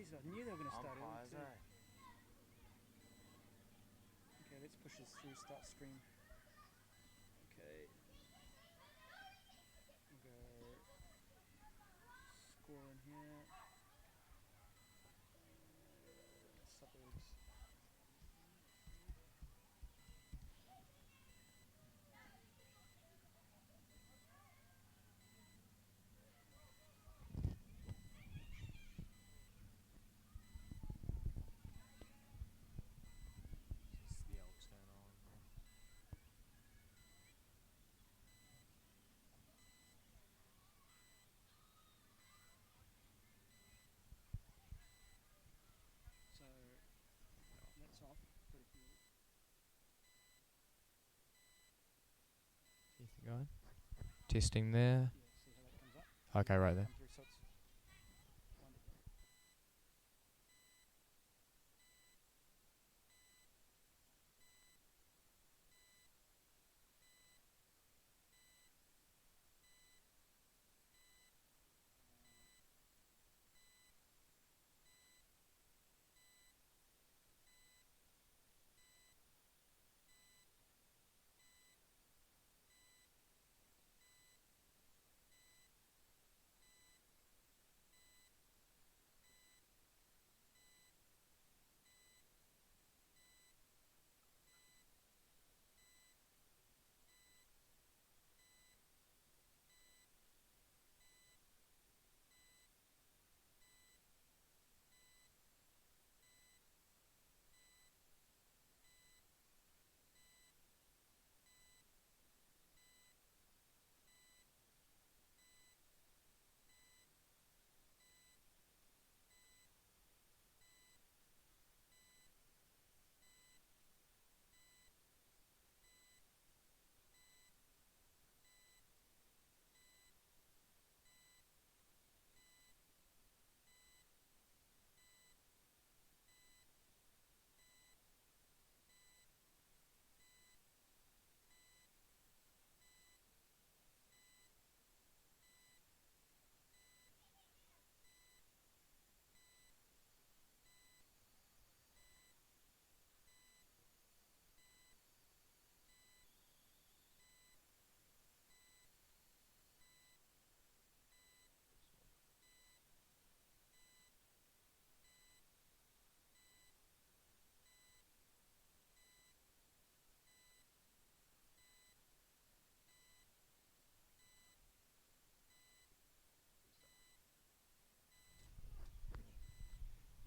Jeez, I knew they were going to start early too. eh? Okay, let's push this through, start stream. Okay. We'll go score in here. Suburbs. So that's off. Pretty cool. Anything going? Testing there. Yeah, see how that comes up. Okay, right there. Come through, so it's wonderful.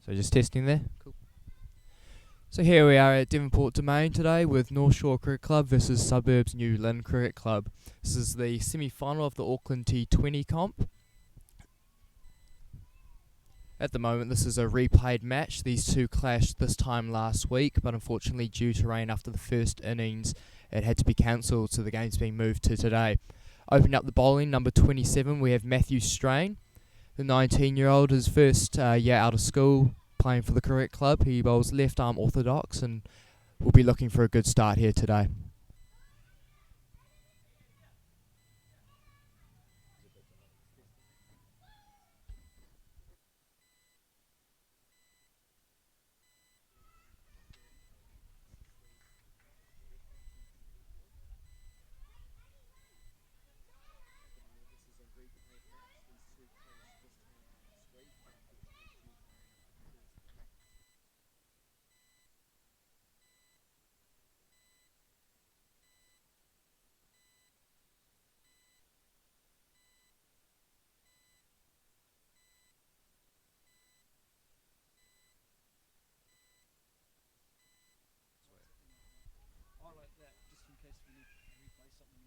So just testing there. Cool. So here we are at Devonport Domain today with Northshore Cricket Club versus Suburbs New Lynn Cricket Club. This is the semi-final of the Auckland T20 comp. At the moment this is a replayed match. These two clashed this time last week, but unfortunately due to rain after the first innings it had to be cancelled, so the game's being moved to today. Opening up the bowling, number 27, we have Matthew Strain. The 19-year-old is first year out of school, playing for the cricket club. He bowls left arm orthodox and will be looking for a good start here today. I like that, just in case we need to replay something.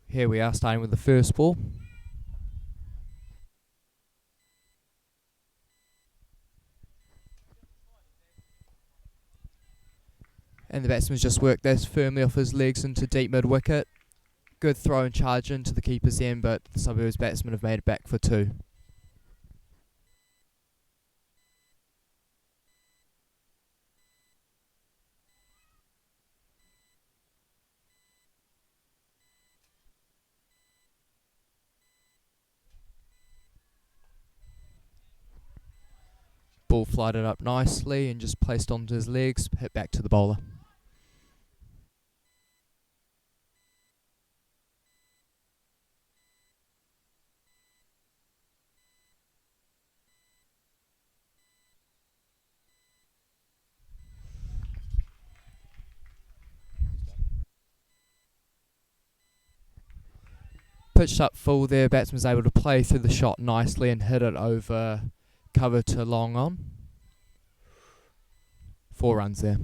Here we are starting with the first ball. And the batsman's just worked this firmly off his legs into deep mid-wicket. Good throw and charge into the keeper's end, but the Suburbs batsmen have made it back for two. Ball flighted up nicely and just placed onto his legs, hit back to the bowler. Pitched up full there, batsman was able to play through the shot nicely and hit it over cover to long on. 4 runs there.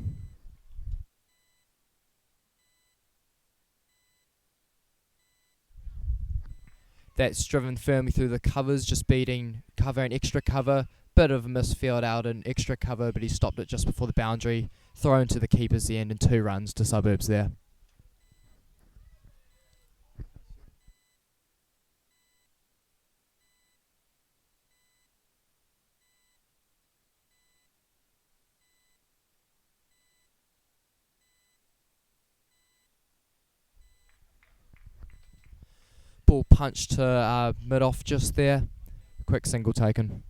That's driven firmly through the covers, just beating cover and extra cover. Bit of a misfield out in extra cover, but he stopped it just before the boundary. Thrown to the keeper's end and 2 runs to Suburbs there. Ball punched to mid-off just there. Quick single taken.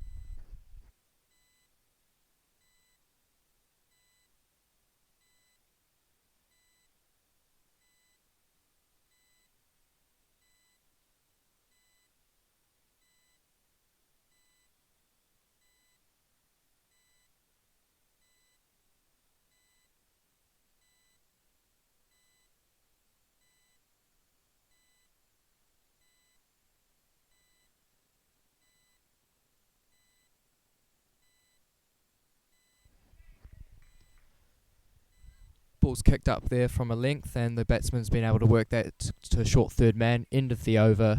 Ball's kicked up there from a length and the batsman's been able to work that to a short third man. End of the over.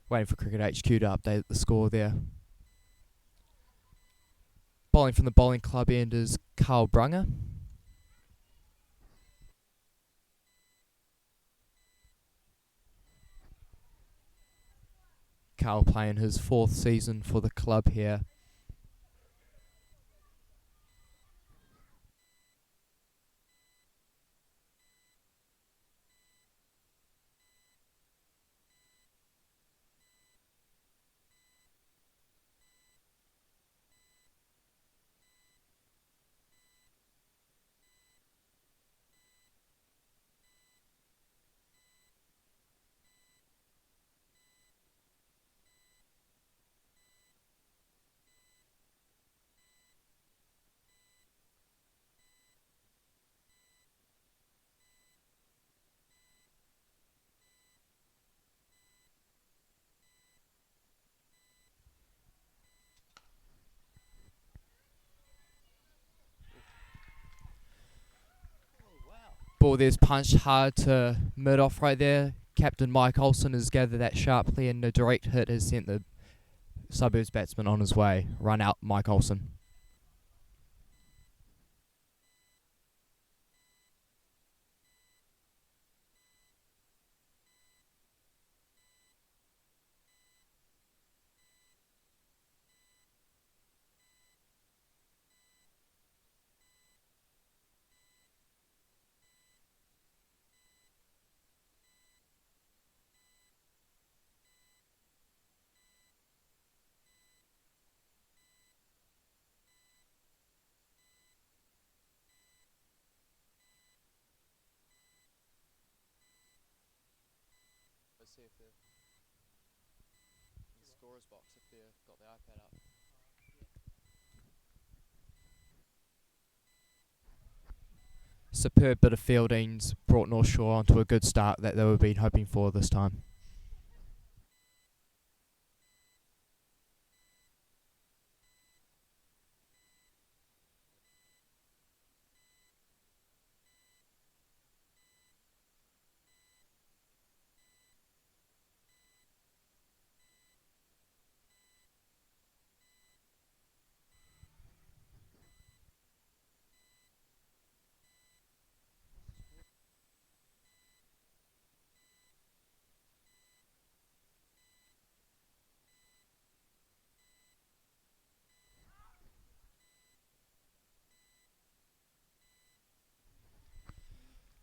Waiting for Cricket HQ to update the score there. Bowling from the bowling club end is Brunger. Carl playing his 4th season for the club here. Ball there's punched hard to mid-off right there. Captain Mike Olsen has gathered that sharply and a direct hit has sent the Suburbs batsman on his way. Run out Mike Olsen. See if the scorer's box if they've got the iPad up. Superb bit of fieldings brought Northshore onto a good start that they were been hoping for this time.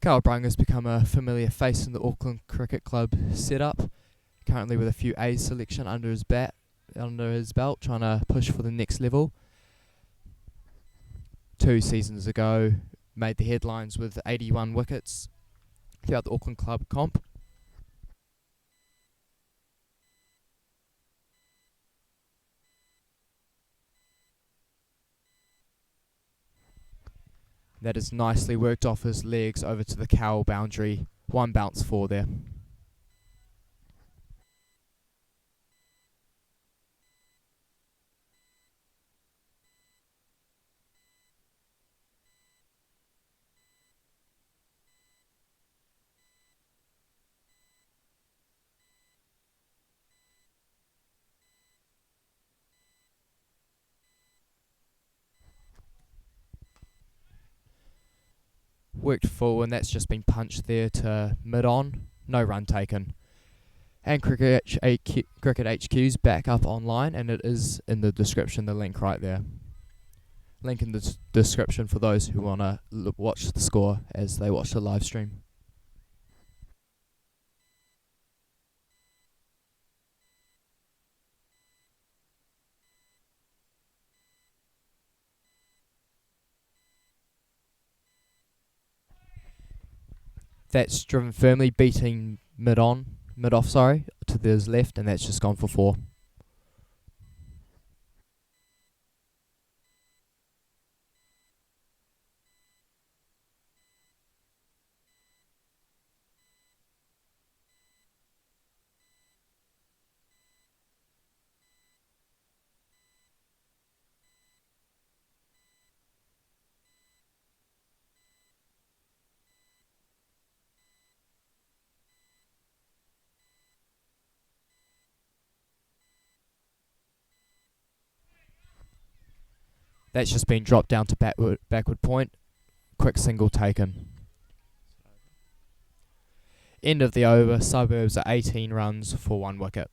Carl Brunger's become a familiar face in the Auckland Cricket Club setup. currently with a few A's selection under his belt, trying to push for the next level. 2 seasons ago, made the headlines with 81 wickets throughout the Auckland club comp. That is nicely worked off his legs over to the cowl boundary. 1 bounce 4 there. Worked full, and that's just been punched there to mid-on. No run taken. And Cricket HQ's back up online, and it is in the description, the link right there. Link in the description for those who want to watch the score as they watch the live stream. That's driven firmly, beating mid-off, to his left, and that's just gone for 4. That's just been dropped down to backward point. Quick single taken. End of the over. Suburbs are 18 runs for 1 wicket.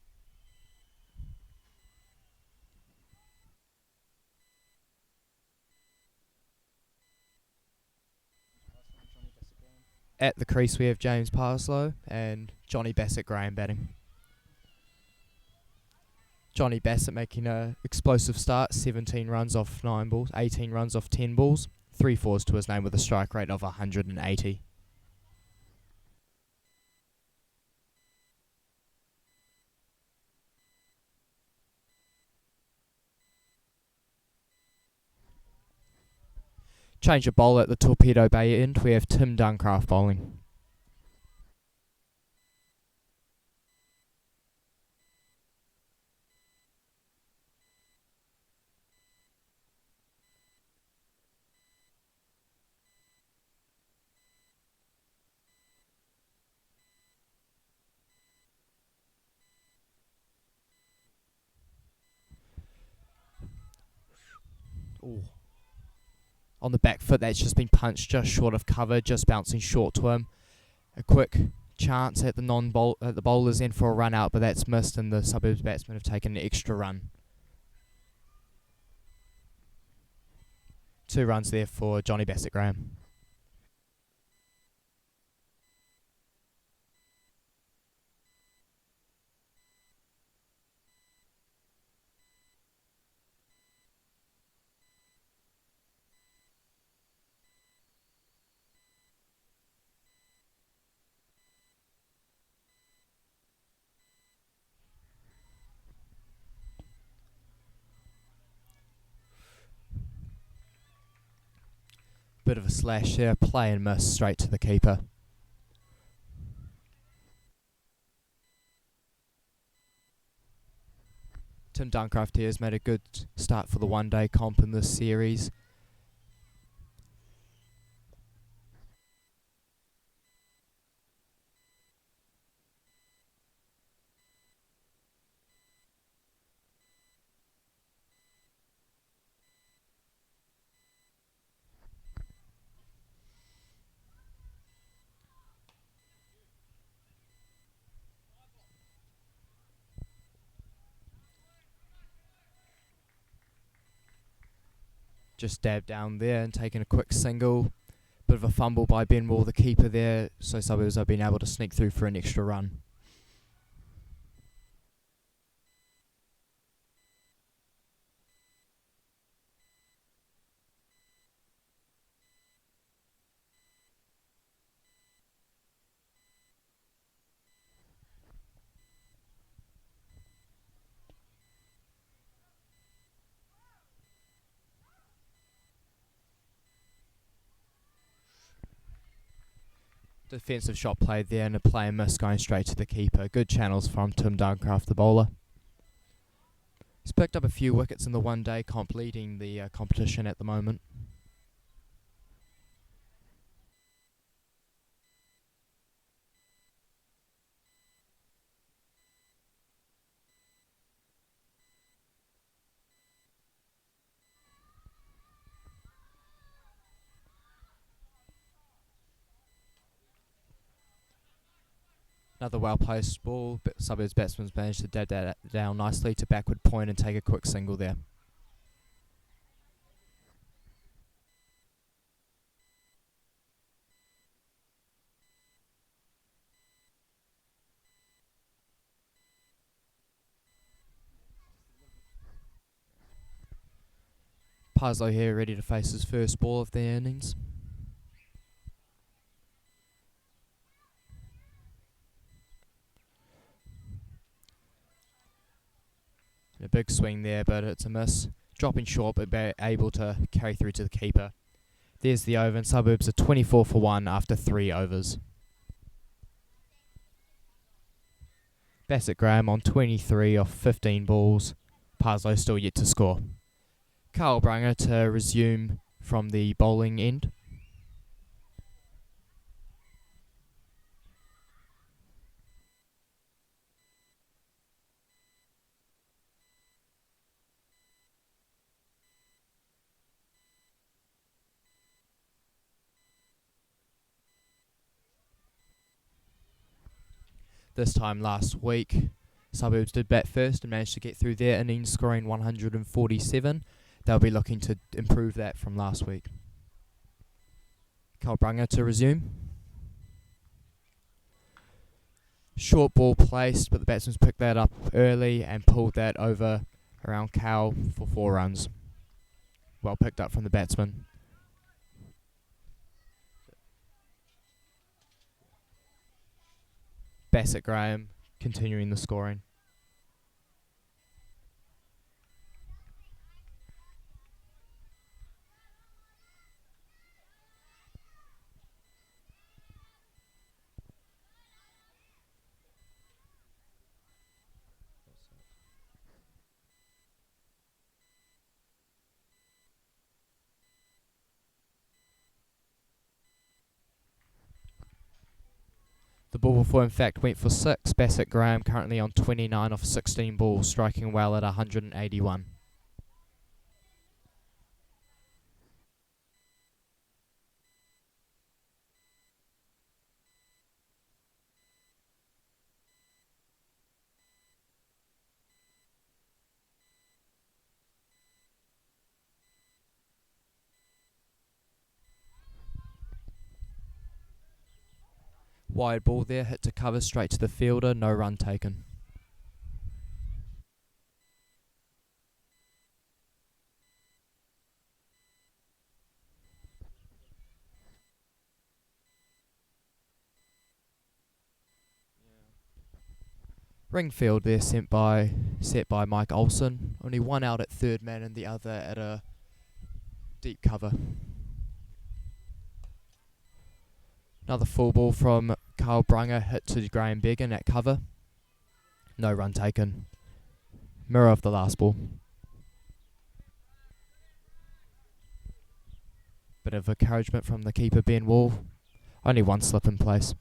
At the crease we have James Parslow and Johnny Basset Graham batting. Johnny Basset making a explosive start, 17 runs off 9 balls, 18 runs off 10 balls, 3 fours to his name with a strike rate of 180. Change of bowl at the Torpedo Bay end, we have Tim Duncraft bowling. Ooh. On the back foot, that's just been punched just short of cover, just bouncing short to him. A quick chance at the bowler's end for a run out, but that's missed, and the Suburbs batsmen have taken an extra run. 2 runs there for Johnny Basset Graham. Bit of a slash there, play and miss straight to the keeper. Tim Duncraft here has made a good start for the one-day comp in this series. Just dabbed down there and taking a quick single. Bit of a fumble by Ben Moore, the keeper there, so Suburbs have been able to sneak through for an extra run. Defensive shot played there and a play miss going straight to the keeper. Good channels from Tim Duncraft, the bowler. He's picked up a few wickets in the one-day comp, leading the competition at the moment. Another well-placed ball, but Suburbs batsman's managed to dab that down nicely to backward point and take a quick single there. Parslow here ready to face his first ball of the innings. A big swing there, but it's a miss. Dropping short, but able to carry through to the keeper. There's the over, and Suburbs are 24 for 1 after 3 overs. Basset Graham on 23 off 15 balls. Parslow still yet to score. Brunger to resume from the bowling end. This time last week, Suburbs did bat first and managed to get through their innings, scoring 147. They'll be looking to improve that from last week. Brunger to resume. Short ball placed, but the batsman's picked that up early and pulled that over around Cowell for 4 runs. Well picked up from the batsman. Basset Graham continuing the scoring. The ball before, in fact, went for 6. Basset Graham currently on 29 off 16 balls, striking well at 181. Wide ball there, hit to cover straight to the fielder, no run taken. Ringfield there set by Mike Olsen. Only one out at third man and the other at a deep cover. Another full ball from Brunger, hit to Graham Beggan at cover. No run taken. Mirror of the last ball. Bit of encouragement from the keeper, Ben Wall. Only one slip in place.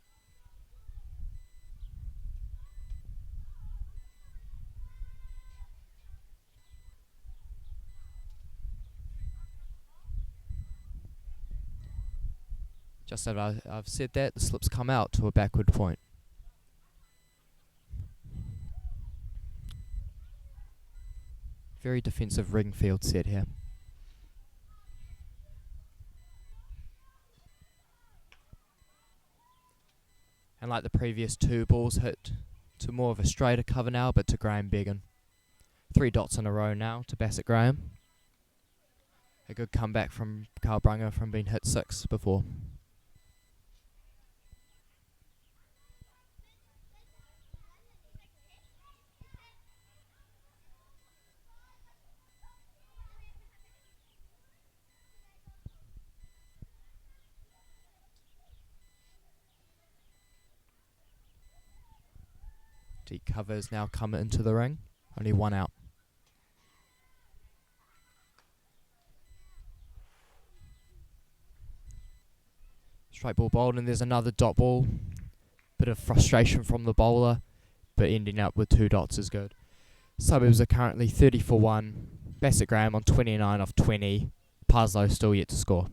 Just as I've said that, the slips come out to a backward point. Very defensive Ringfield set here. And like the previous 2 balls, hit to more of a straighter cover now, but to Graham Beggan. 3 dots in a row now to Basset Graham. A good comeback from Brunger from being hit 6 before. Deep covers now come into the ring. Only one out. Straight ball bowled, and there's another dot ball. Bit of frustration from the bowler, but ending up with 2 dots is good. Suburbs are currently 30 for 1. Basset Graham on 29 off 20. Parslow still yet to score.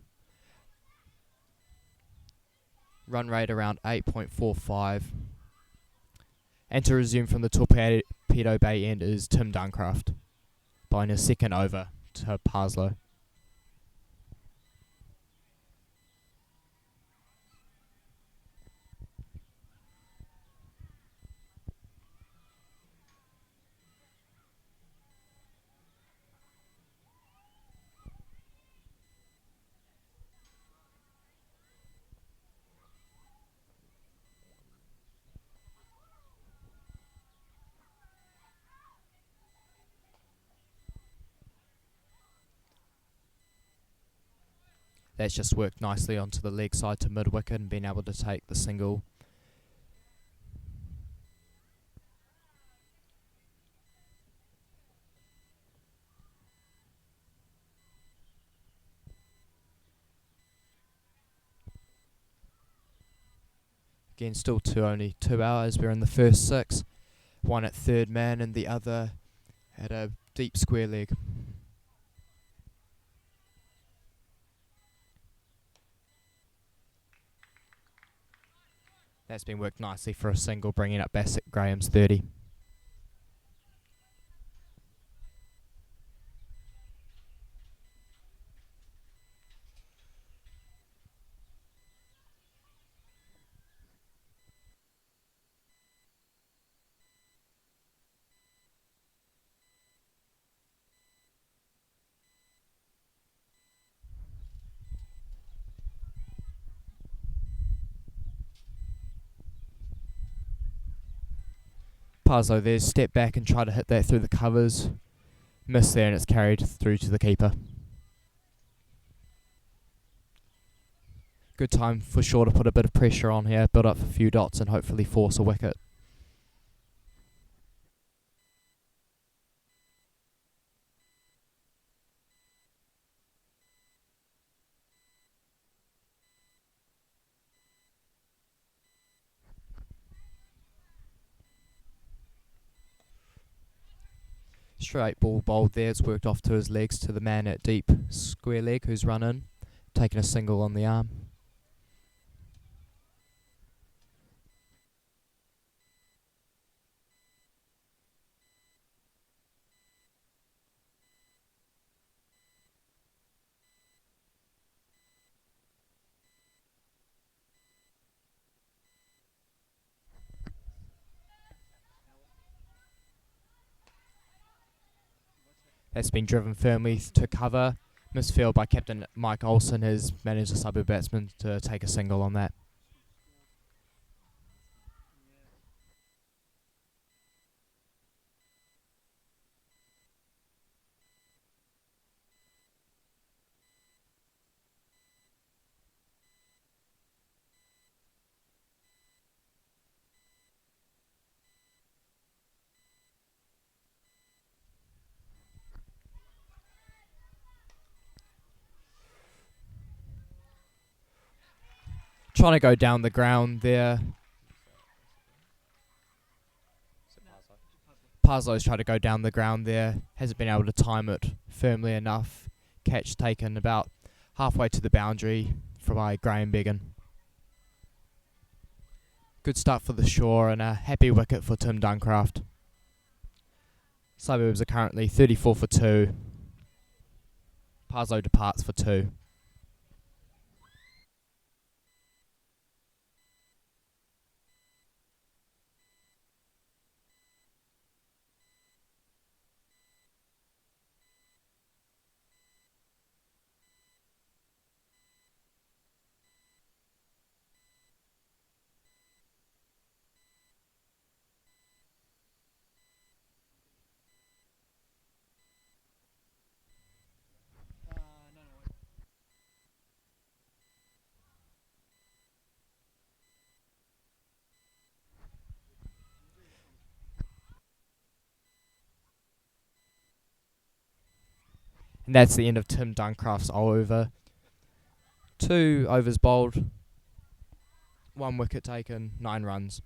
Run rate around 8.45. And to resume from the Torpedo Bay end is Tim Duncraft, bowling his second over to Parslow. That's just worked nicely onto the leg side to mid-wicket and been able to take the single. Again, still only 2 hours. We're in the first 6. One at third man and the other at a deep square leg. That's been worked nicely for a single, bringing up Basset Graham's 30. Parslow there, step back and try to hit that through the covers. Miss there and it's carried through to the keeper. Good time for Shaw to put a bit of pressure on here, build up a few dots and hopefully force a wicket. Straight ball bowled there, it's worked off to his legs to the man at deep square leg who's run in, taking a single on the arm. That's been driven firmly to cover. Misfield by captain Mike Olsen has managed the Suburb batsman to take a single on that. Trying to go down the ground there. Parslow's tried to go down the ground there. Hasn't been able to time it firmly enough. Catch taken about halfway to the boundary by Graham Began. Good start for the Shore and a happy wicket for Tim Duncraft. Suburbs are currently 34 for 2. Parslow departs for 2. And that's the end of Tim Duncraft's over. 2 overs bowled, 1 wicket taken, 9 runs.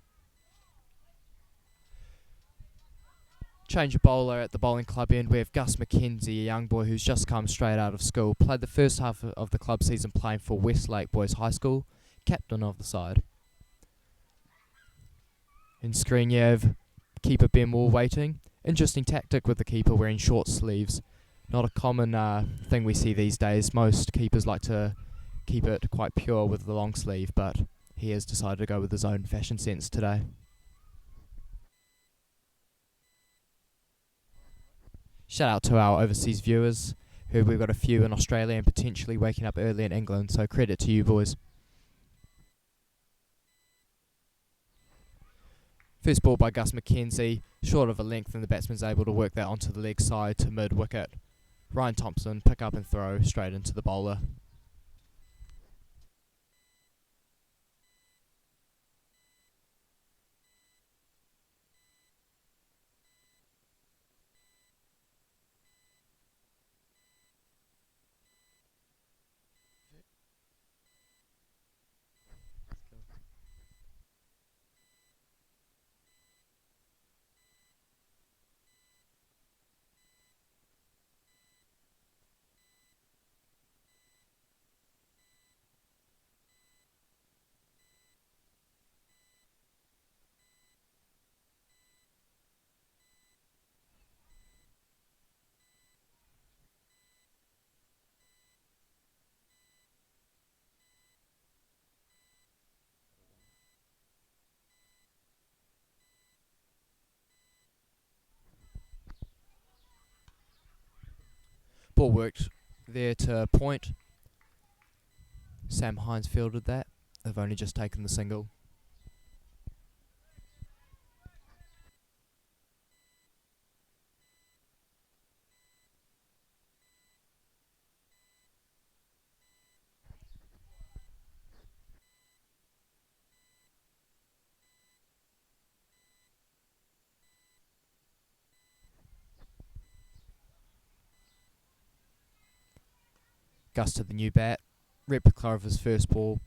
Change of bowler at the bowling club end. We have Gus McKenzie, a young boy who's just come straight out of school. Played the first half of the club season playing for Westlake Boys High School. Captain of the side. In screen you have keeper Ben Wall waiting. Interesting tactic with the keeper wearing short sleeves. Not a common thing we see these days. Most keepers like to keep it quite pure with the long sleeve, but he has decided to go with his own fashion sense today. Shout out to our overseas viewers, who we've got a few in Australia and potentially waking up early in England, so credit to you boys. First ball by Gus McKenzie, short of a length, and the batsman's able to work that onto the leg side to mid-wicket. Ryan Thompson, pick up and throw straight into the bowler. Ball worked there to point. Sam Hines fielded that. They've only just taken the single. Gus to the new bat, replica of his first ball,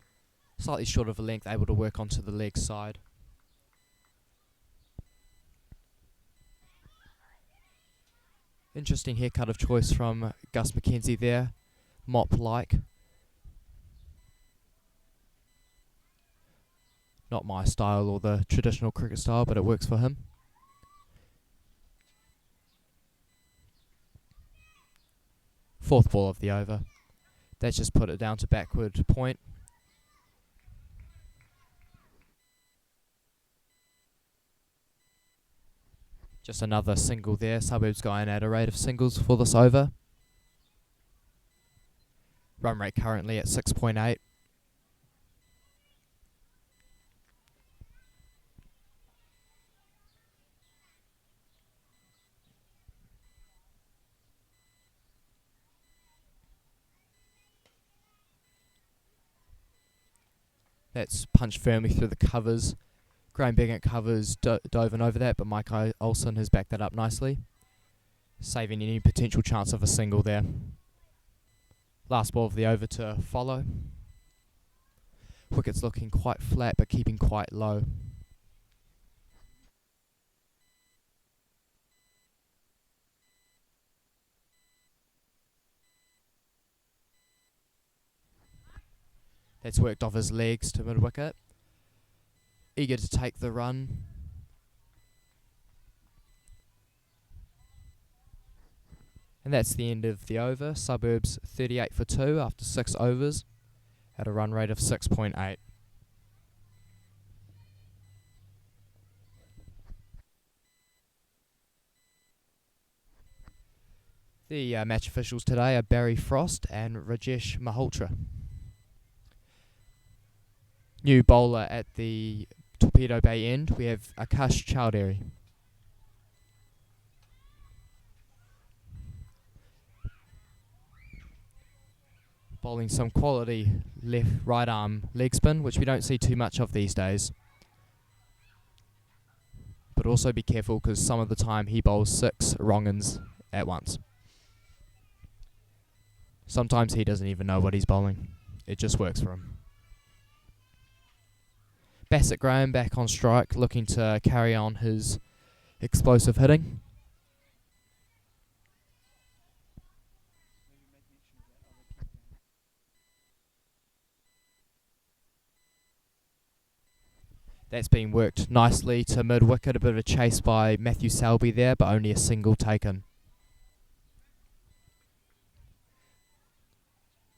slightly short of a length, able to work onto the leg side. Interesting haircut of choice from Gus McKenzie there, mop-like. Not my style or the traditional cricket style, but it works for him. Fourth ball of the over. That's just put it down to backward point. Just another single there. Suburbs going at a rate of singles for this over. Run rate currently at 6.8. That's punched firmly through the covers. Graham Biggett covers dove in over that, but Mike Olsen has backed that up nicely, saving any potential chance of a single there. Last ball of the over to follow. Wickets looking quite flat, but keeping quite low. That's worked off his legs to mid-wicket. Eager to take the run. And that's the end of the over. Suburbs 38 for 2 after 6 overs at a run rate of 6.8. The match officials today are Barry Frost and Rajesh Malhotra. New bowler at the Torpedo Bay end, we have Akash Chowdhury. Bowling some quality right arm leg spin, which we don't see too much of these days. But also be careful, because some of the time he bowls 6 wrong-uns at once. Sometimes he doesn't even know what he's bowling. It just works for him. Basset Graham back on strike, looking to carry on his explosive hitting. That's been worked nicely to mid-wicket. A bit of a chase by Matthew Selby there, but only a single taken.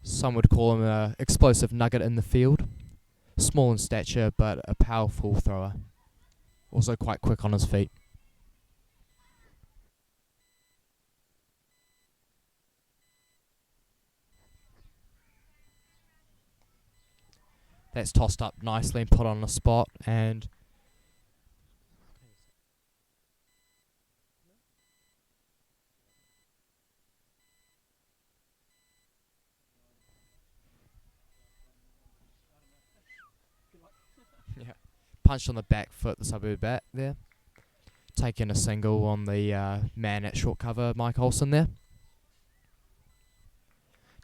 Some would call him an explosive nugget in the field. Small in stature, but a powerful thrower. Also quite quick on his feet. That's tossed up nicely and put on the spot, and yeah, punched on the back foot, the Suburb bat there. Taking a single on the man at short cover, Mike Olsen there.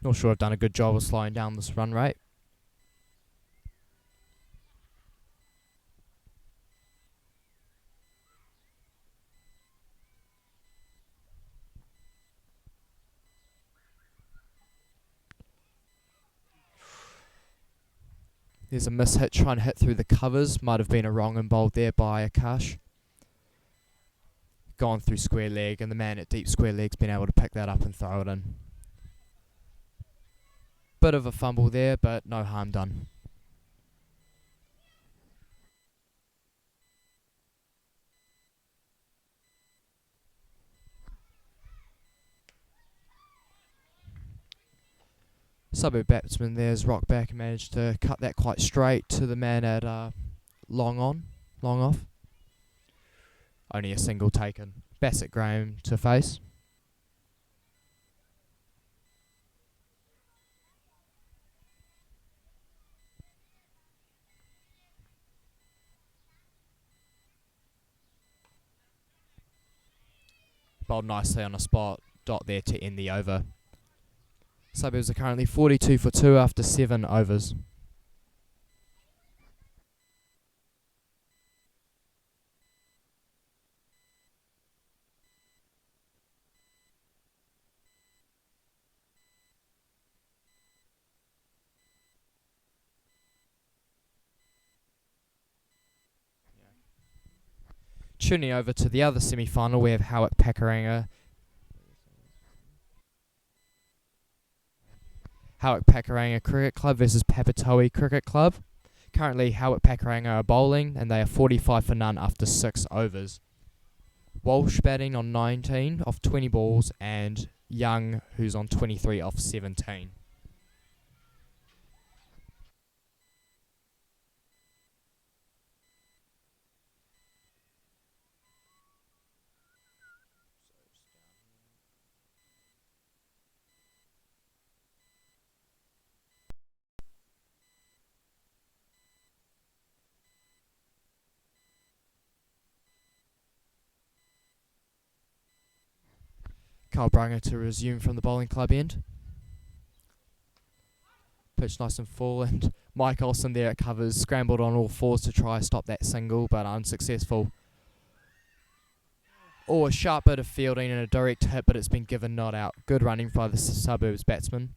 Northshore have done a good job of slowing down this run rate. There's a mishit trying to hit through the covers. Might have been a wrong and bowled there by Akash. Gone through square leg, and the man at deep square leg's been able to pick that up and throw it in. Bit of a fumble there, but no harm done. Suburb batsman there's rock back and managed to cut that quite straight to the man at long off. Only a single taken. Basset Graham to face. Bowled nicely on a spot. Dot there to end the over. Suburbs are currently 42 for 2 after 7 overs. Tuning over to the other semi-final, we have Howick Pakuranga. Howick Pakuranga Cricket Club versus Papatoe Cricket Club. Currently, Howick Pakuranga are bowling, and they are 45 for none after 6 overs. Walsh batting on 19 off 20 balls, and Young, who's on 23 off 17. Brunger to resume from the bowling club end. Pitch nice and full, and Mike Olsen there at covers, scrambled on all fours to try stop that single, but unsuccessful. Oh, a sharp bit of fielding and a direct hit, but it's been given not out. Good running by the Suburbs batsman.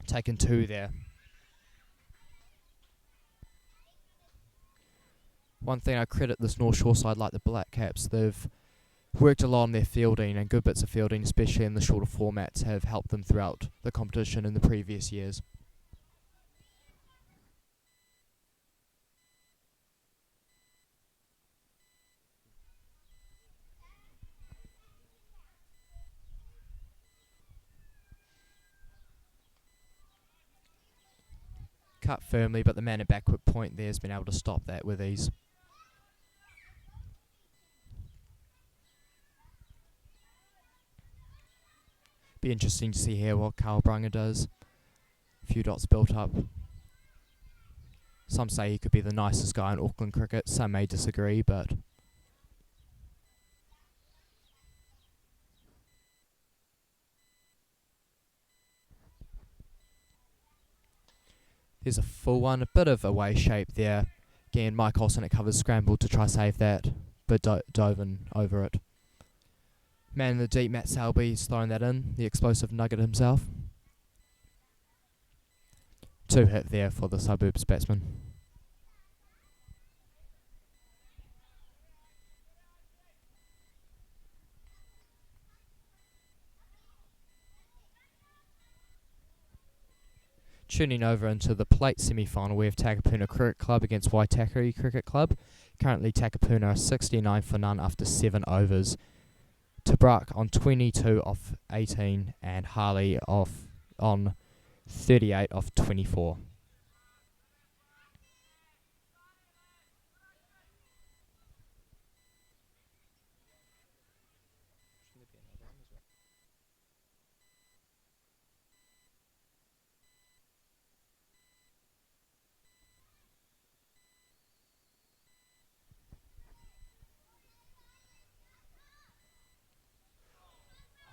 Taken 2 there. One thing I credit this North Shore side, like the Black Caps, they've worked a lot on their fielding, and good bits of fielding, especially in the shorter formats, have helped them throughout the competition in the previous years. Cut firmly, but the man at backward point there has been able to stop that with ease. Be interesting to see here what Brunger does. A few dots built up. Some say he could be the nicest guy in Auckland cricket. Some may disagree, but Here's a full one, a bit of away shape there. Again, Mike Olsen at covers scrambled to try save that, but dove in over it. Man in the deep, Matt Selby's throwing that in, the explosive nugget himself. 2 hit there for the Suburbs batsman. Tuning over into the plate semi-final, we have Takapuna Cricket Club against Waitakere Cricket Club. Currently Takapuna are 69 for none after 7 overs. Tabrak on 22 off 18 and Harley off on 38 off 24.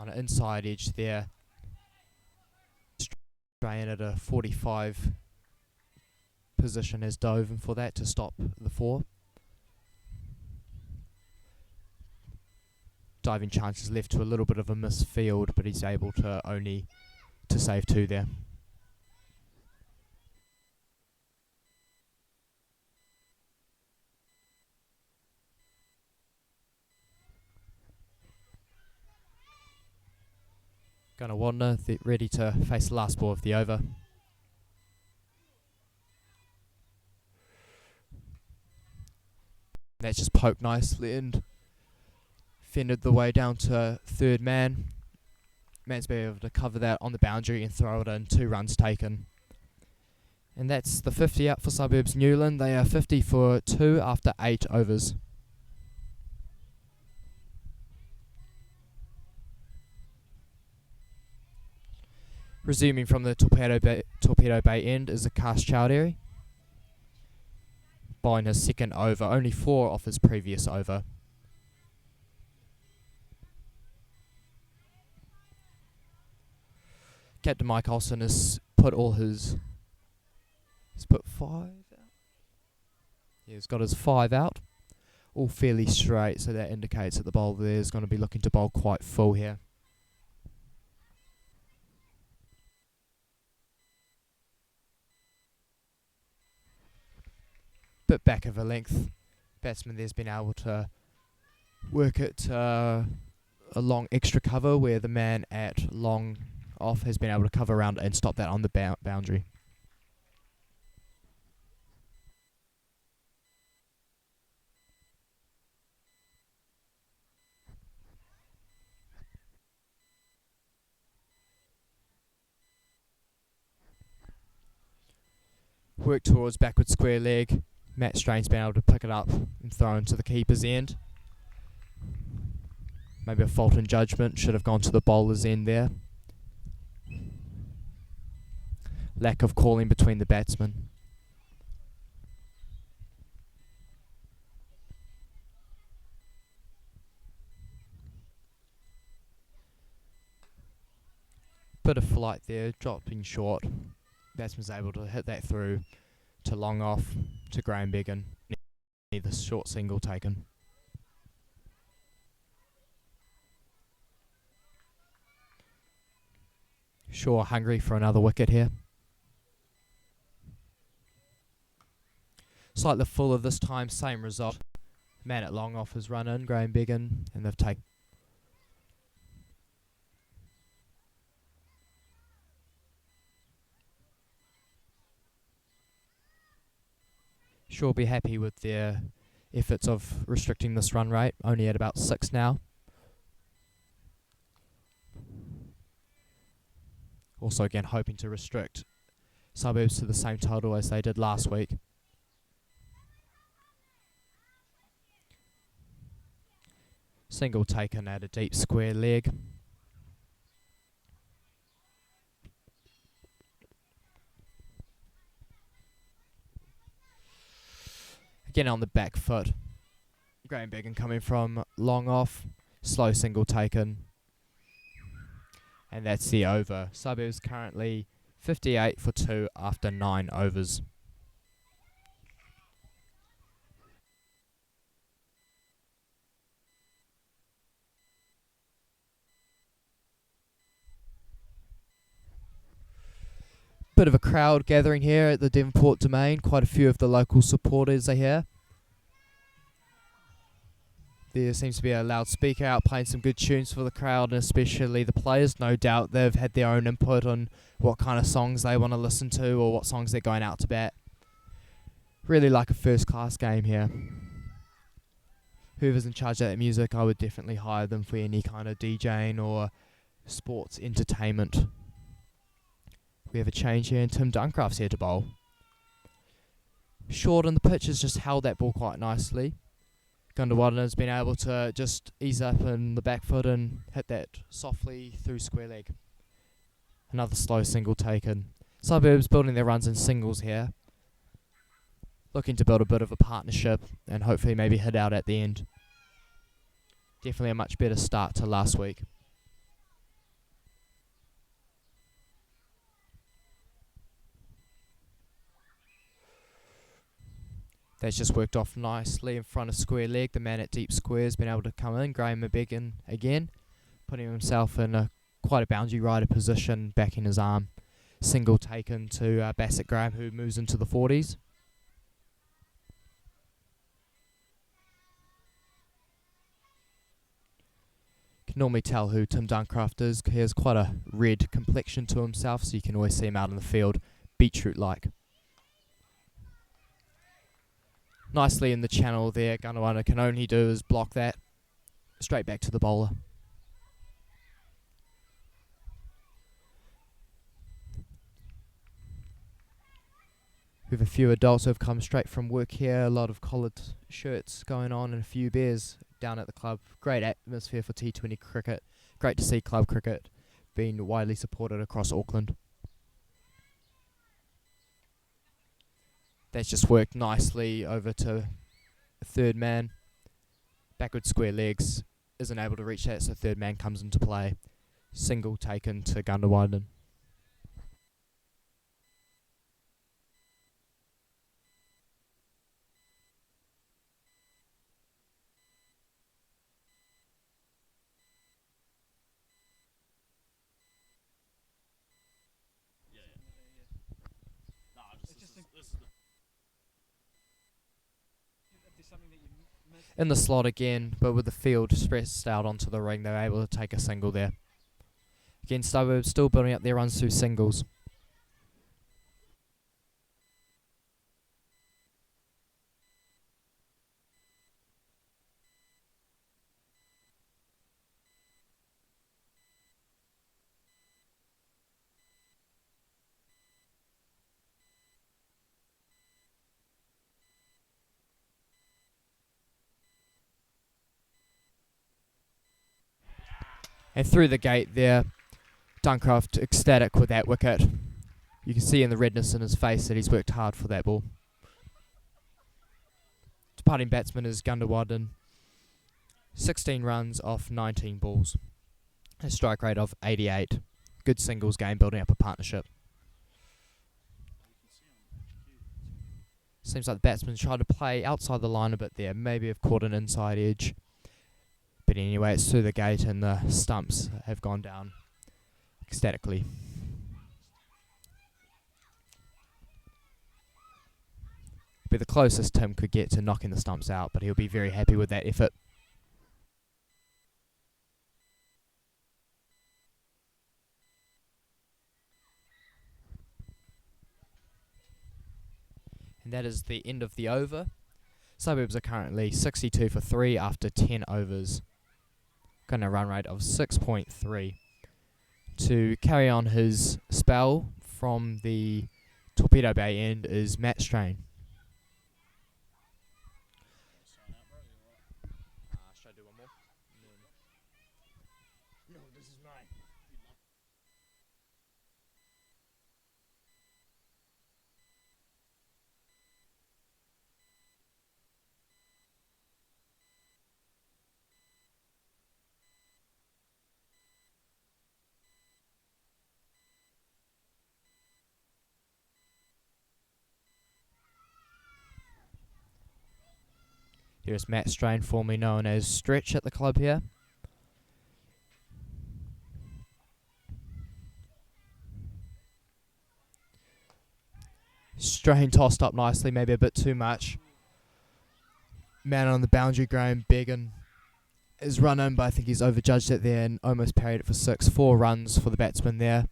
On an inside edge there, Australian at a 45 position has dove in for that to stop the 4. Diving chances left to a little bit of a misfield, but he's able to only to save 2 there. Gunawanda ready to face the last ball of the over. That's just poked nicely and fended the way down to third man. Man's been able to cover that on the boundary and throw it in. 2 runs taken. And that's the 50 out for Suburbs Newland. They are 50 for 2 after 8 overs. Resuming from the Torpedo Bay end is Akash Chowdhury. Bowling his second over, only 4 off his previous over. Captain Mike Olsen has put all his... He's put 5 out? Yeah, he's got his 5 out. All fairly straight, so that indicates that the bowler there is going to be looking to bowl quite full here. Bit back of a length. Batsman there's been able to work it a long extra cover where the man at long off has been able to cover around and stop that on the boundary. Work towards backward square leg. Matt Strain's been able to pick it up and throw into the keeper's end. Maybe a fault in judgment, should have gone to the bowler's end there. Lack of calling between the batsmen. Bit of flight there, dropping short. Batsman's able to hit that through to long off to Graham Beggan. Need the short single taken. Shaw hungry for another wicket here. Slightly fuller this time, same result. Man at long off has run in, Graham Beggan, and they've taken. Sure be happy with their efforts of restricting this run rate, only at about 6 now. Also again hoping to restrict Suburbs to the same total as they did last week. Single taken at a deep square leg. Again on the back foot. Graham Beggan coming from long off. Slow single taken. And that's the over. Suburbs currently 58 for 2 after 9 overs. Bit of a crowd gathering here at the Devonport Domain. Quite a few of the local supporters are here. There seems to be a loudspeaker out playing some good tunes for the crowd, and especially the players. No doubt they've had their own input on what kind of songs they want to listen to or what songs they're going out to bat. Really like a first class game here. Whoever's in charge of that music, I would definitely hire them for any kind of DJing or sports entertainment. We have a change here, and Tim Duncraft's here to bowl. Short on the pitch has just held that ball quite nicely. Gundawadden has been able to just ease up in the back foot and hit that softly through square leg. Another slow single taken. Suburbs building their runs in singles here. Looking to build a bit of a partnership and hopefully maybe hit out at the end. Definitely a much better start to last week. That's just worked off nicely in front of square leg. The man at deep square has been able to come in. Graham McKenzie again, putting himself in quite a boundary rider position, backing his arm. Single taken to Basset Graham, who moves into the 40s. Can normally tell who Tim Duncraft is. He has quite a red complexion to himself, so you can always see him out in the field, beetroot-like. Nicely in the channel there. Gundawadden can only do is block that. Straight back to the bowler. We have a few adults who have come straight from work here. A lot of collared shirts going on and a few beers down at the club. Great atmosphere for T20 cricket. Great to see club cricket being widely supported across Auckland. That's just worked nicely over to a third man. Backward square legs. Isn't able to reach that, so third man comes into play. Single taken to Gundawadden. In the slot again, but with the field stressed out onto the ring, they're able to take a single there. Again, Suburbs still building up their runs through singles. And through the gate there, Duncraft ecstatic with that wicket. You can see in the redness in his face that he's worked hard for that ball. Departing batsman is Gundawadden. 16 runs off 19 balls. A strike rate of 88. Good singles game, building up a partnership. Seems like the batsman tried to play outside the line a bit there. Maybe have caught an inside edge. But anyway, it's through the gate and the stumps have gone down ecstatically. Be the closest Tim could get to knocking the stumps out, but he'll be very happy with that effort. And that is the end of the over. Suburbs are currently 62 for 3 after 10 overs. Got a run rate of 6.3. To carry on his spell from the Torpedo Bay end is Matt Strain. Should I do one more? No, this is mine. Here's Matt Strain, formerly known as Stretch at the club here. Strain tossed up nicely, maybe a bit too much. Man on the boundary, Graham Began is run in, but I think he's overjudged it there and almost parried it for 6. 4 runs for the batsman there.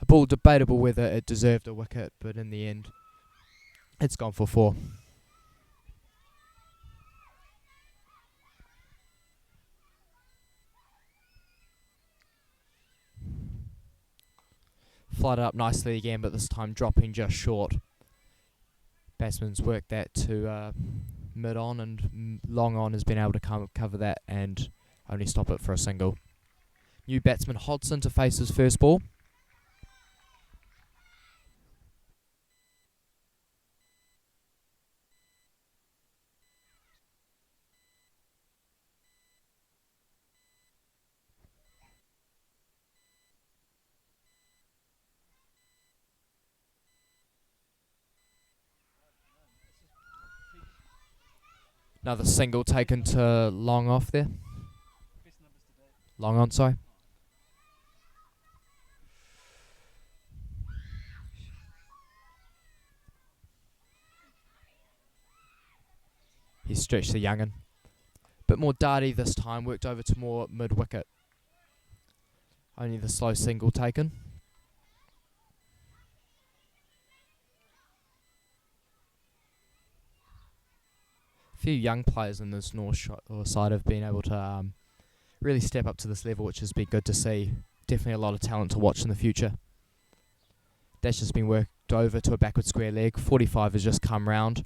A ball debatable whether it deserved a wicket, but in the end, it's gone for 4. Flighted up nicely again, but this time dropping just short. Batsman's worked that to mid-on, and long-on has been able to cover that and only stop it for a single. New batsman Hodson to face his first ball. Another single taken to long off there. Long on, sorry. He stretched the young'un. Bit more darty this time, worked over to more mid-wicket. Only the slow single taken. Few young players in this Northshore side have been able to really step up to this level, which has been good to see. Definitely a lot of talent to watch in the future. Dash has been worked over to a backward square leg. 45 has just come round,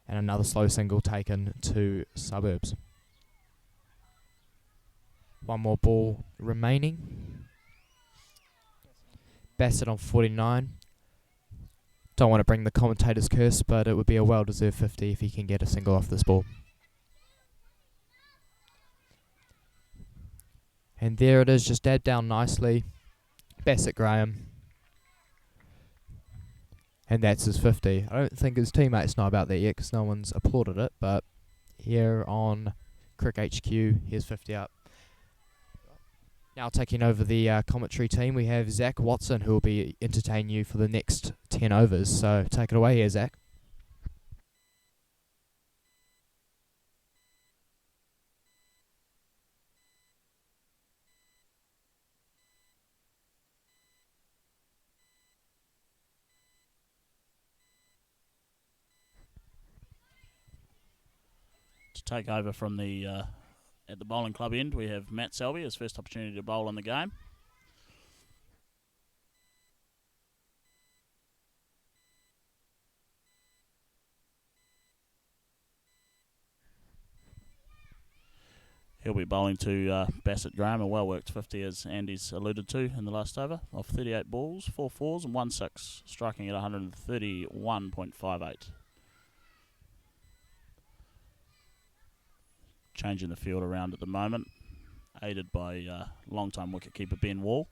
and another slow single taken to Suburbs. One more ball remaining. Basset on 49. Don't want to bring the commentator's curse, but it would be a well-deserved 50 if he can get a single off this ball. And there it is, just dabbed down nicely. Basset Graham. And that's his 50. I don't think his teammates know about that yet because no one's applauded it, but here on Crick HQ, here's 50 up. Now taking over the commentary team, we have Zach Watson, who will be entertaining you for the next 10 overs. So take it away here, Zach. To take over from the at the bowling club end, we have Matt Selby, his first opportunity to bowl in the game. He'll be bowling to Basset Graham, a well-worked 50, as Andy's alluded to in the last over, of 38 balls, 4 fours and 1 6, striking at 131.58. Changing the field around at the moment, aided by long-time wicket-keeper Ben Wall.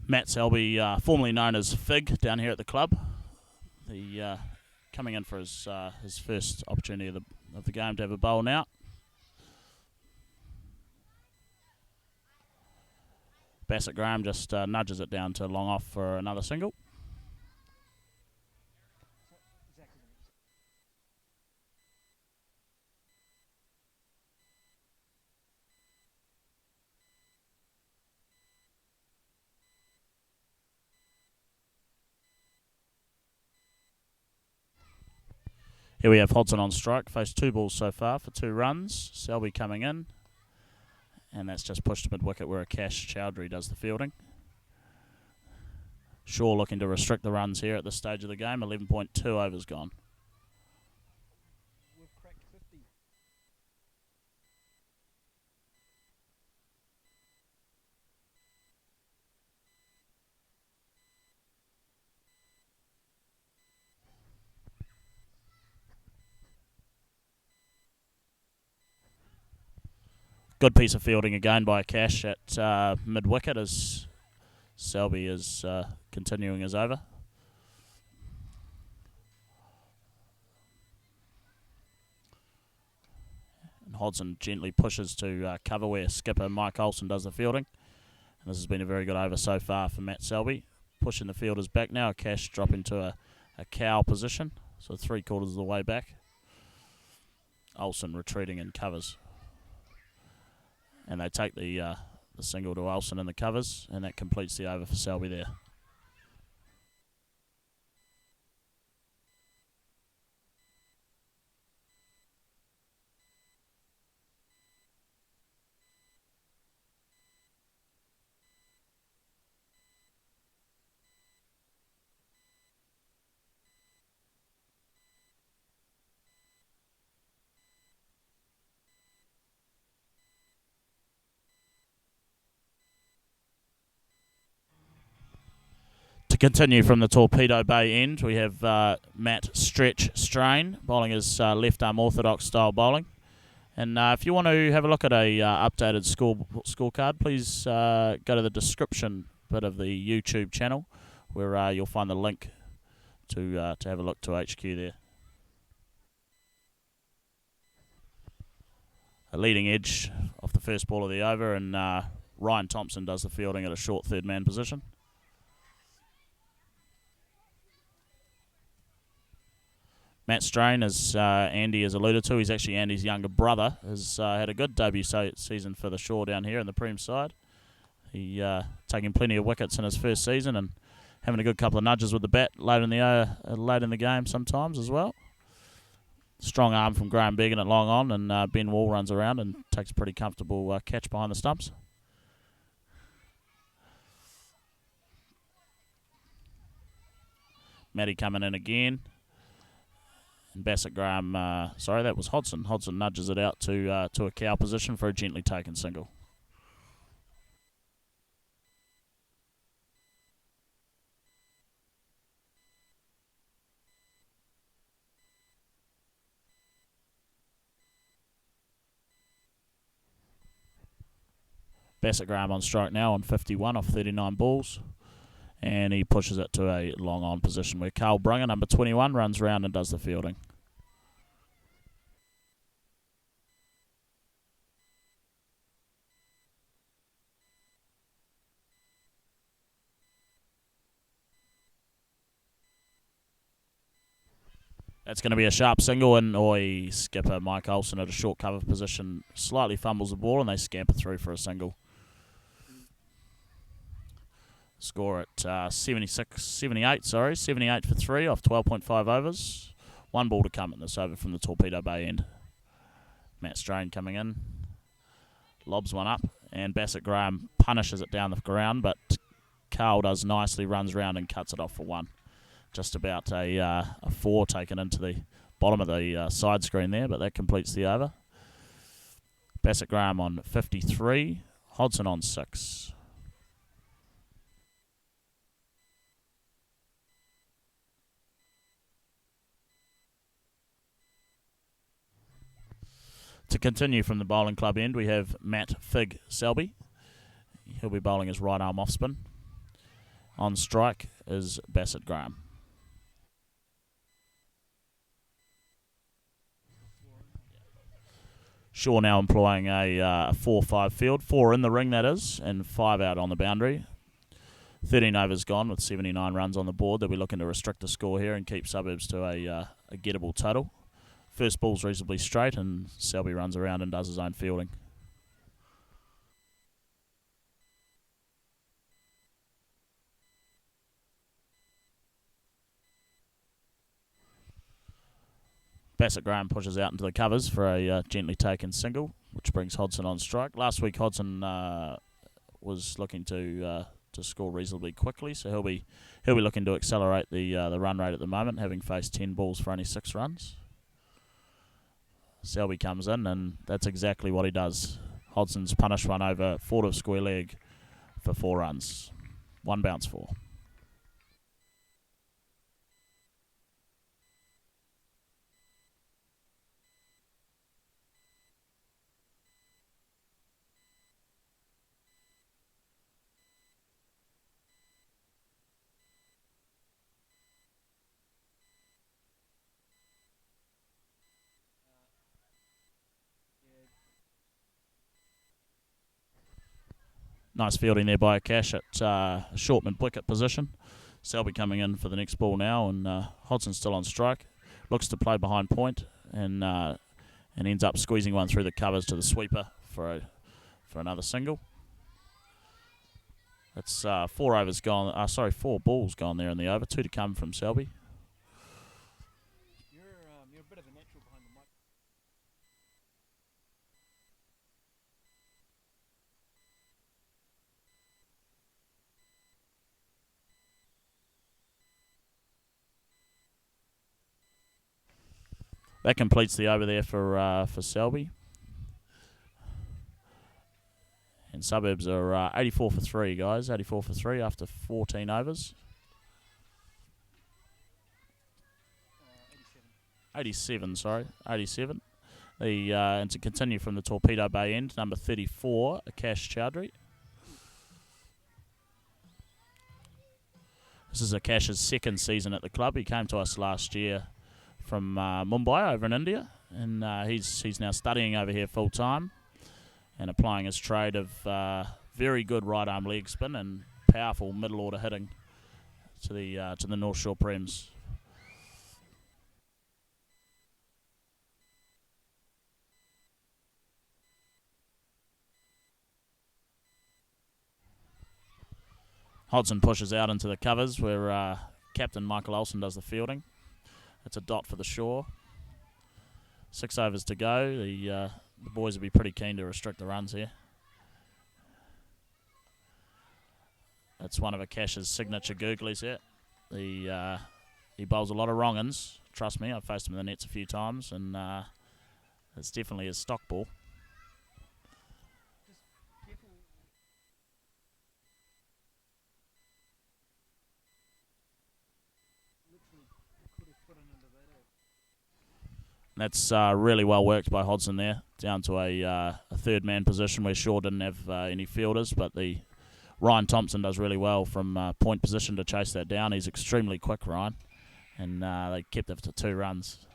Matt Selby, formerly known as Fig, down here at the club. Coming in for his first opportunity of the game to have a bowl now. Basset Graham just nudges it down to long off for another single. Here we have Hodson on strike, faced 2 balls so far for 2 runs. Selby coming in, and that's just pushed to mid-wicket where Akash Chowdhury does the fielding. Shaw looking to restrict the runs here at this stage of the game, 11.2 overs gone. We've cracked 50. Good piece of fielding again by Cash at mid-wicket as Selby is continuing his over. And Hodson gently pushes to cover where skipper Mike Olsen does the fielding. And this has been a very good over so far for Matt Selby. Pushing the fielders back now. Cash dropping to a cow position, so 3/4 of the way back. Olsen retreating in covers. And they take the single to Olsen in the covers, and that completes the over for Selby there. To continue from the Torpedo Bay end, we have Matt Stretch Strain bowling his left arm orthodox style bowling. And if you want to have a look at a updated scorecard, please go to the description bit of the YouTube channel, where you'll find the link to have a look to HQ there. A leading edge off the first ball of the over, and Ryan Thompson does the fielding at a short third man position. Matt Strain, as Andy has alluded to, he's actually Andy's younger brother, has had a good debut season for the Shore down here in the Prem side. He taking plenty of wickets in his first season and having a good couple of nudges with the bat late in the game sometimes as well. Strong arm from Graham Began at long on, and Ben Wall runs around and takes a pretty comfortable catch behind the stumps. Matty coming in again. And Basset Graham, that was Hodson. Hodson nudges it out to a cow position for a gently taken single. Basset Graham on strike now on 51 off 39 balls. And he pushes it to a long on position where Carl Brunger, number 21, runs round and does the fielding. That's going to be a sharp single, and skipper Mike Olsen at a short cover position slightly fumbles the ball, and they scamper through for a single. Score at 78 for 3 off 12.5 overs. One ball to come in this over from the Torpedo Bay end. Matt Strain coming in, lobs one up, and Basset Graham punishes it down the ground, but Carl does nicely, runs round and cuts it off for one. Just about a 4 taken into the bottom of the side screen there, but that completes the over. Basset Graham on 53, Hodson on 6. To continue from the bowling club end, we have Matt Fig Selby. He'll be bowling his right arm off spin. On strike is Basset Graham. Shaw now employing a 4-5 field. 4 in the ring, that is, and 5 out on the boundary. 13 overs gone with 79 runs on the board. They'll be looking to restrict the score here and keep Suburbs to a gettable total. First ball's reasonably straight, and Selby runs around and does his own fielding. Basset Graham pushes out into the covers for a gently taken single, which brings Hodson on strike. Last week, Hodson was looking to score reasonably quickly, so he'll be looking to accelerate the run rate at the moment, having faced 10 balls for only 6 runs. Selby comes in, and that's exactly what he does. Hodson's punished one over forward of square leg for 4 runs. 1 bounce 4. Nice fielding there by Cash at short mid-wicket position. Selby coming in for the next ball now, and Hodgson still on strike. Looks to play behind point, and ends up squeezing one through the covers to the sweeper for another single. That's 4 balls gone there in the over. 2 to come from Selby. You're a bit of a natural behind the mic. That completes the over there for Selby. And Suburbs are 84 for 3, guys. 84 for 3 after 14 overs. 87, sorry. 87. And to continue from the Torpedo Bay end, number 34, Akash Chowdhury. This is Akash's second season at the club. He came to us last year from Mumbai over in India, and he's now studying over here full time and applying his trade of very good right arm leg spin and powerful middle order hitting to the Northshore Prems. Hodgson pushes out into the covers where Captain Michael Olsen does the fielding. It's a dot for the shore. 6 overs to go. The boys will be pretty keen to restrict the runs here. That's one of Akash's signature googlies here. He bowls a lot of wrong-uns. Trust me, I've faced him in the nets a few times, and it's definitely his stock ball. That's really well worked by Hodgson there, down to a third man position where Shaw didn't have any fielders, but Ryan Thompson does really well from point position to chase that down. He's extremely quick, Ryan, and they kept it to 2 runs.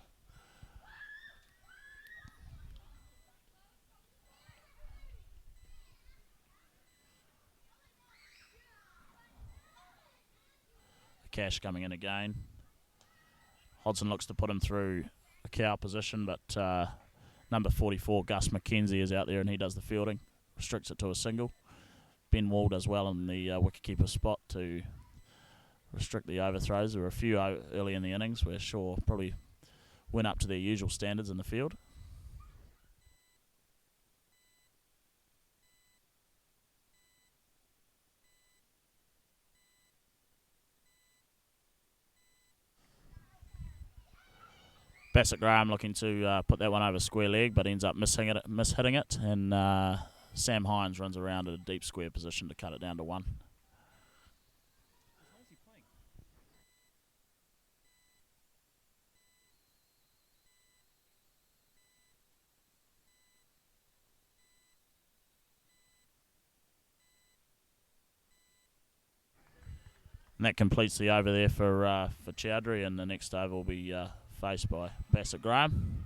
Cash coming in again. Hodgson looks to put him through a cow position, but number 44, Gus McKenzie, is out there and he does the fielding. Restricts it to a single. Ben Wall does well in the wicketkeeper spot to restrict the overthrows. There were a few early in the innings where Shaw probably went up to their usual standards in the field. Basset Graham looking to put that one over square leg, but ends up mishitting it, and Sam Hines runs around at a deep square position to cut it down to 1. And that completes the over there for Chowdhury, and the next over will be faced by Basset Graham.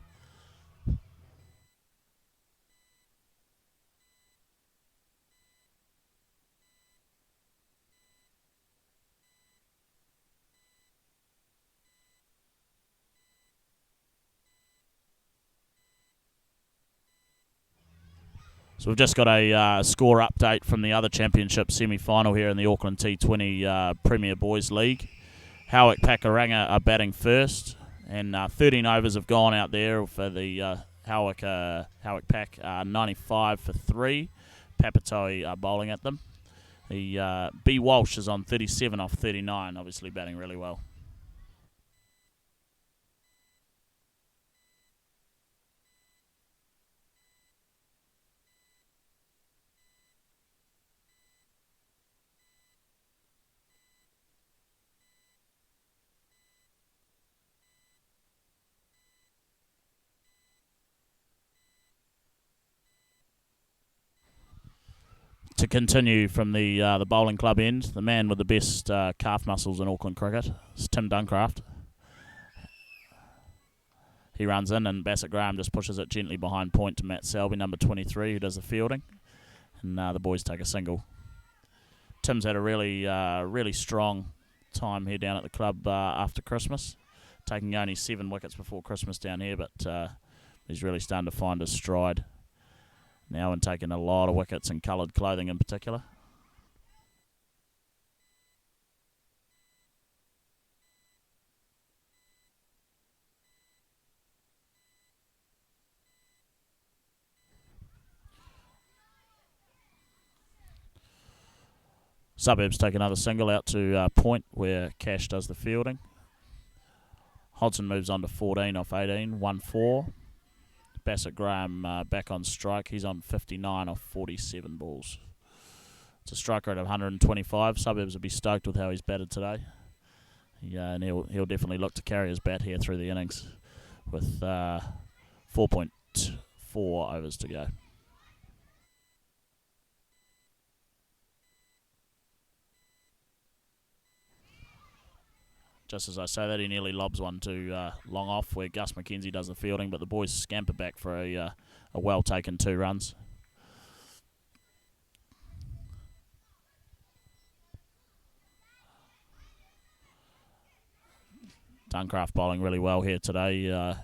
So we've just got a score update from the other championship semi-final here in the Auckland T20 Premier Boys League. Howick Pakuranga are batting first, and 13 overs have gone out there for the Howick Pack. 95 for 3. Papatoi are bowling at them. The B. Walsh is on 37 off 39, obviously batting really well. To continue from the bowling club end, the man with the best calf muscles in Auckland cricket is Tim Duncraft. He runs in, and Basset Graham just pushes it gently behind point to Matt Selby, number 23, who does the fielding. And the boys take a single. Tim's had a really strong time here down at the club after Christmas, taking only 7 wickets before Christmas down here, but he's really starting to find his stride now and taking a lot of wickets in coloured clothing in particular. Suburbs take another single out to point where Cash does the fielding. Hodgson moves on to 14 off 18, 1-4. Basset Graham back on strike. He's on 59 off 47 balls. It's a strike rate of 125. Suburbs will be stoked with how he's batted today. Yeah, and he'll definitely look to carry his bat here through the innings with 4.4 overs to go. Just as I say that, he nearly lobs one to long off where Gus McKenzie does the fielding, but the boys scamper back for a well-taken 2 runs. Duncraft bowling really well here today.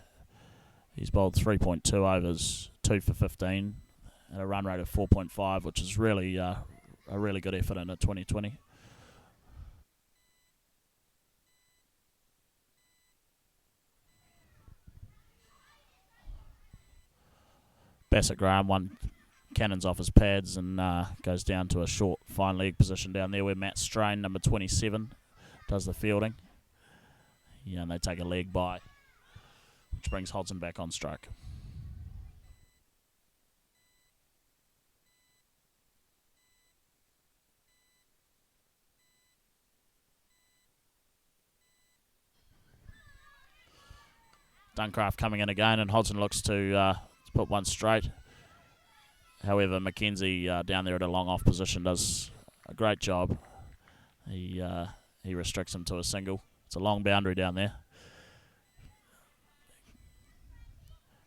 He's bowled 3.2 overs, 2 for 15, at a run rate of 4.5, which is really a really good effort in a 2020. Basset Graham, one cannons off his pads and goes down to a short fine leg position down there where Matt Strain, number 27, does the fielding. Yeah, and they take a leg by, which brings Hodgson back on strike. Duncraft coming in again, and Hodgson looks to put one straight. However, McKenzie down there at a long off position does a great job. He restricts him to a single. It's a long boundary down there.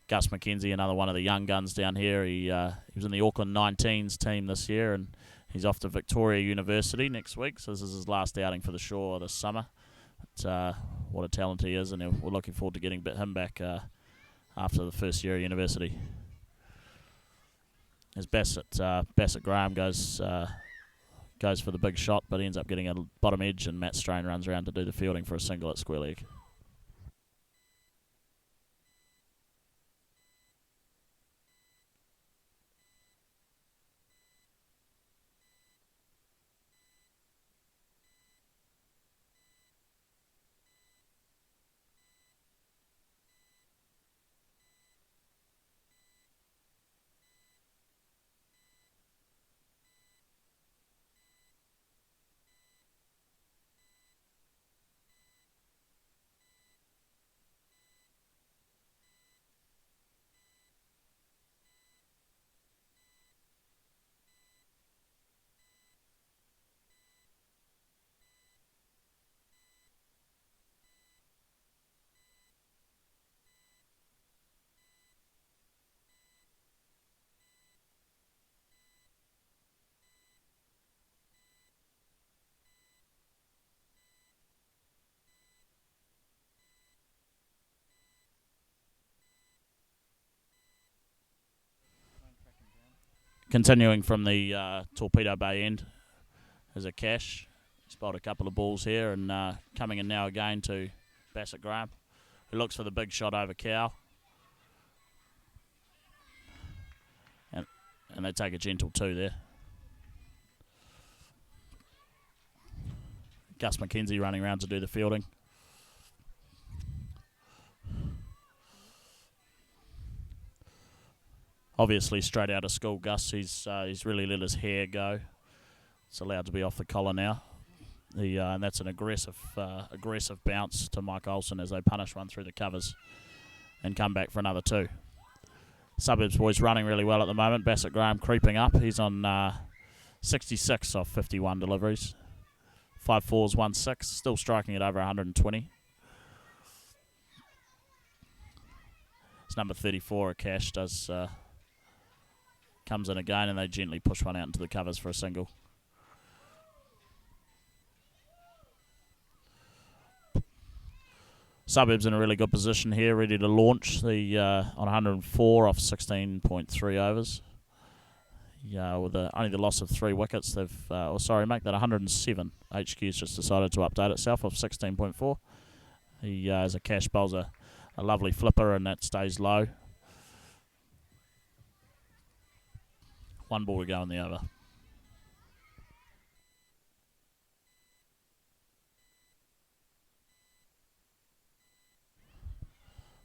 Gus McKenzie, another one of the young guns down here. He was in the Auckland 19s team this year, and he's off to Victoria University next week. So this is his last outing for the Shore this summer. But, what a talent he is, and we're looking forward to getting him back after the first year of university. As Basset Graham goes for the big shot, but he ends up getting a bottom edge, and Matt Strain runs around to do the fielding for a single at square leg. Continuing from the Torpedo Bay end is a Cash. He's bowled a couple of balls here, and coming in now again to Basset Graham, who looks for the big shot over Cow. And they take a gentle 2 there. Gus McKenzie running around to do the fielding. Obviously, straight out of school, Gus. He's really let his hair go. It's allowed to be off the collar now. And that's an aggressive bounce to Mike Olsen as they punish one through the covers and come back for another 2. Suburbs boys running really well at the moment. Basset Graham creeping up. He's on 66 off 51 deliveries. 5 fours, 1 6. Still striking at over 120. It's number 34, a Cash, comes in again, and they gently push one out into the covers for a single. Suburbs in a really good position here, ready to launch the on 104 off 16.3 overs. Yeah, with only the loss of 3 wickets, they've make that 107. HQ's just decided to update itself off 16.4. He as a cash bowls a lovely flipper, and that stays low. 1 ball to go in the over.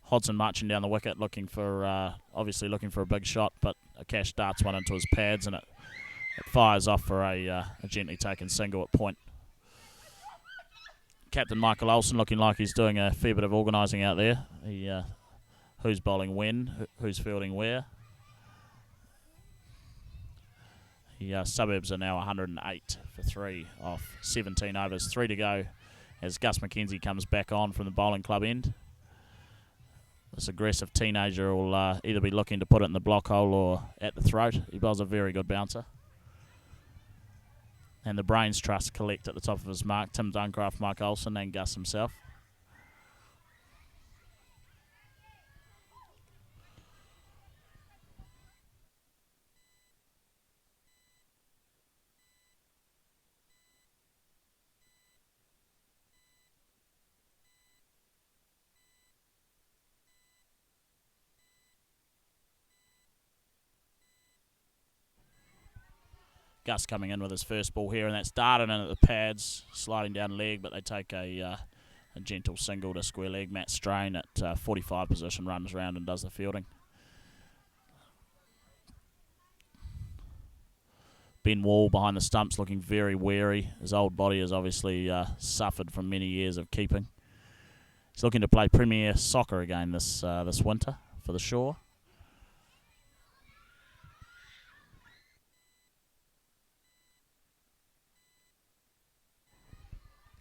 Hodson marching down the wicket, looking for obviously looking for a big shot, but a cash darts one into his pads, and it fires off for a gently taken single at point. Captain Michael Olsen looking like he's doing a fair bit of organising out there. Who's bowling when, who's fielding where. Suburbs are now 108 for 3 off 17 overs, 3 to go as Gus McKenzie comes back on from the bowling club end. This aggressive teenager will either be looking to put it in the block hole or at the throat. He bowls a very good bouncer. And the Brains Trust collect at the top of his mark, Tim Duncraft, Mike Olsen and Gus himself. Gus coming in with his first ball here, and that's darted in at the pads, sliding down leg, but they take a gentle single to square leg. Matt Strain at 45 position runs round and does the fielding. Ben Wall behind the stumps looking very wary. His old body has obviously suffered from many years of keeping. He's looking to play Premier Soccer again this winter for the Shore.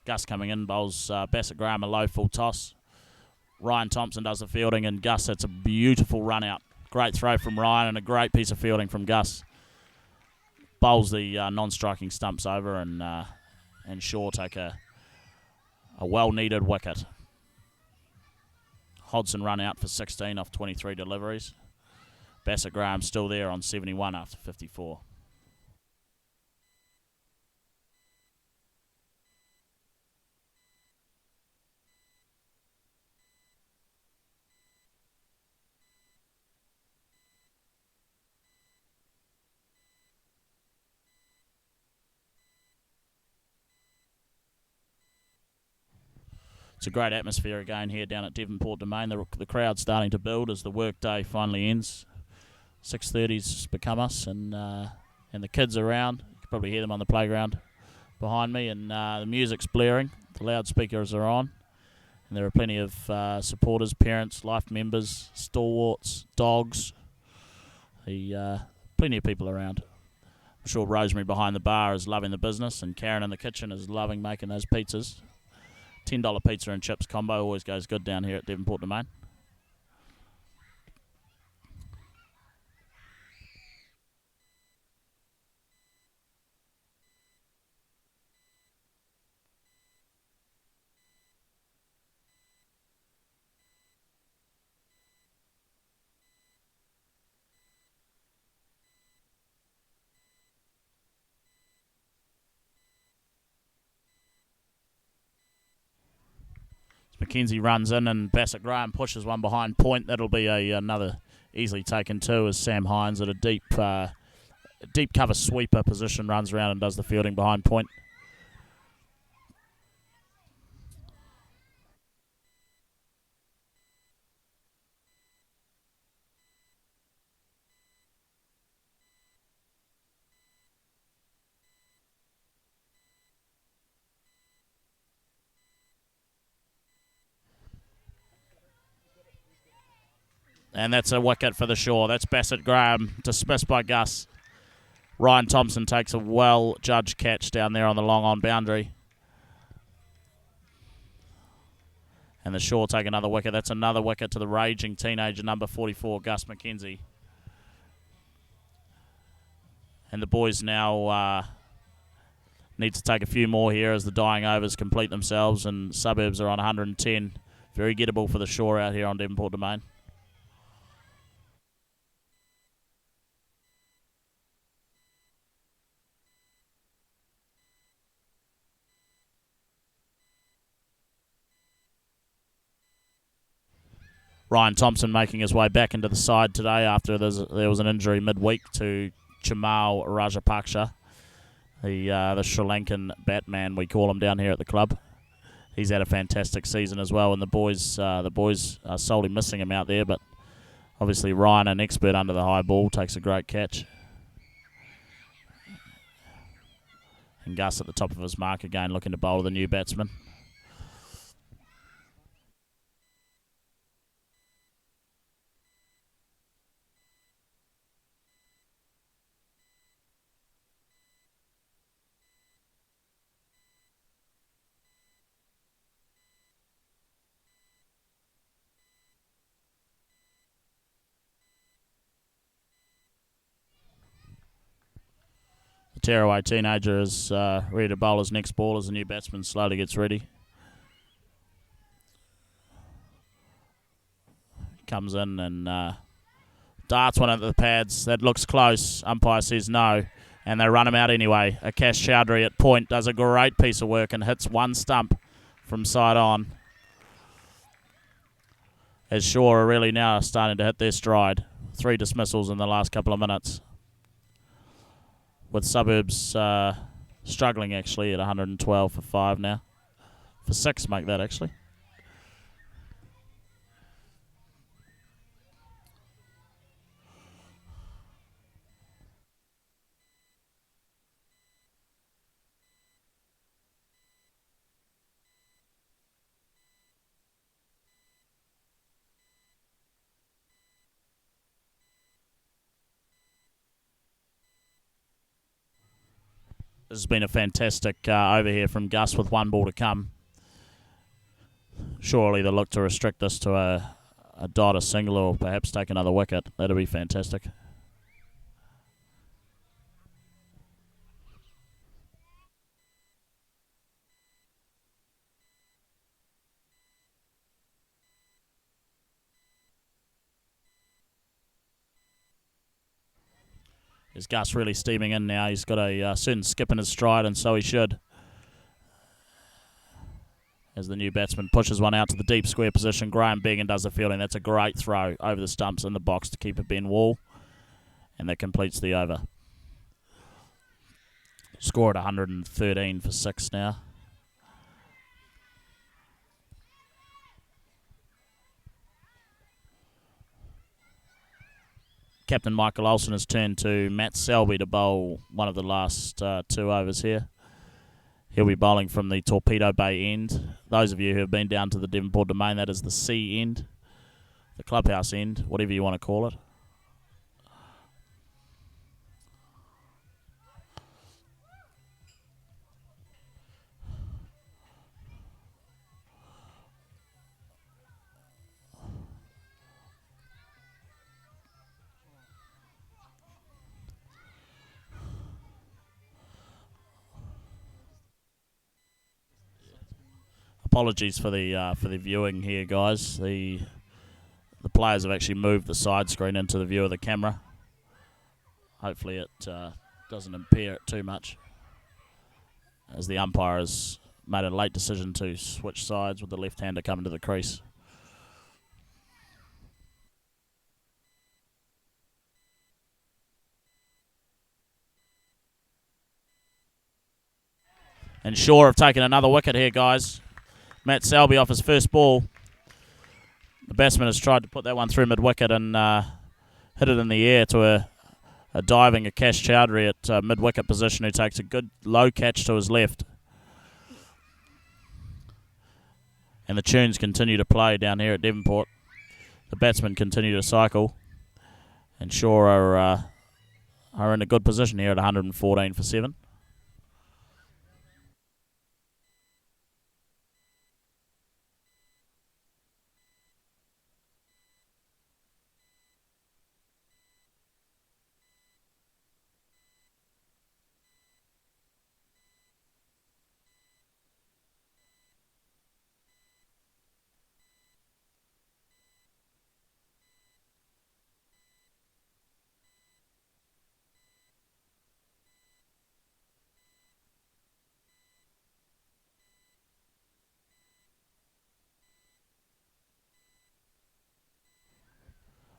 Gus coming in, bowls Basset Graham a low full toss. Ryan Thompson does the fielding, and Gus hits a beautiful run out. Great throw from Ryan and a great piece of fielding from Gus. Bowls the non-striking stumps over, and Shaw take a well-needed wicket. Hodson run out for 16 off 23 deliveries. Basset Graham still there on 71 after 54. It's a great atmosphere again here down at Devonport Domain. The crowd's starting to build as the workday finally ends. 6:30's become us, and the kids are around. You can probably hear them on the playground behind me, and the music's blaring. The loudspeakers are on, and there are plenty of supporters, parents, life members, stalwarts, dogs. Plenty of people around. I'm sure Rosemary behind the bar is loving the business, and Karen in the kitchen is loving making those pizzas. $10 pizza and chips combo always goes good down here at Devonport Domain. McKenzie runs in, and Basset Graham pushes one behind point. That'll be another easily taken 2 as Sam Hines at a deep cover sweeper position runs around and does the fielding behind point. And that's a wicket for the Shore. That's Basset Graham, dismissed by Gus. Ryan Thompson takes a well-judged catch down there on the long-on boundary. And the Shore take another wicket. That's another wicket to the raging teenager, number 44, Gus McKenzie. And the boys now need to take a few more here as the dying overs complete themselves, and Suburbs are on 110 Very gettable for the shore out here on Devonport Domain. Ryan Thompson making his way back into the side today after there was an injury midweek to Chamal Rajapaksha, the Sri Lankan Batman, we call him down here at the club. He's had a fantastic season as well, and the boys are solely missing him out there, but obviously Ryan, an expert under the high ball, takes a great catch. And Gus at the top of his mark again, looking to bowl the new batsman. Tearaway teenager is ready to bowl his next ball as the new batsman slowly gets ready. Comes in and darts one into the pads. That looks close. Umpire says no, and they run him out anyway. Akash Chowdhury at point does a great piece of work and hits one stump from side on. As Shore are really now starting to hit their stride. 3 dismissals in the last couple of minutes, with Suburbs struggling actually at 112 for 5 now. For 6, make that actually. This has been a fantastic over here from Gus with 1 ball to come. Surely they'll look to restrict this to a dot, a single, or perhaps take another wicket. That'll be fantastic. Is Gus really steaming in now? He's got a certain skip in his stride, and so he should. As the new batsman pushes one out to the deep square position, Graham Began does the fielding. That's a great throw over the stumps in the box to keep a Ben Wall, and that completes the over. Score at 113 for 6 now. Captain Michael Olsen has turned to Matt Selby to bowl one of the last 2 overs here. He'll be bowling from the Torpedo Bay end. Those of you who have been down to the Devonport Domain, that is the C end, the clubhouse end, whatever you want to call it. Apologies for the viewing here, guys. The players have actually moved the side screen into the view of the camera. Hopefully it doesn't impair it too much, as the umpire has made a late decision to switch sides with the left-hander coming to the crease. And Shore have taken another wicket here, guys. Matt Selby off his first ball. The batsman has tried to put that one through mid-wicket and hit it in the air to a diving Akash Chowdhury at mid-wicket position, who takes a good low catch to his left. And the tunes continue to play down here at Devonport. The batsmen continue to cycle. And Shore are in a good position here at 114 for 7.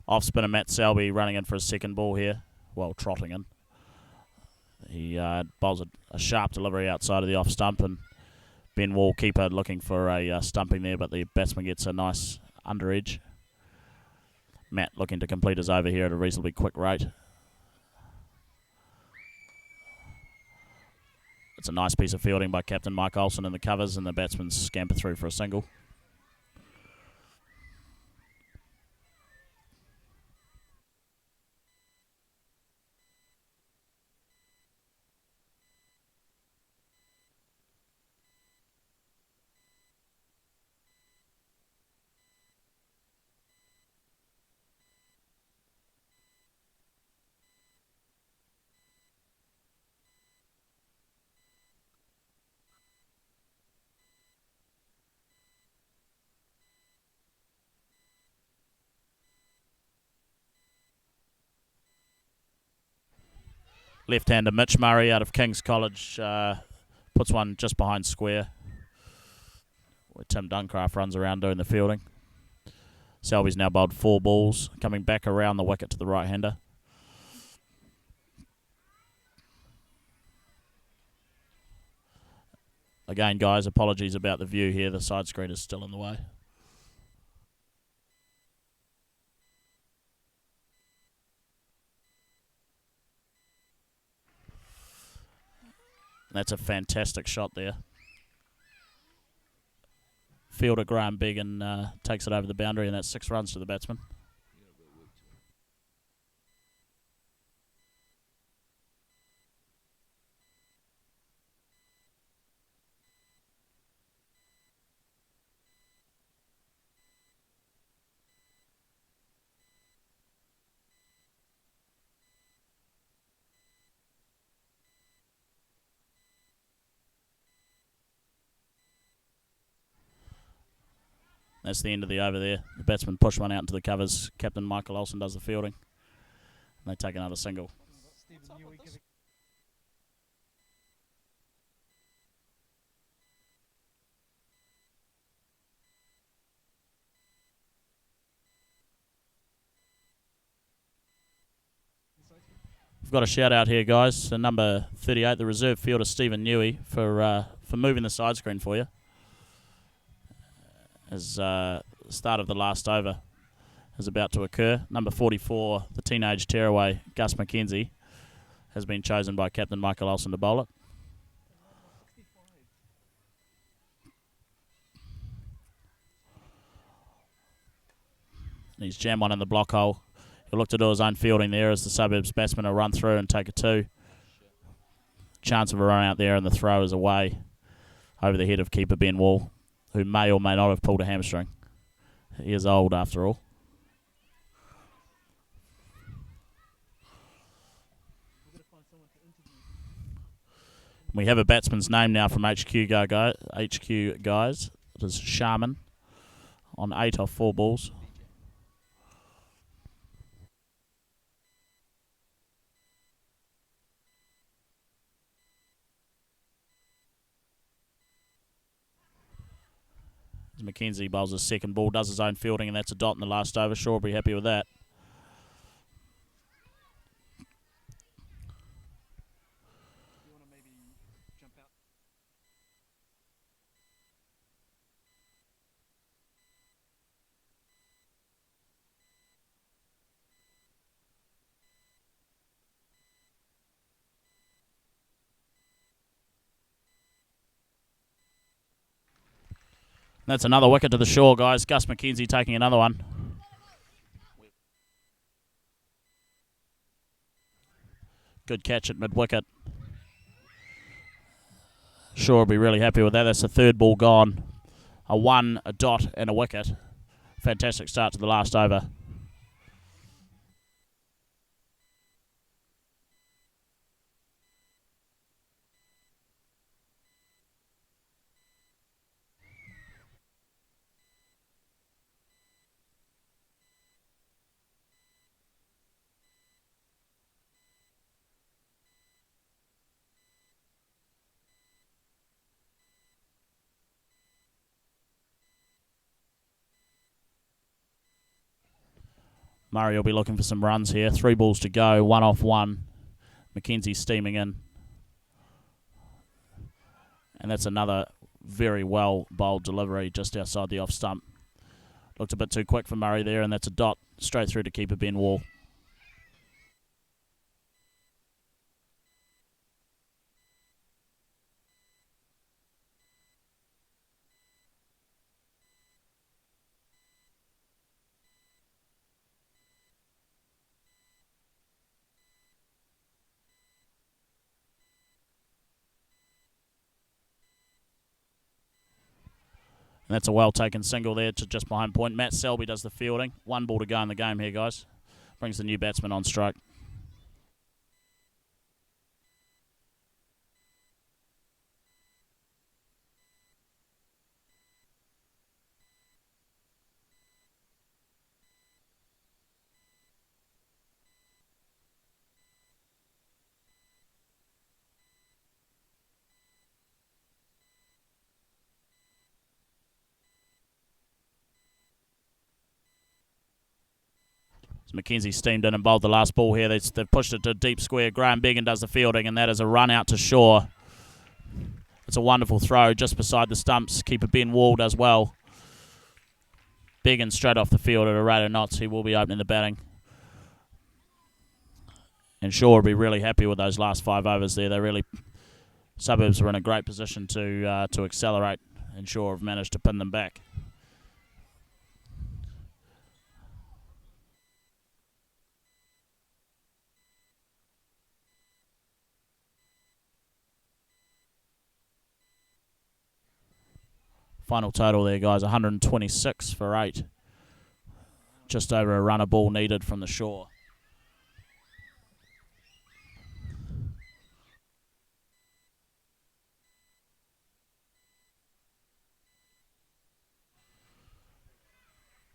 Off spinner Matt Selby running in for his second ball here. Well, trotting in. He bowls a sharp delivery outside of the off stump, and Ben Wall, keeper, looking for a stumping there, but the batsman gets a nice under edge. Matt looking to complete his over here at a reasonably quick rate. It's a nice piece of fielding by Captain Mike Olsen in the covers, and the batsmen scamper through for a single. Left-hander Mitch Murray out of King's College puts one just behind square, where Tim Duncraft runs around doing the fielding. Selby's now bowled 4 balls, coming back around the wicket to the right-hander. Again, guys, apologies about the view here. The side screen is still in the way. That's a fantastic shot there. Fielder Graham Biggin takes it over the boundary, and that's 6 runs to the batsman. That's the end of the over there. The batsmen push one out into the covers. Captain Michael Olsen does the fielding. And they take another single. We've got a shout out here, guys. So number 38, the reserve fielder Stephen Newey, for moving the side screen for you. As start of the last over is about to occur. Number 44, the teenage tearaway, Gus McKenzie, has been chosen by Captain Michael Olsen to bowl it. And he's jammed one in the block hole. He'll look to do his own fielding there as the Suburbs batsman will run through and take a 2. Chance of a run out there, and the throw is away over the head of keeper Ben Wall, who may or may not have pulled a hamstring. He is old after all. We have a batsman's name now from HQ guys. It is Sharman on 8 off 4 balls. McKenzie bowls his second ball, does his own fielding, and that's a dot in the last over. Sure will be happy with that. That's another wicket to the shore, guys. Gus McKenzie taking another one. Good catch at mid-wicket. Sure will be really happy with that. That's the 3rd ball gone. A 1, a dot, and a wicket. Fantastic start to the last over. Murray will be looking for some runs here. 3 balls to go, 1 off 1. McKenzie steaming in. And that's another very well bowled delivery just outside the off stump. Looked a bit too quick for Murray there, and that's a dot straight through to keeper Ben Wall. And that's a well-taken single there to just behind point. Matt Selby does the fielding. 1 ball to go in the game here, guys. Brings the new batsman on strike. McKenzie steamed in and bowled the last ball here. They've pushed it to a deep square. Graham Began does the fielding, and that is a run out to shore. It's a wonderful throw just beside the stumps. Keeper Ben Wall does well. Began straight off the field at a rate of knots. He will be opening the batting. And Shaw will be really happy with those last 5 overs there. Suburbs were in a great position to accelerate, and Shaw have managed to pin them back. Final total there, guys, 126 for 8. Just over a run of ball needed from the shore.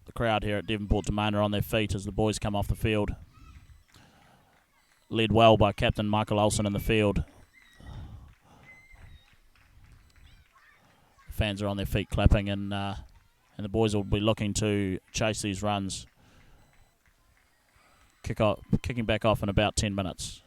The crowd here at Devonport Domain are on their feet as the boys come off the field. Led well by Captain Michael Olsen in the field. Fans are on their feet clapping, and the boys will be looking to chase these runs. Kicking back off in about 10 minutes.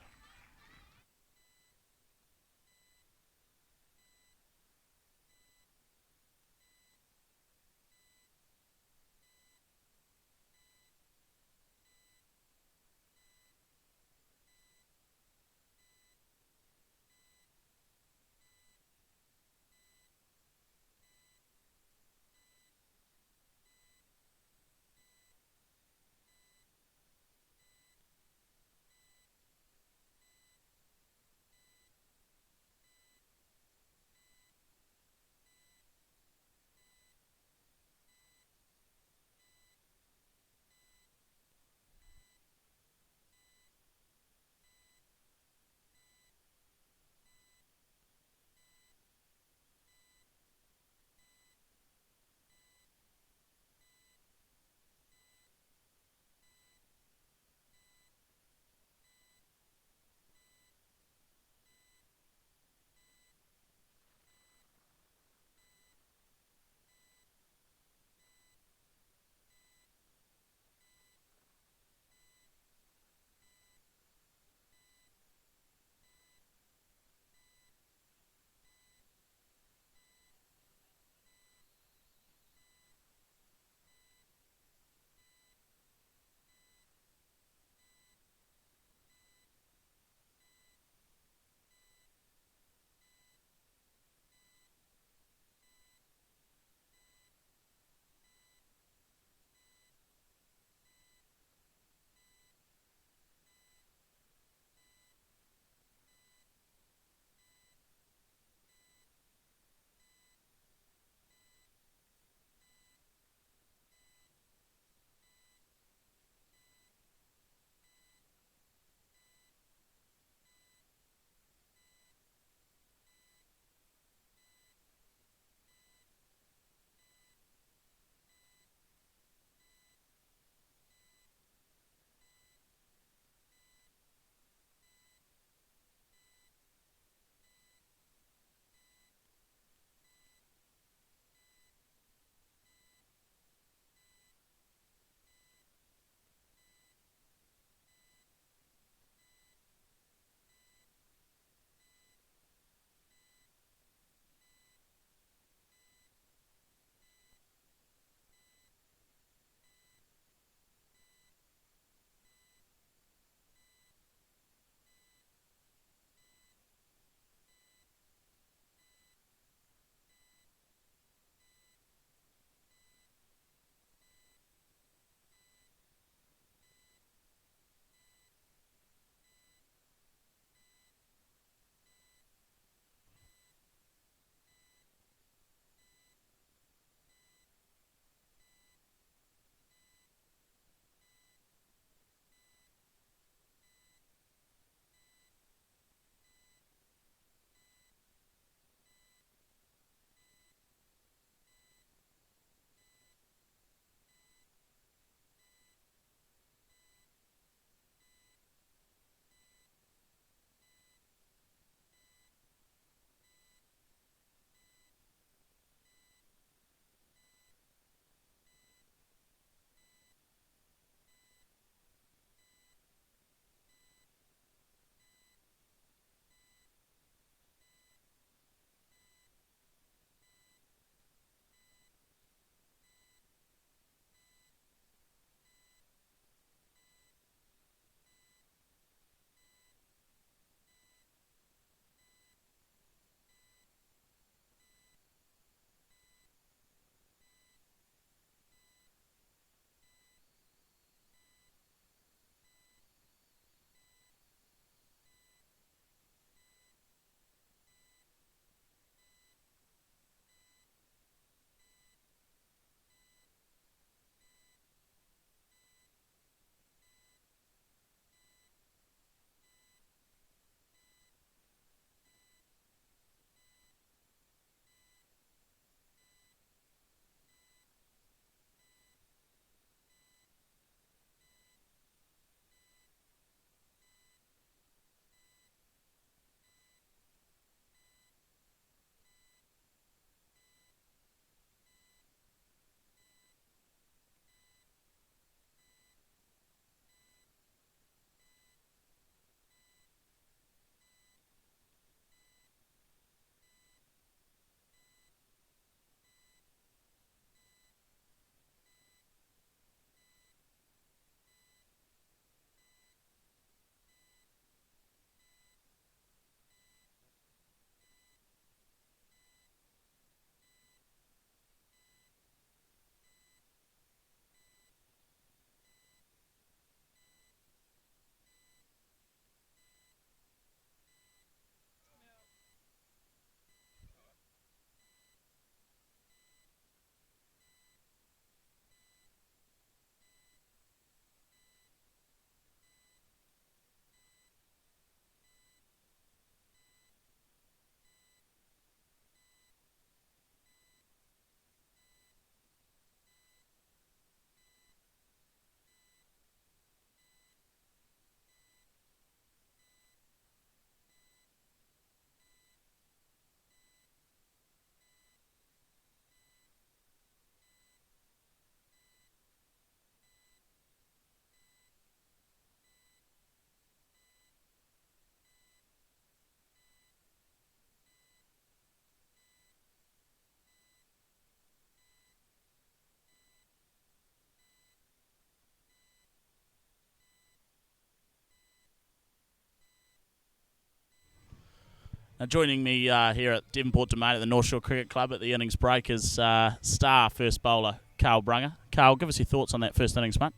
Joining me here at Devonport Domain at the Northshore Cricket Club at the innings break is star first bowler Carl Brunger. Carl, give us your thoughts on that first innings, mate.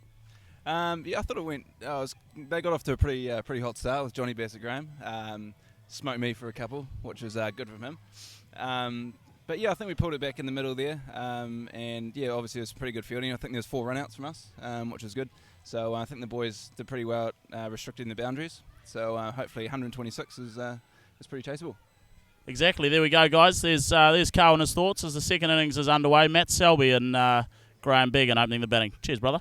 Yeah, I thought it went. They got off to a pretty hot start with Johnny Basset Graham. Smoked me for a couple, which was good from him. But yeah, I think we pulled it back in the middle there. And yeah, obviously it was pretty good fielding. I think there's 4 run-outs from us, which was good. So I think the boys did pretty well at restricting the boundaries. So hopefully 126 is pretty chaseable. Exactly. There we go, guys. There's Carl and his thoughts as the second innings is underway. Matt Selby and Graham Beggan opening the batting. Cheers, brother.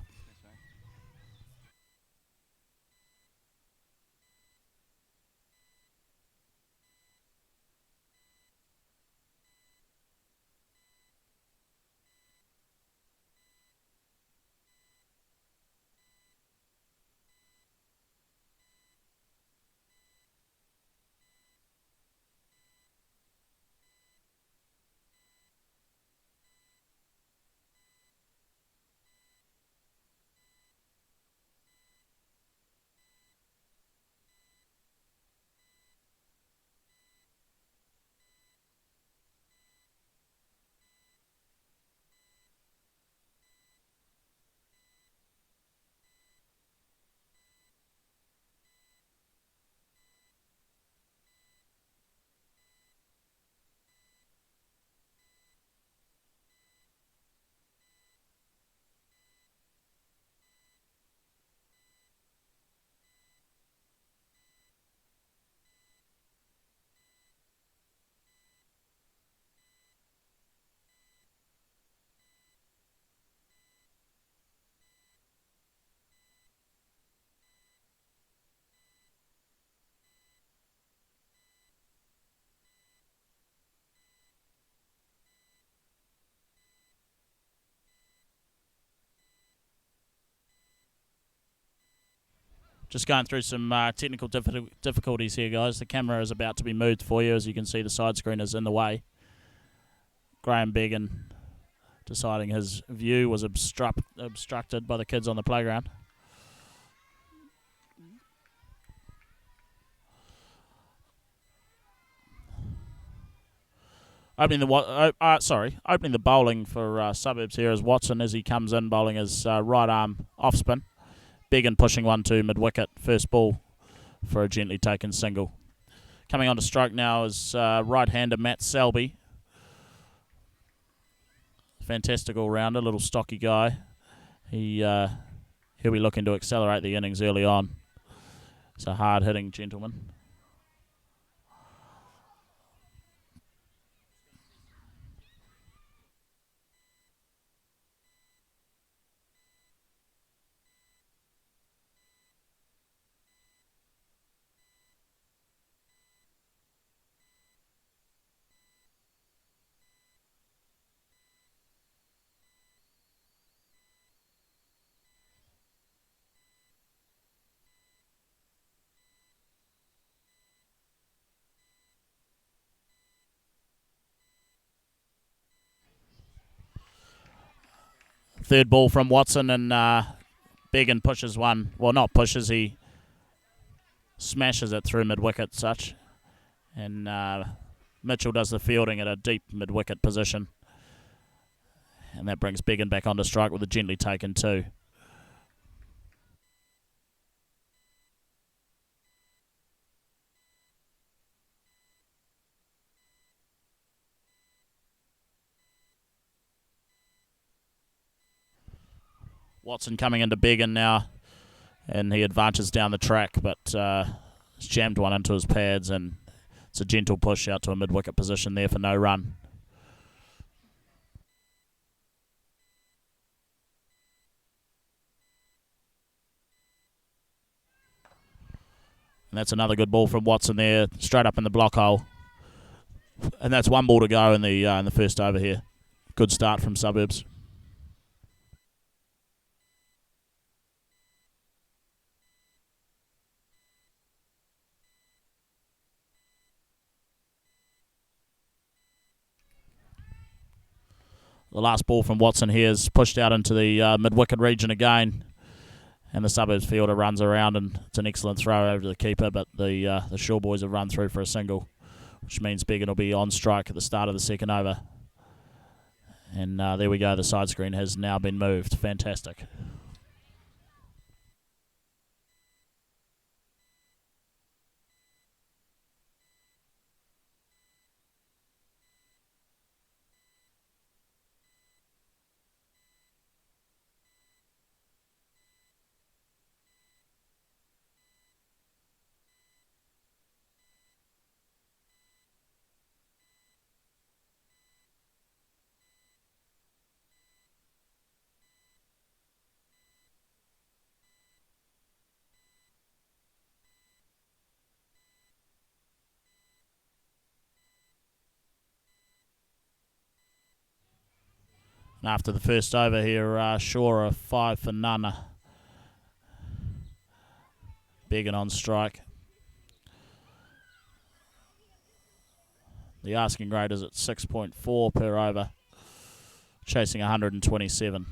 Just going through some technical difficulties here, guys. The camera is about to be moved for you. As you can see, the side screen is in the way. Graham Beggan deciding his view was obstructed by the kids on the playground. Opening the bowling for Suburbs here is Watson as he comes in bowling his right arm off spin. Beggan pushing 1-2 mid-wicket, first ball for a gently taken single. Coming on to strike now is right-hander Matt Selby. Fantastic all-rounder, little stocky guy. He'll be looking to accelerate the innings early on. It's a hard-hitting gentleman. Third ball from Watson and Beggan pushes one. Well, not pushes, he smashes it through mid-wicket such. And Mitchell does the fielding at a deep mid-wicket position. And that brings Beggan back onto strike with a gently taken 2. Watson coming into Beggan now, and he advances down the track, but he's jammed one into his pads, and it's a gentle push out to a mid-wicket position there for no run. And that's another good ball from Watson there, straight up in the block hole. And that's 1 ball to go in the first over here. Good start from Suburbs. The last ball from Watson here is pushed out into the mid-wicket region again. And the Suburbs fielder runs around, and it's an excellent throw over to the keeper, but the Shore boys have run through for a single which means Began will be on strike at the start of the second over. And there we go, the side screen has now been moved. Fantastic. And after the first over here, Shaw 5 for none. Began on strike. The asking rate is at 6.4 per over, chasing 127.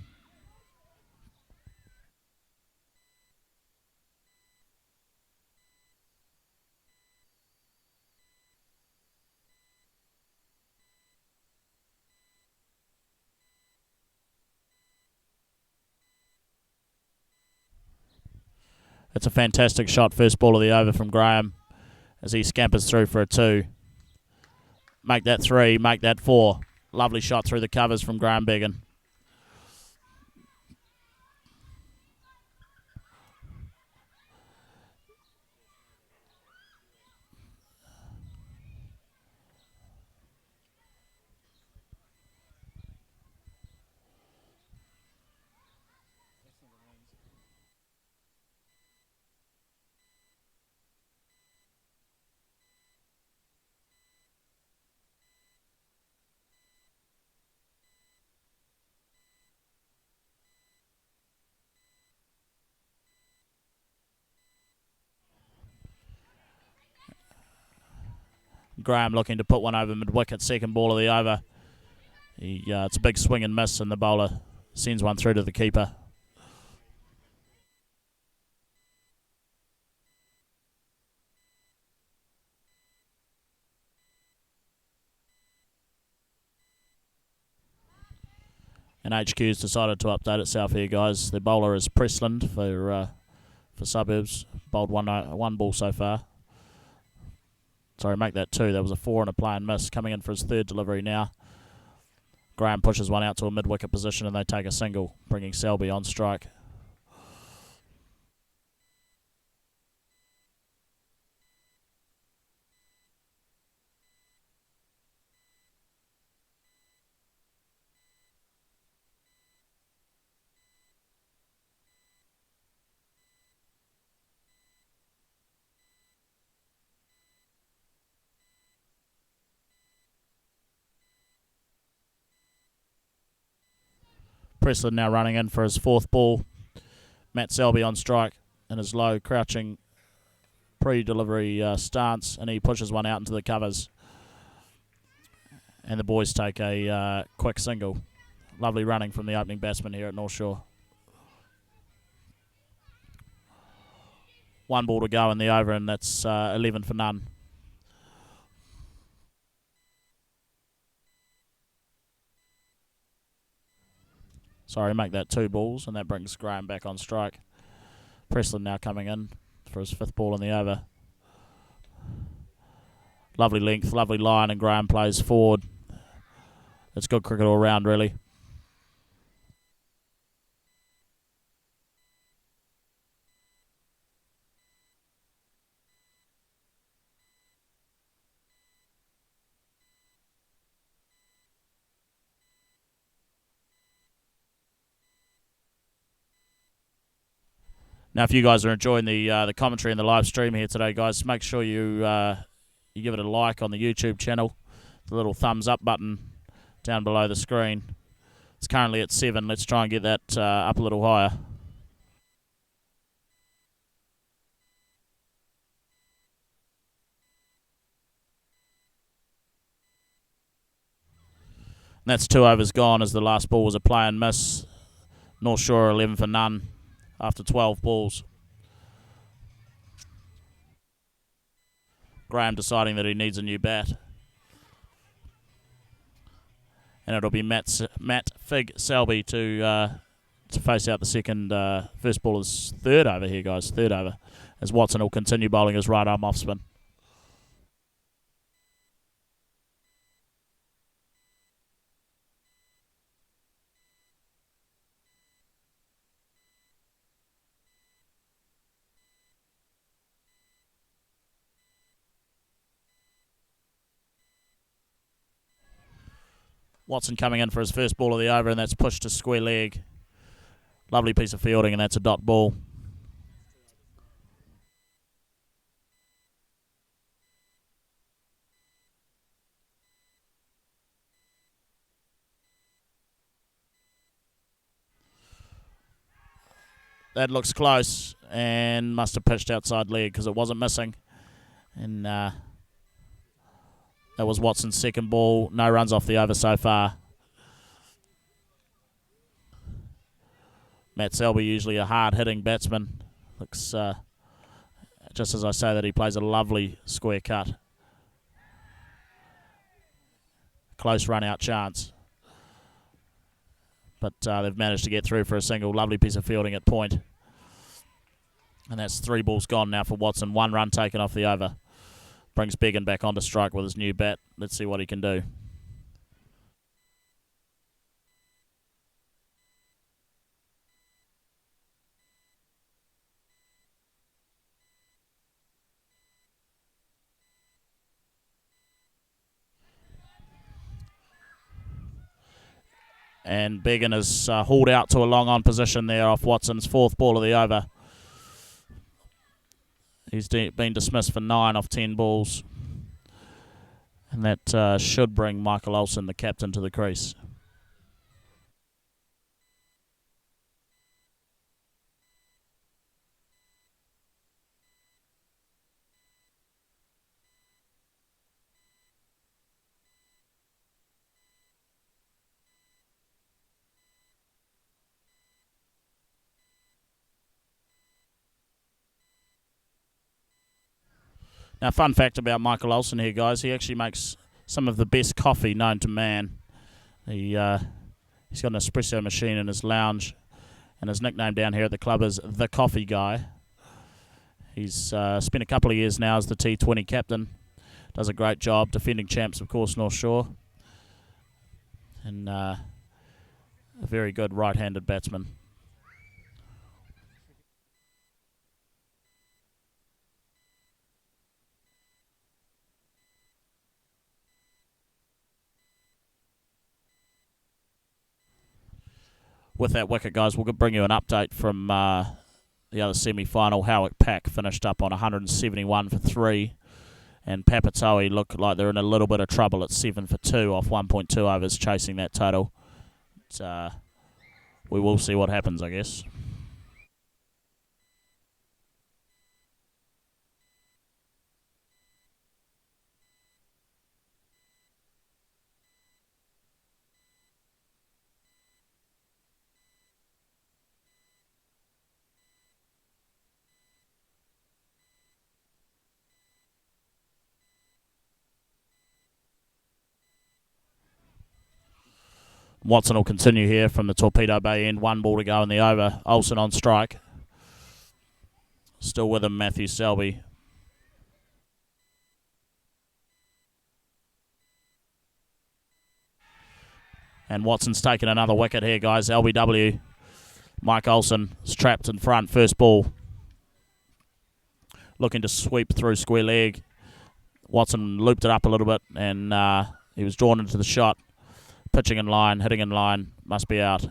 It's a fantastic shot, first ball of the over from Graham as he scampers through for a 2. Make that 3, make that 4. Lovely shot through the covers from Graham Began. Graham looking to put one over mid-wicket, second ball of the over. It's a big swing and miss, and the bowler sends one through to the keeper. And HQ's decided to update itself here, guys. The bowler is Pressland for Suburbs. Bowled one ball so far. Sorry, make that 2. That was a 4 and a play and miss. Coming in for his third delivery now. Graham pushes one out to a mid-wicket position and they take a single, bringing Selby on strike. Pressland now running in for his fourth ball. Matt Selby on strike in his low crouching pre-delivery stance, and he pushes one out into the covers. And the boys take a quick single. Lovely running from the opening batsman here at Northshore. One ball to go in the over, and that's 11 for none. Sorry, make that 2 balls, and that brings Graham back on strike. Pressland now coming in for his 5th ball in the over. Lovely length, lovely line, and Graham plays forward. It's good cricket all round, really. Now, if you guys are enjoying the commentary and the live stream here today, guys, make sure you give it a like on the YouTube channel. The little thumbs up button down below the screen. It's currently at 7. Let's try and get that up a little higher. And that's 2 overs gone as the last ball was a play and miss. Northshore 11 for none after 12 balls. Graham deciding that he needs a new bat. And it'll be Matt Fig Selby to face out the second. First ball is third over here, guys. Third over. As Watson will continue bowling his right arm off spin. Watson coming in for his first ball of the over, and that's pushed to square leg. Lovely piece of fielding, and that's a dot ball. That looks close, and must have pitched outside leg because it wasn't missing. And that was Watson's second ball. No runs off the over so far. Matt Selby, usually a hard-hitting batsman. Looks, just as I say that, he plays a lovely square cut. Close run-out chance. But they've managed to get through for a single. Lovely piece of fielding at point. And that's 3 balls gone now for Watson. 1 run taken off the over. Brings Began back onto strike with his new bat. Let's see what he can do. And Began is hauled out to a long on position there off Watson's 4th ball of the over. He's been dismissed for 9 off 10 balls. And that should bring Michael Olsen, the captain, to the crease. Now, fun fact about Michael Olsen here, guys. He actually makes some of the best coffee known to man. He's got an espresso machine in his lounge, and his nickname down here at the club is The Coffee Guy. He's spent a couple of years now as the T20 captain. Does a great job. Defending champs, of course, Northshore. And a very good right-handed batsman. With that wicket, guys, we'll bring you an update from the other semi-final. Howick Pack finished up on 171 for 3. And Papatoe look like they're in a little bit of trouble at 7 for 2 off 1.2 overs, chasing that total. We will see what happens, I guess. Watson will continue here from the Torpedo Bay end. 1 ball to go in the over. Olsen on strike. Still with him, Matthew Selby. And Watson's taken another wicket here, guys. LBW. Mike Olsen is trapped in front. First ball. Looking to sweep through square leg. Watson looped it up a little bit, and he was drawn into the shot. Pitching in line, hitting in line, must be out.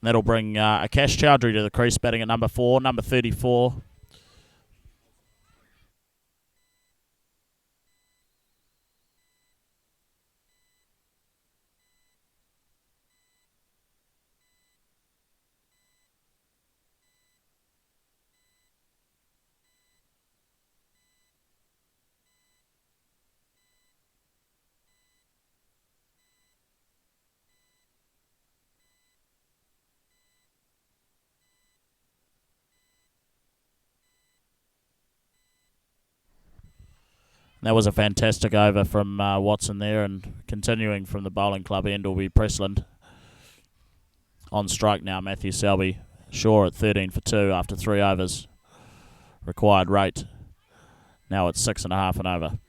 That'll bring Akash Chowdhury to the crease, batting at number 4, number 34. That was a fantastic over from Watson there, and continuing from the bowling club end will be Pressland. On strike now, Matthew Selby. Shaw at 13 for 2 after 3 overs. Required rate. Now it's 6.5 and over.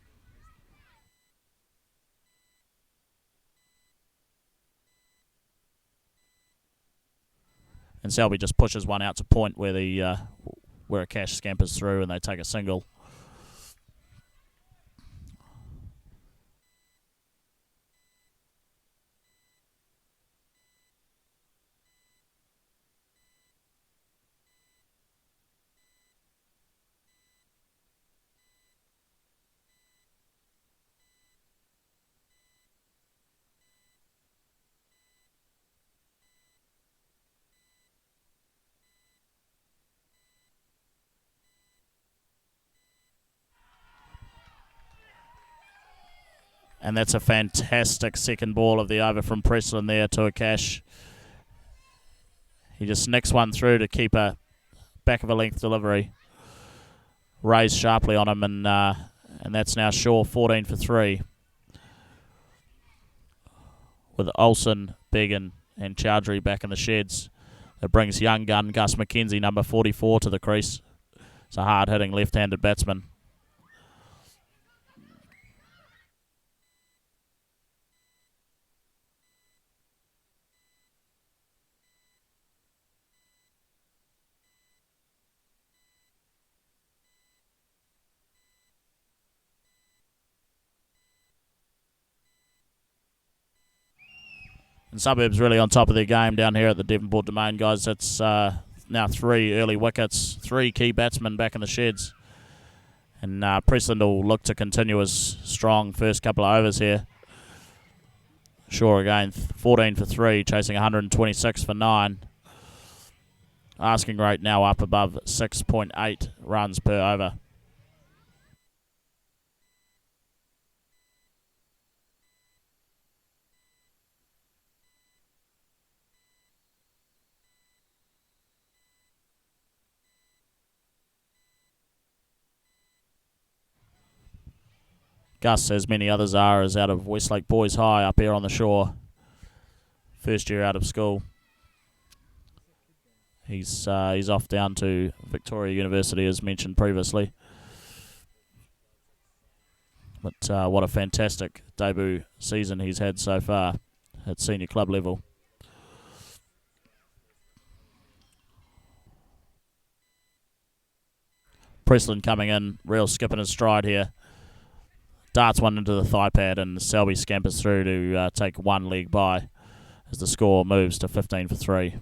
And Selby just pushes one out to point where the where a cash scampers through and they take a single. And that's a fantastic second ball of the over from Pressland there to a cash. He just nicks one through to keep a back of a length delivery. Raised sharply on him, and that's now Shaw 14 for 3. With Olsen, Began and Chowdhury back in the sheds. That brings young gun Gus McKenzie, number 44, to the crease. It's a hard-hitting left-handed batsman. And Suburbs really on top of their game down here at the Devonport Domain, guys. It's now 3 early wickets, 3 key batsmen back in the sheds. And Pressland will look to continue his strong first couple of overs here. Shaw again, 14 for 3, chasing 126 for 9. Asking rate now up above 6.8 runs per over. Gus, as many others are, is out of Westlake Boys High up here on the shore. First year out of school. He's off down to Victoria University, as mentioned previously. But what a fantastic debut season he's had so far at senior club level. Pressland coming in, real skip in his stride here. Darts one into the thigh pad, and Selby scampers through to take one leg by as the score moves to 15 for 3.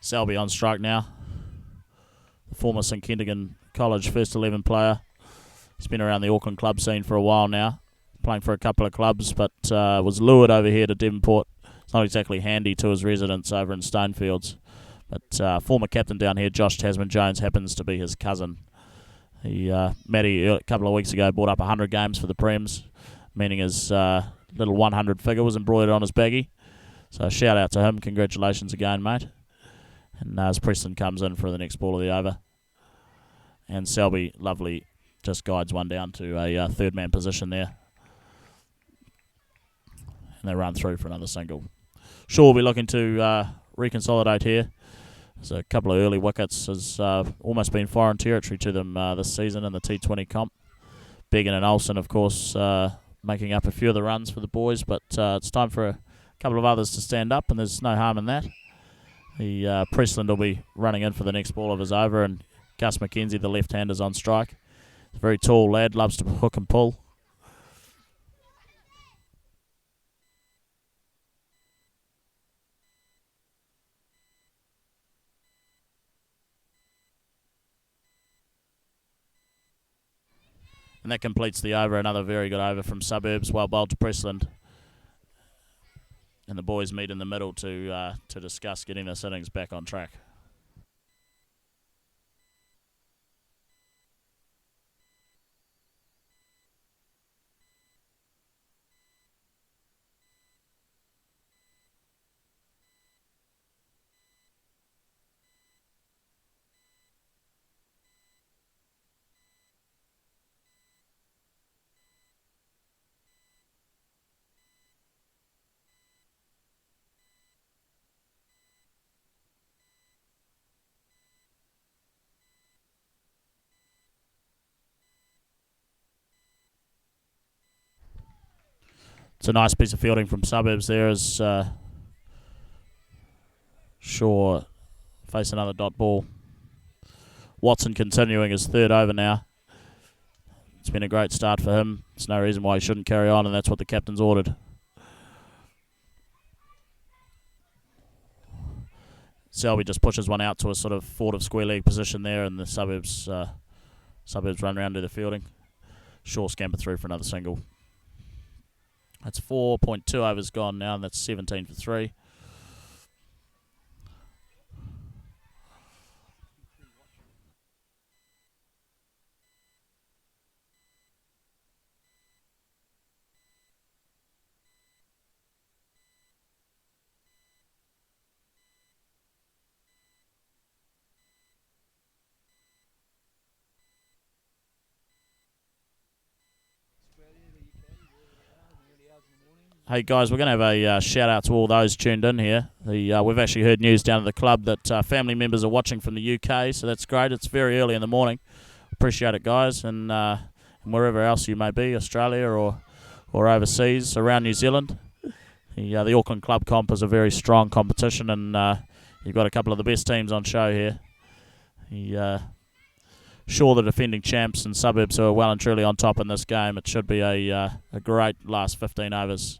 Selby on strike now. The former St Kentigern College first 11 player. He's been around the Auckland club scene for a while now, playing for a couple of clubs, but was lured over here to Devonport. It's not exactly handy to his residence over in Stonefields. But former captain down here, Josh Tasman-Jones, happens to be his cousin. Matty, a couple of weeks ago, brought up 100 games for the Prems, meaning his little 100 figure was embroidered on his baggie. So shout out to him. Congratulations again, mate. And as Preston comes in for the next ball of the over. And Selby, lovely, just guides one down to a third man position there. And they run through for another single. Shaw will be looking to reconsolidate here. There's a couple of early wickets. Has almost been foreign territory to them this season in the T20 comp. Began and Olsen, of course, making up a few of the runs for the boys. But it's time for a couple of others to stand up, and there's no harm in that. The Pressland will be running in for the next ball of his over, and Gus McKenzie, the left-hander's on strike. He's a very tall lad, loves to hook and pull. And that completes the over. Another very good over from Suburbs, well bowled to Pressland. and the boys meet in the middle to discuss getting this innings back on track. It's a nice piece of fielding from Suburbs there as Shaw face another dot ball. Watson continuing his third over now. It's been a great start for him. There's no reason why he shouldn't carry on, and that's what the captain's ordered. Selby just pushes one out to a sort of forward of square leg position there, and the Suburbs run around to the fielding. Shaw scamper through for another single. That's 4.2 overs gone now, and that's 17 for 3. Hey guys, we're going to have a shout out to all those tuned in here. We've actually heard news down at the club that family members are watching from the UK, so that's great. It's very early in the morning. Appreciate it, guys, and wherever else you may be, Australia or overseas, around New Zealand. The Auckland Club Comp is a very strong competition, and you've got a couple of the best teams on show here. Sure, the defending champs and Suburbs are well and truly on top in this game. It should be a great last 15 overs.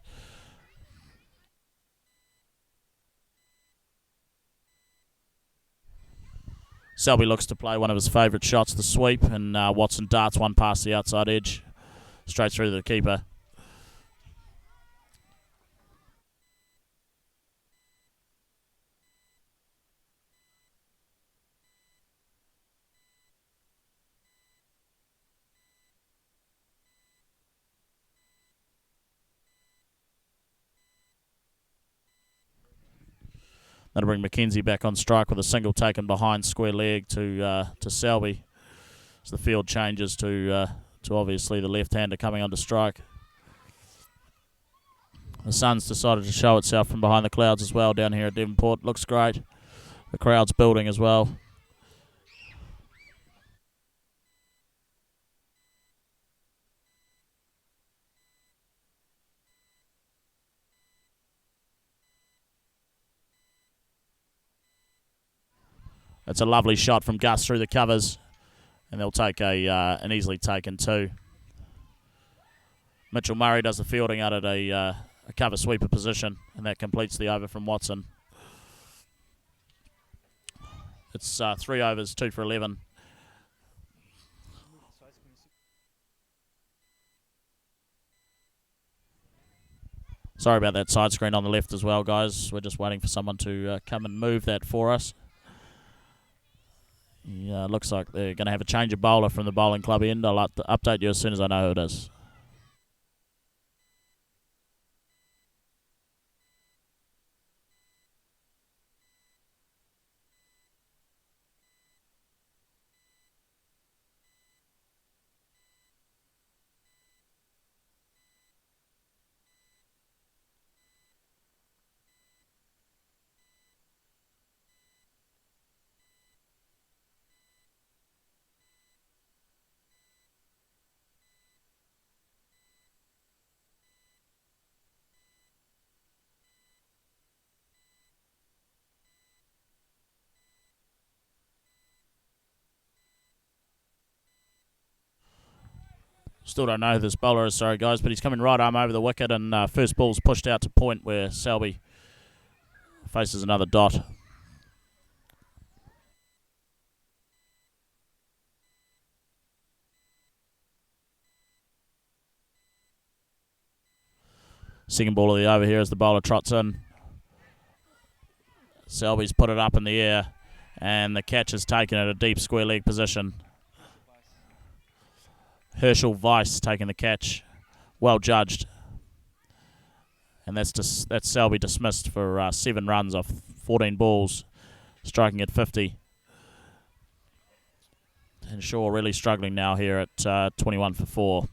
Selby looks to play one of his favourite shots, the sweep, and Watson darts one past the outside edge, straight through to the keeper. That'll bring McKenzie back on strike with a single taken behind square leg to Selby. So the field changes to obviously the left-hander coming onto strike. The sun's decided to show itself from behind the clouds as well down here at Devonport. Looks great. The crowd's building as well. It's a lovely shot from Gus through the covers, and they'll take an easily taken 2. Mitchell Murray does the fielding out at a cover sweeper position, and that completes the over from Watson. It's 3 overs, 2 for 11. Sorry about that side screen on the left as well, guys. We're just waiting for someone to come and move that for us. Yeah, looks like they're going to have a change of bowler from the bowling club end. I'll update you as soon as I know who it is. Still don't know who this bowler is, sorry guys, but he's coming right arm over the wicket, and first ball's pushed out to point where Selby faces another dot. Second ball of the over here as the bowler trots in. Selby's put it up in the air, and the catch is taken at a deep square leg position. Herschel Weiss taking the catch. Well judged. And that's Selby dismissed for 7 runs off 14 balls, striking at 50. And Shaw really struggling now here at 21 for 4.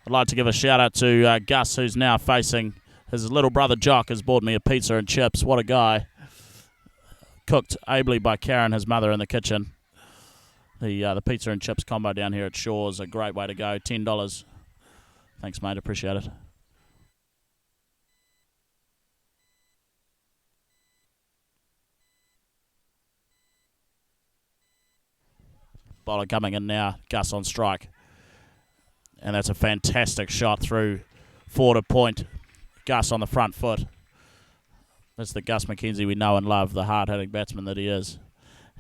I'd like to give a shout out to Gus, who's now facing his little brother Jock, has bought me a pizza and chips. What a guy. Cooked ably by Karen, his mother, in the kitchen. The pizza and chips combo down here at Shaw is a great way to go. $10. Thanks, mate. Appreciate it. Bowler coming in now. Gus on strike. And that's a fantastic shot through forward of point. Gus on the front foot. That's the Gus McKenzie we know and love, the hard-hitting batsman that he is.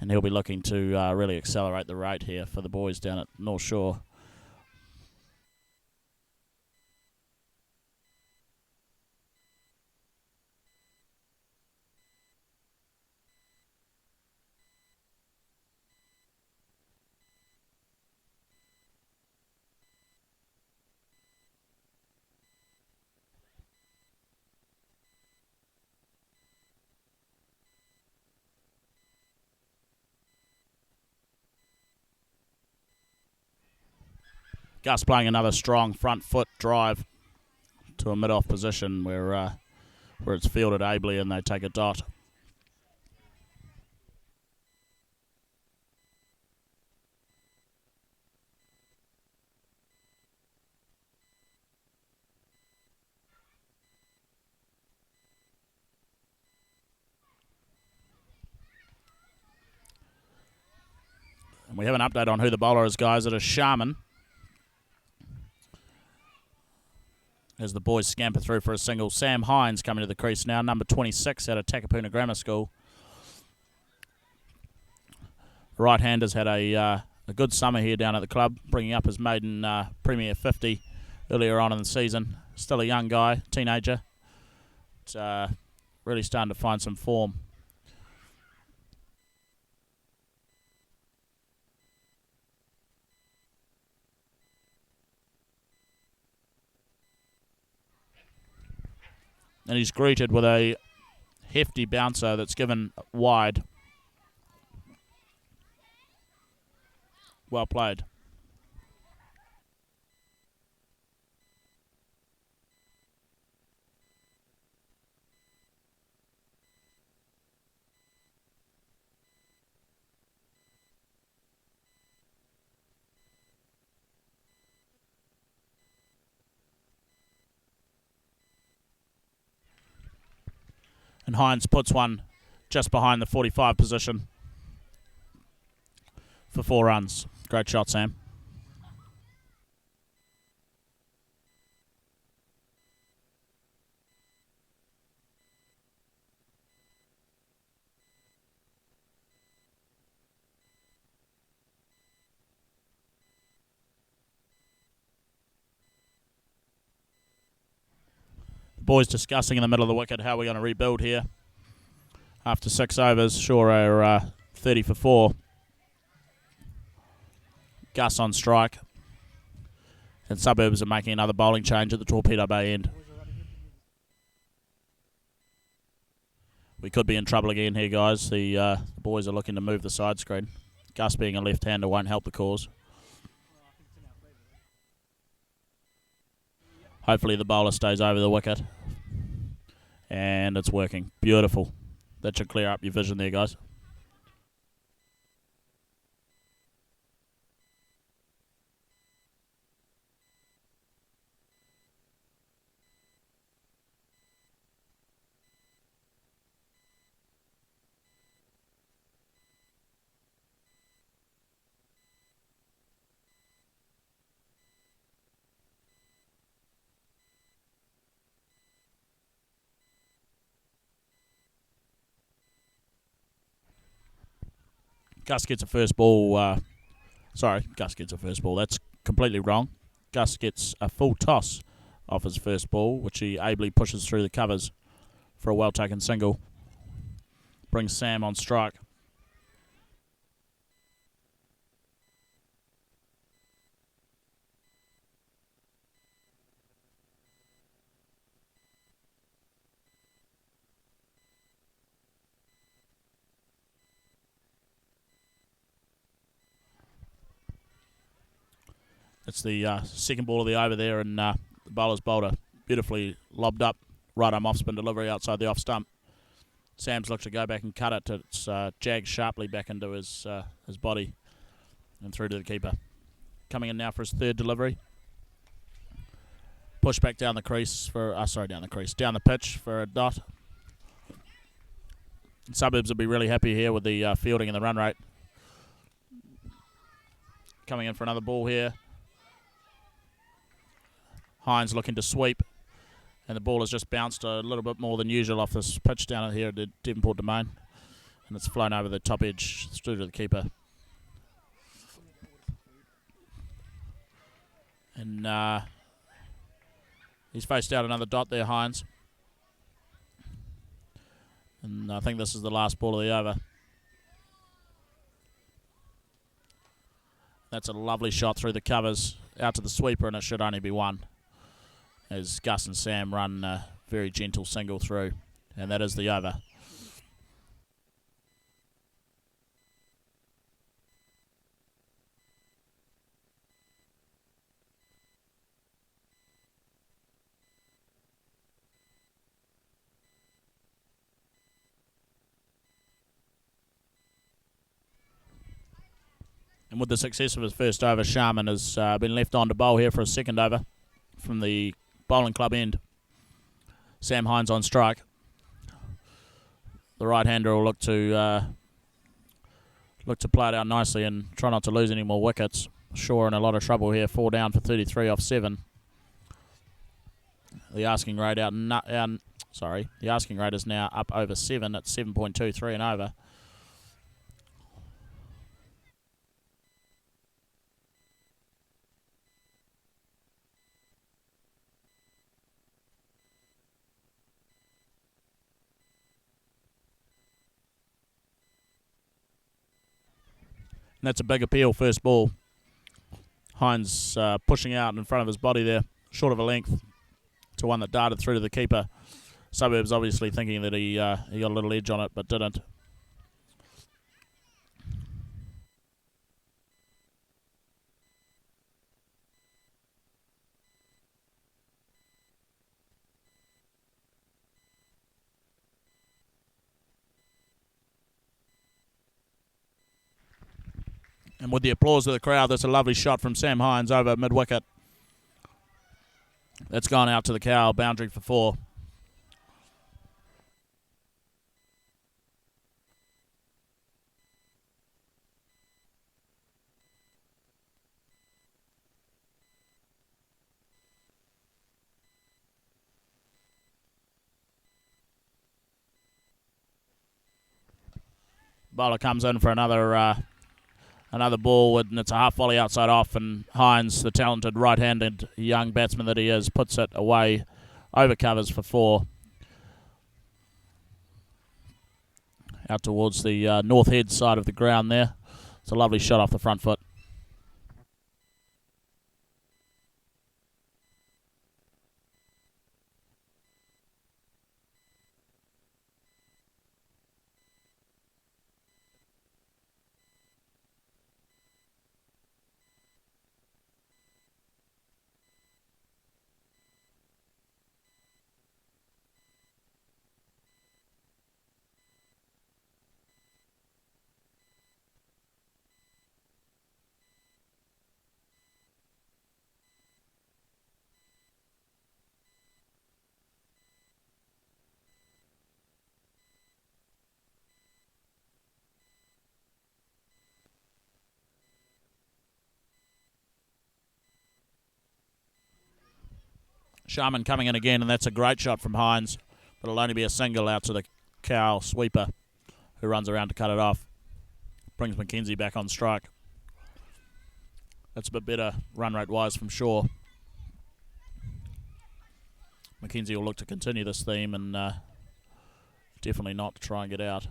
And he'll be looking to really accelerate the rate here for the boys down at Northshore. Gus playing another strong front foot drive to a mid-off position where it's fielded ably and they take a dot. And we have an update on who the bowler is, guys. It is Sharman. As the boys scamper through for a single. Sam Hines coming to the crease now, number 26 out of Takapuna Grammar School. Right-handers had a good summer here down at the club, bringing up his maiden Premier 50 earlier on in the season. Still a young guy, teenager. It's really starting to find some form. And he's greeted with a hefty bouncer that's given wide. Well played. And Hines puts one just behind the 45 position for 4 runs. Great shot, Sam. Boys discussing in the middle of the wicket how we're going to rebuild here. After 6 overs, Shaw are 30 for 4. Gus on strike. And Suburbs are making another bowling change at the Torpedo Bay end. We could be in trouble again here, guys. The boys are looking to move the side screen. Gus being a left-hander won't help the cause. Hopefully the bowler stays over the wicket. And it's working. Beautiful. That should clear up your vision there, guys. Gus gets a first ball. Gus gets a first ball. That's completely wrong. Gus gets a full toss off his first ball, which he ably pushes through the covers for a well-taken single. Brings Sam on strike. It's the second ball of the over there, and the bowler's bowled a beautifully lobbed up right arm off spin delivery outside the off stump. Sam's looked to go back and cut it. It's jagged sharply back into his body and through to the keeper. Coming in now for his third delivery. Push back down the crease for down the pitch for a dot. Suburbs will be really happy here with the fielding and the run rate. Coming in for another ball here. Hines looking to sweep, and the ball has just bounced a little bit more than usual off this pitch down here at the Devonport Domain, and it's flown over the top edge through to the keeper. And he's faced out another dot there, Hines. And I think this is the last ball of the over. That's a lovely shot through the covers out to the sweeper, and it should only be one, as Gus and Sam run a very gentle single through, and that is the over. And with the success of his first over, Sharman has been left on to bowl here for a second over from the bowling club end. Sam Hines on strike. The right-hander will look to play it out nicely and try not to lose any more wickets. Shaw in a lot of trouble here. 4 down for 33 off 7. The asking rate the asking rate is now up over 7 at 7.23 and over. And that's a big appeal, first ball. Hines pushing out in front of his body there, short of a length to one that darted through to the keeper. Suburbs obviously thinking that he got a little edge on it, but didn't. And with the applause of the crowd, that's a lovely shot from Sam Hines over mid-wicket. That's gone out to the cow, boundary for 4. Bowler comes in for another ball, and it's a half volley outside off, and Hines, the talented right-handed young batsman that he is, puts it away over covers for 4. Out towards the north head side of the ground there. It's a lovely shot off the front foot. Sharman coming in again, and that's a great shot from Hines, but it'll only be a single out to the cow sweeper, who runs around to cut it off. Brings McKenzie back on strike. That's a bit better run rate wise from Shaw. McKenzie will look to continue this theme and definitely not to try and get out.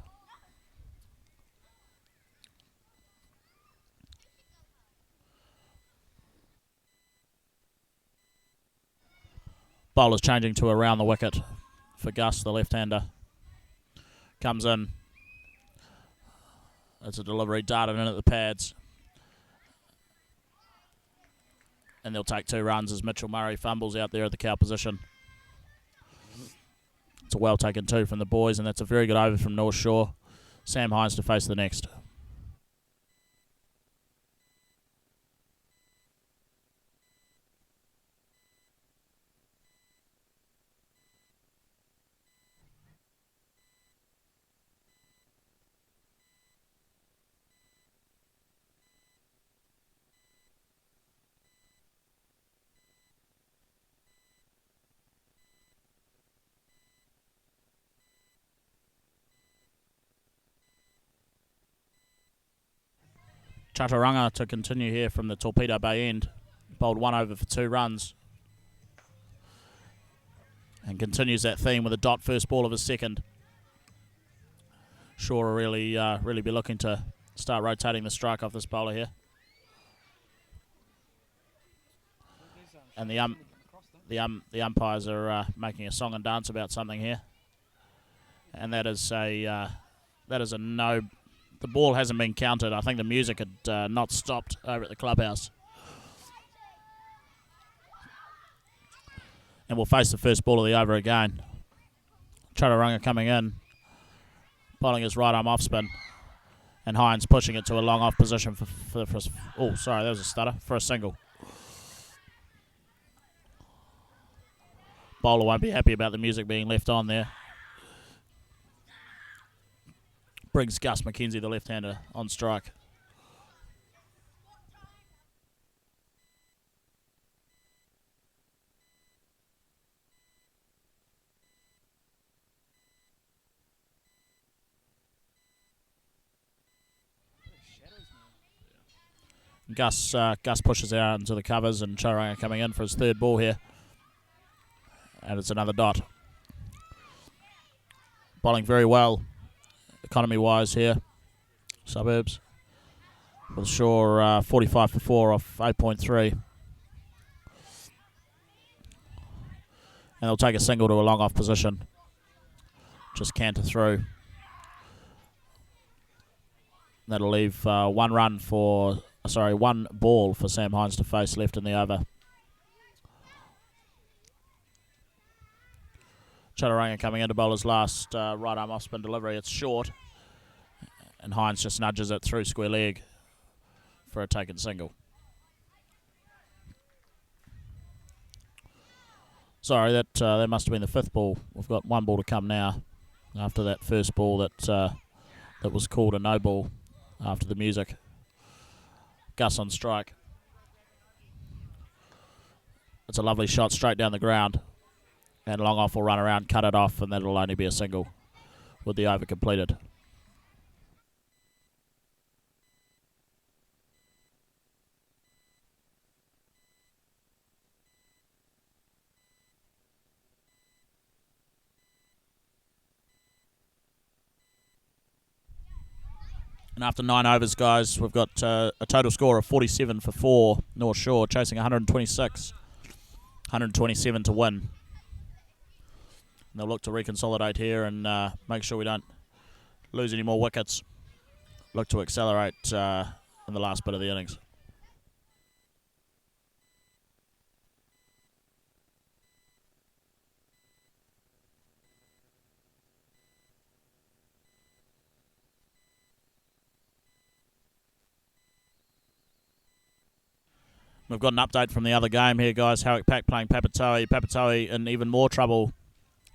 Bowler's changing to around the wicket for Gus, the left-hander. Comes in. It's a delivery darted in at the pads. And they'll take 2 runs as Mitchell Murray fumbles out there at the cow position. It's a well-taken 2 from the boys, and that's a very good over from Northshore. Sam Hines to face the next. Chaturanga to continue here from the Torpedo Bay end. Bowled 1 over for 2 runs. And continues that theme with a dot first ball of his second. Shaw will really be looking to start rotating the strike off this bowler here. And the umpires are making a song and dance about something here. And that is a no. The ball hasn't been counted. I think the music had not stopped over at the clubhouse. And we'll face the first ball of the over again. Chaturanga coming in, bowling his right arm off spin, and Hines pushing it to a long off position for oh, sorry, that was a stutter, for a single. Bowler won't be happy about the music being left on there. Brings Gus McKenzie, the left-hander, on strike. Gus pushes out into the covers, and Chaturanga coming in for his 3rd ball here. And it's another dot. Bowling very well, economy-wise here. Suburbs. With Shaw 45 for 4 off 8.3. And they'll take a single to a long off position. Just canter through. That'll leave one ball for Sam Hines to face left in the over. Chaturanga coming in to bowl his last right arm off spin delivery. It's short, and Hines just nudges it through square leg for a taken single. Sorry, that must have been the 5th ball. We've got 1 ball to come now after that first ball that was called a no ball after the music. Gus on strike. It's a lovely shot straight down the ground. And long off will run around, cut it off, and that'll only be a single with the over completed. And after 9 overs, guys, we've got a total score of 47 for 4. Northshore chasing 126. 127 to win. And they'll look to reconsolidate here and make sure we don't lose any more wickets. Look to accelerate in the last bit of the innings. We've got an update from the other game here, guys. Howick Pack playing Papatoe. Papatoe in even more trouble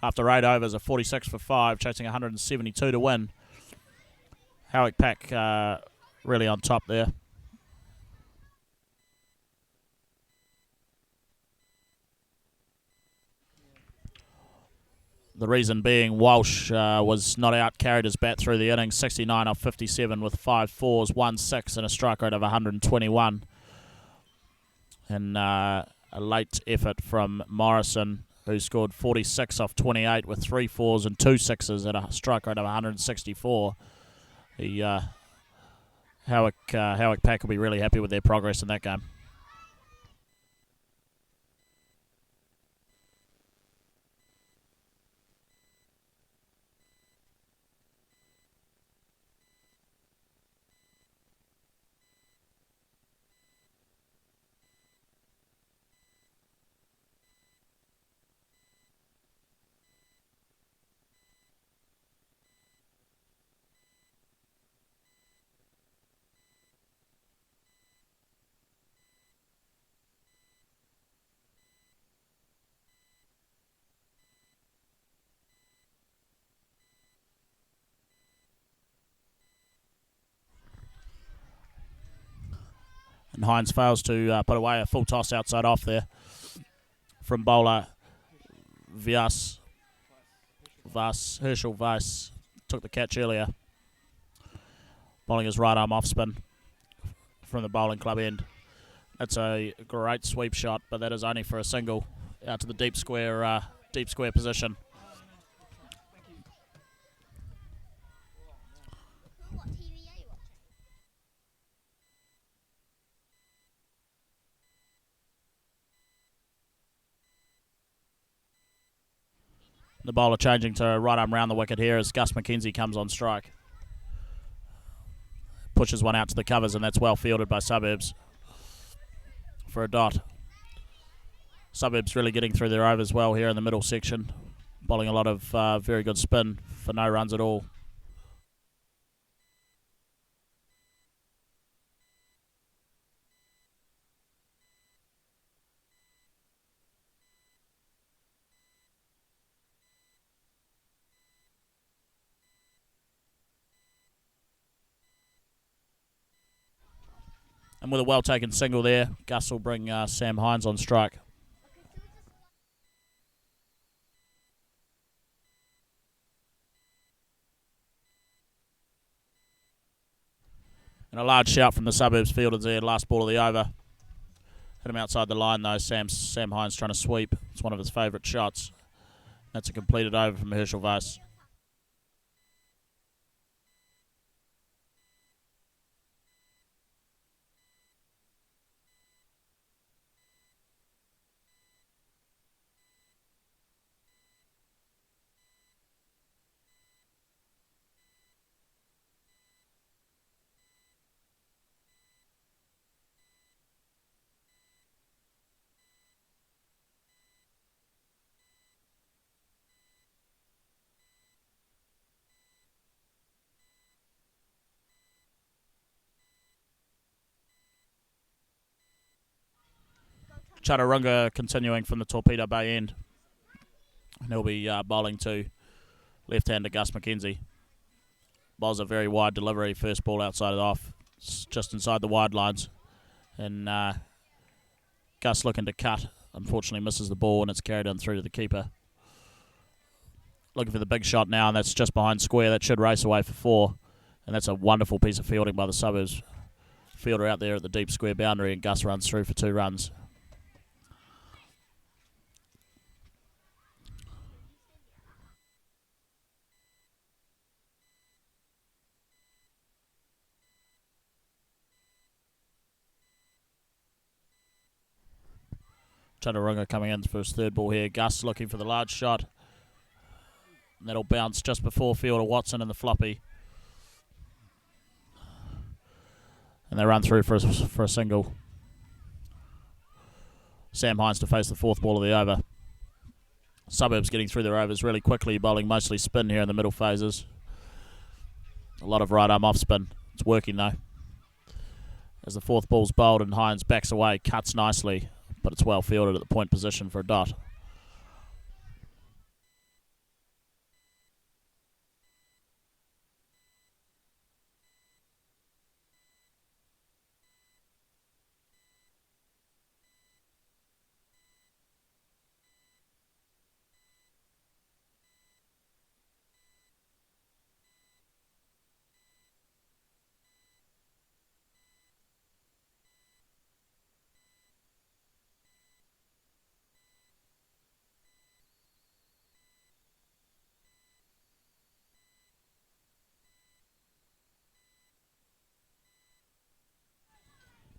after 8 overs, a 46 for 5, chasing 172 to win. Howick Pack really on top there. The reason being Walsh was not out, carried his bat through the innings, 69 off 57 with 5 fours, 1 6 and a strike rate of 121. And a late effort from Morrison, who scored 46 off 28 with 3 fours and 2 sixes at a strike rate of 164. The Howick pack will be really happy with their progress in that game. And Hines fails to put away a full toss outside off there from bowler Herschel Weiss took the catch earlier. Bowling his right arm off spin from the bowling club end. That's a great sweep shot, but that is only for a single out to the deep square position. The bowler changing to right arm round the wicket here as Gus McKenzie comes on strike. Pushes one out to the covers, and that's well fielded by Suburbs for a dot. Suburbs really getting through their overs well here in the middle section. Bowling a lot of very good spin for no runs at all. And with a well-taken single there, Gus will bring Sam Hines on strike. And a large shout from the Suburbs fielders there, last ball of the over. Hit him outside the line though, Sam Hines trying to sweep. It's one of his favourite shots. That's a completed over from Herschel Weiss. Chaturanga continuing from the Torpedo Bay end. And he'll be bowling to left-hander Gus McKenzie. Bowls a very wide delivery, first ball outside of off, just inside the wide lines. And Gus looking to cut, unfortunately misses the ball and it's carried on through to the keeper. Looking for the big shot now, and that's just behind square. That should race away for 4. And that's a wonderful piece of fielding by the Suburbs. Fielder out there at the deep square boundary, and Gus runs through for 2 runs. Chaturanga coming in for his 3rd ball here. Gus looking for the large shot. And that'll bounce just before fielder Watson and the floppy. And they run through for a single. Sam Hines to face the 4th ball of the over. Suburbs getting through their overs really quickly, bowling mostly spin here in the middle phases. A lot of right arm off spin. It's working though. As the 4th ball's bowled and Hines backs away, cuts nicely, but it's well fielded at the point position for a dot.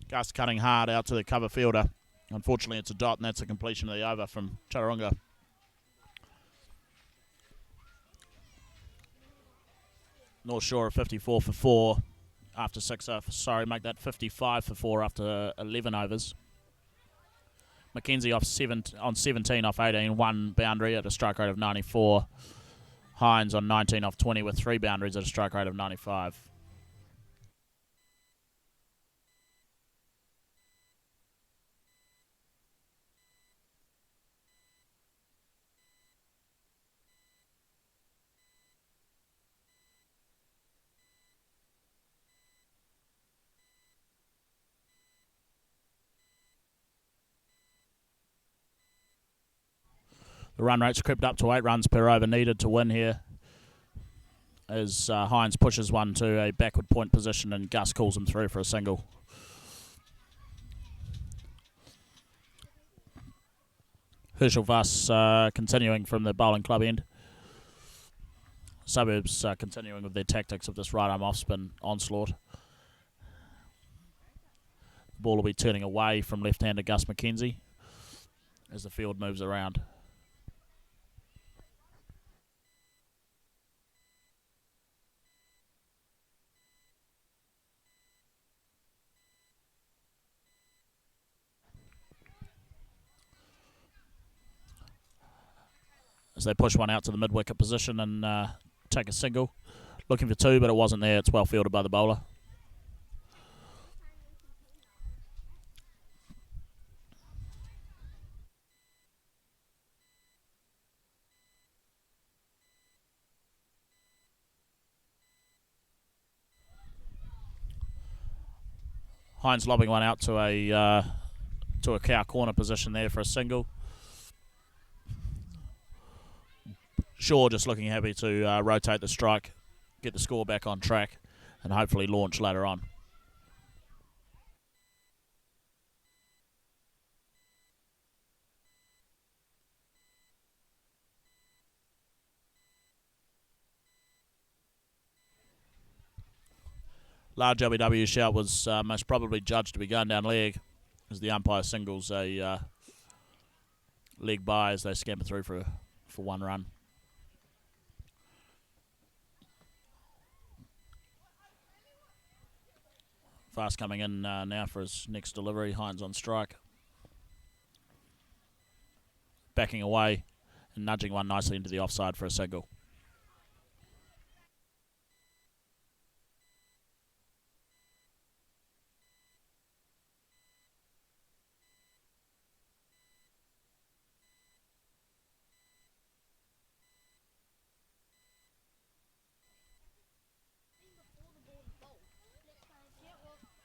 Gus cutting hard out to the cover fielder. Unfortunately, it's a dot, and that's the completion of the over from Chaturanga. Northshore 54 for 4 after 6. Make that 55 for 4 after 11 overs. McKenzie on 17 off 18, 1 boundary at a strike rate of 94. Hines on 19 off 20 with 3 boundaries at a strike rate of 95. The run rate's crept up to 8 runs per over needed to win here, as Hines pushes one to a backward point position and Gus calls him through for a single. Herschel Voss continuing from the bowling club end. Suburbs continuing with their tactics of this right arm off spin onslaught. The ball will be turning away from left-hander Gus McKenzie as the field moves around. As they push one out to the mid-wicket position and take a single. Looking for 2, but it wasn't there. It's well fielded by the bowler. Hines lobbing one out to a cow corner position there for a single. Shaw just looking happy to rotate the strike, get the score back on track, and hopefully launch later on. Large LBW shout was most probably judged to be going down leg, as the umpire singles a leg by as they scamper through for 1 run. Fast coming in now for his next delivery. Hines on strike. Backing away and nudging one nicely into the offside for a single.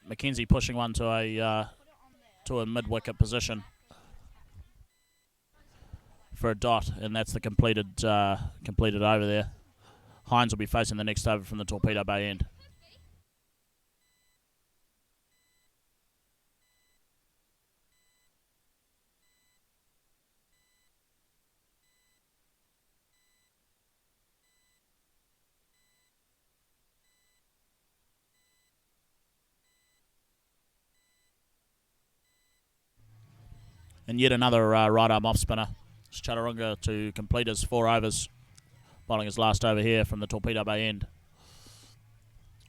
McKenzie pushing one to a mid-wicket position for a dot, and that's the completed over there. Hines will be facing the next over from the Torpedo Bay end. And yet another right arm off spinner. It's Chaturanga to complete his 4 overs, bowling his last over here from the Torpedo Bay end.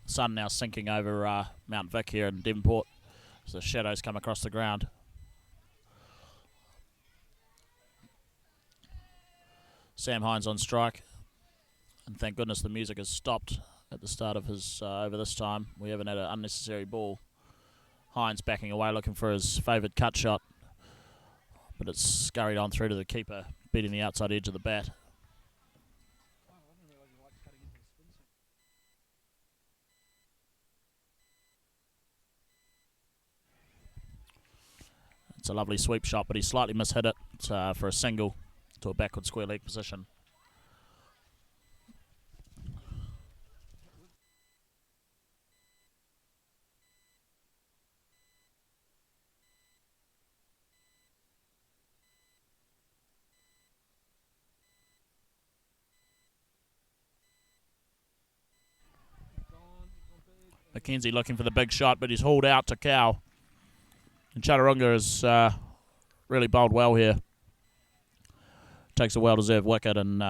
Sun now sinking over Mount Vic here in Devonport as the shadows come across the ground. Sam Hines on strike, and thank goodness the music has stopped at the start of his over this time. We haven't had an unnecessary ball. Hines backing away looking for his favoured cut shot, but it's scurried on through to the keeper, beating the outside edge of the bat. It's a lovely sweep shot, but he slightly mishit it for a single to a backward square leg position. McKenzie looking for the big shot, but he's hauled out to Cow. And Chaturanga has really bowled well here. Takes a well-deserved wicket, and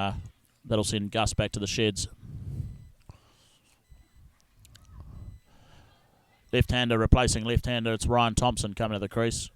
that'll send Gus back to the sheds. Left-hander replacing left-hander. It's Ryan Thompson coming to the crease.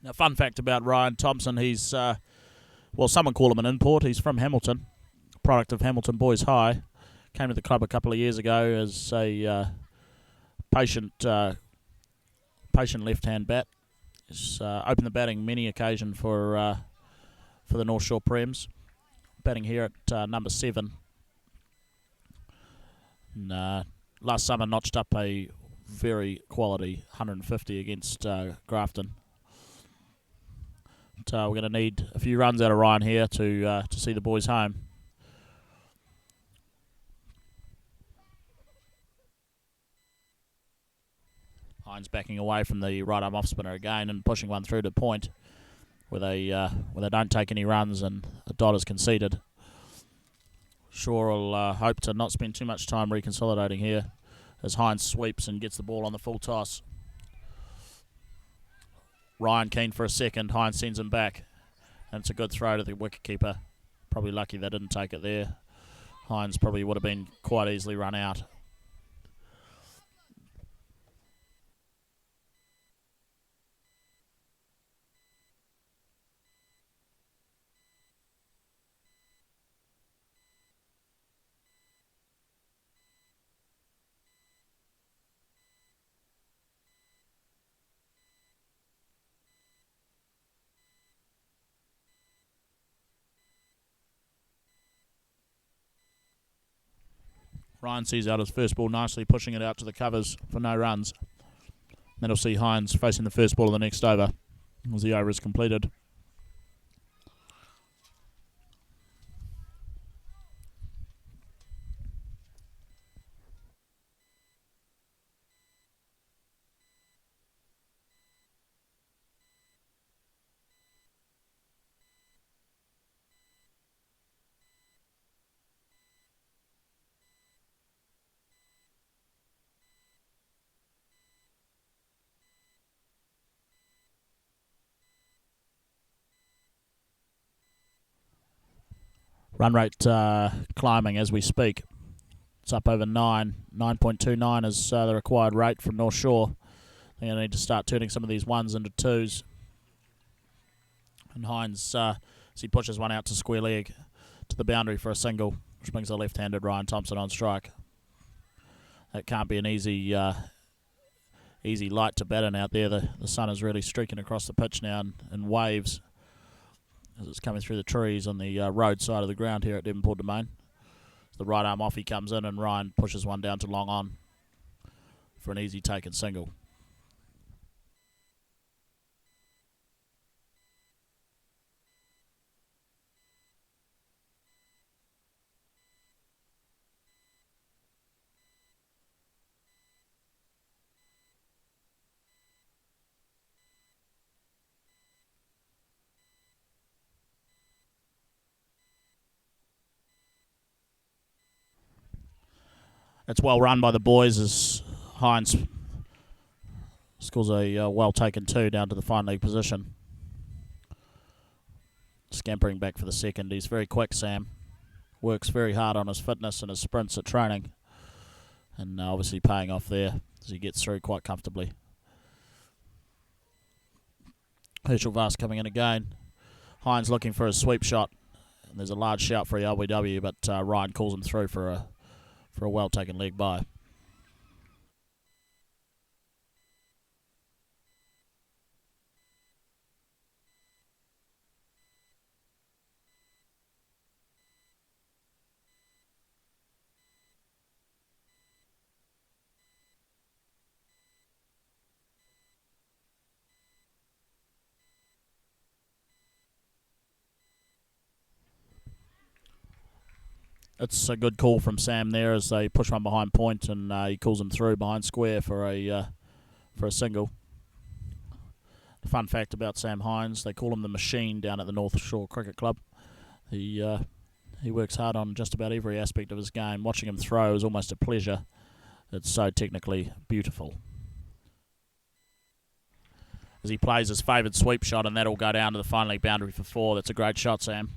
Now, fun fact about Ryan Thompson, he's, well, someone call him an import. He's from Hamilton, product of Hamilton Boys High. Came to the club a couple of years ago as a patient left-hand bat. He's opened the batting many occasion for the Northshore Prems. Batting here at number 7. And, last summer notched up a very quality 150 against Grafton. We're going to need a few runs out of Ryan here to see the boys home. Hines backing away from the right arm off spinner again and pushing one through to point where they don't take any runs and a dot is conceded. Shaw will hope to not spend too much time reconsolidating here as Hines sweeps and gets the ball on the full toss. Ryan keen for a second. Hines sends him back. And it's a good throw to the wicketkeeper. Probably lucky they didn't take it there. Hines probably would have been quite easily run out. Ryan sees out his first ball nicely, pushing it out to the covers for no runs. Then we'll see Hines facing the first ball of the next over as the over is completed. Run rate climbing as we speak. It's up over 9. 9.29 is the required rate from North Shore. They're going to need to start turning some of these ones into twos. And Hines, as he pushes one out to square leg to the boundary for a single, which brings the left-handed Ryan Thompson on strike. That can't be an easy light to bat in out there. The sun is really streaking across the pitch now in waves as it's coming through the trees on the road side of the ground here at Devonport Domain. The right arm off, he comes in and Ryan pushes one down to long on for an easy taken single. It's well run by the boys as Hines scores a well-taken 2 down to the fine leg position. Scampering back for the second. He's very quick, Sam. Works very hard on his fitness and his sprints at training. And obviously paying off there as he gets through quite comfortably. Herschel Vast coming in again. Hines looking for a sweep shot. And there's a large shout for a LBW, but Ryan calls him through for a well-taken leg by. It's a good call from Sam there as they push one behind point, and he calls him through behind square for a single. Fun fact about Sam Hines, they call him the machine down at the Northshore Cricket Club. He works hard on just about every aspect of his game. Watching him throw is almost a pleasure. It's so technically beautiful. As he plays his favoured sweep shot, and that'll go down to the final leg boundary for 4. That's a great shot, Sam.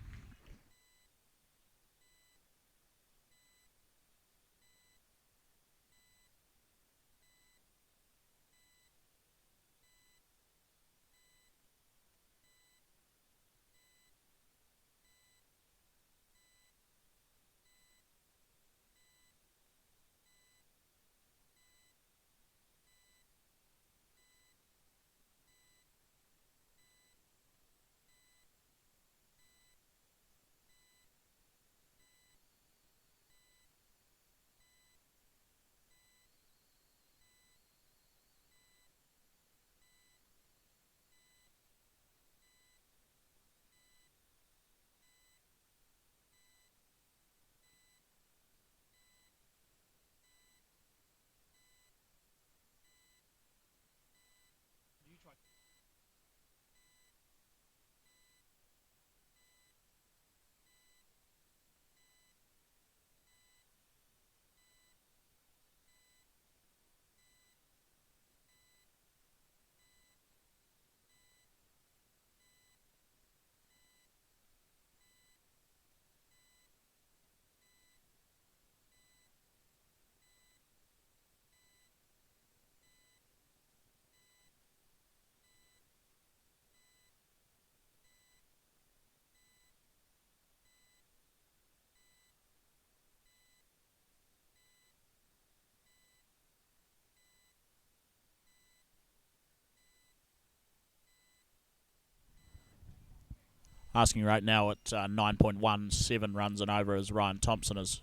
Asking right now at 9.17 runs and over as Ryan Thompson is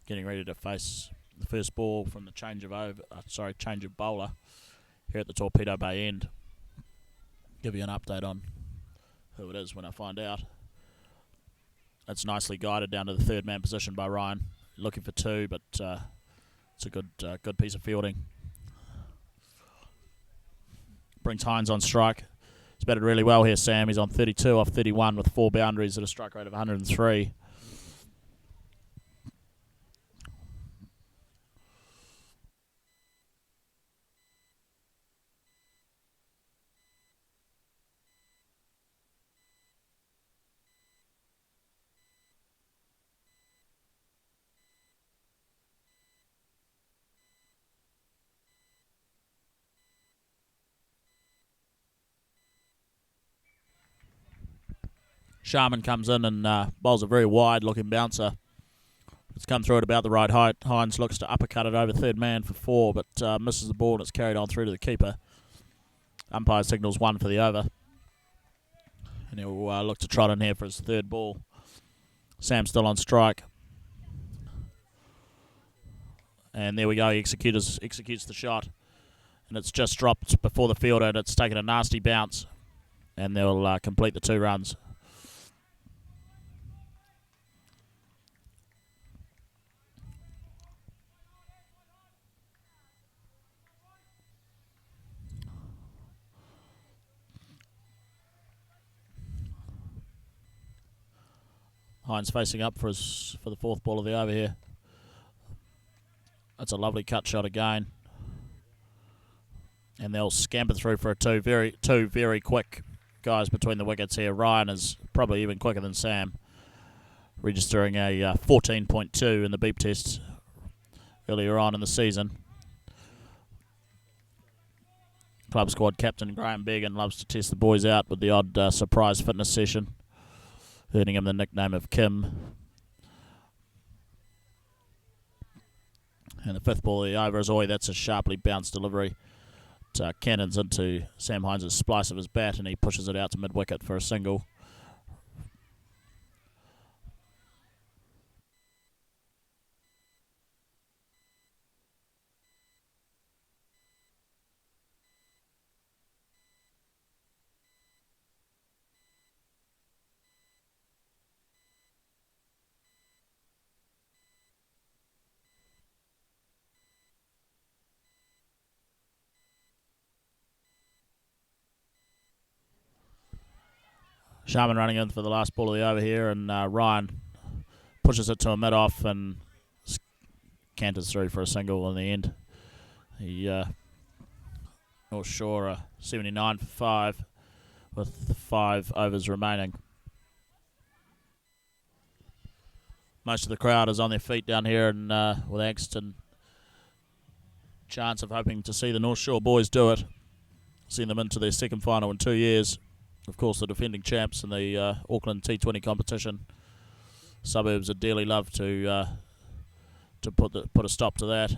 getting ready to face the first ball from the change of bowler here at the Torpedo Bay end. Give you an update on who it is when I find out. It's nicely guided down to the third man position by Ryan, looking for 2, but it's a good piece of fielding. Brings Hines on strike. He's batted really well here, Sam. He's on 32 off 31 with 4 boundaries at a strike rate of 103. Sharman comes in and bowls a very wide-looking bouncer. It's come through at about the right height. Hines looks to uppercut it over third man for 4, but misses the ball and it's carried on through to the keeper. Umpire signals 1 for the over. And he'll look to trot in here for his third ball. Sam still on strike. And there we go, he executes the shot. And it's just dropped before the fielder and it's taken a nasty bounce. And they'll complete the 2 runs. Hines facing up for the 4th ball of the over here. That's a lovely cut shot again. And they'll scamper through for a 2. Two very quick guys between the wickets here. Ryan is probably even quicker than Sam, registering a 14.2 in the beep test earlier on in the season. Club squad captain Graham Began loves to test the boys out with the odd surprise fitness session, earning him the nickname of Kim. And the 5th ball of the over is that's a sharply bounced delivery. It cannons into Sam Hines' splice of his bat and he pushes it out to mid-wicket for a single. Sharman running in for the last ball of the over here, and Ryan pushes it to a mid-off and canters through for a single in the end. He Northshore 79 for 5 with 5 overs remaining. Most of the crowd is on their feet down here, and with angst and chance of hoping to see the Northshore boys do it. Seen them into their second final in 2 years. Of course, the defending champs in the Auckland T20 competition. Suburbs would dearly love to put a stop to that.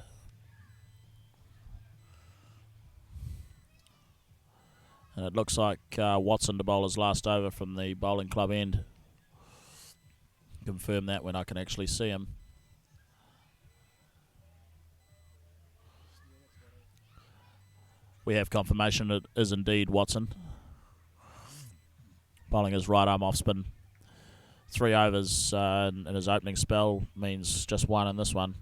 And it looks like Watson to bowl his last over from the bowling club end. Confirm that when I can actually see him. We have confirmation it is indeed Watson. Bowling his right arm off spin. 3 overs in his opening spell means just 1 in this one.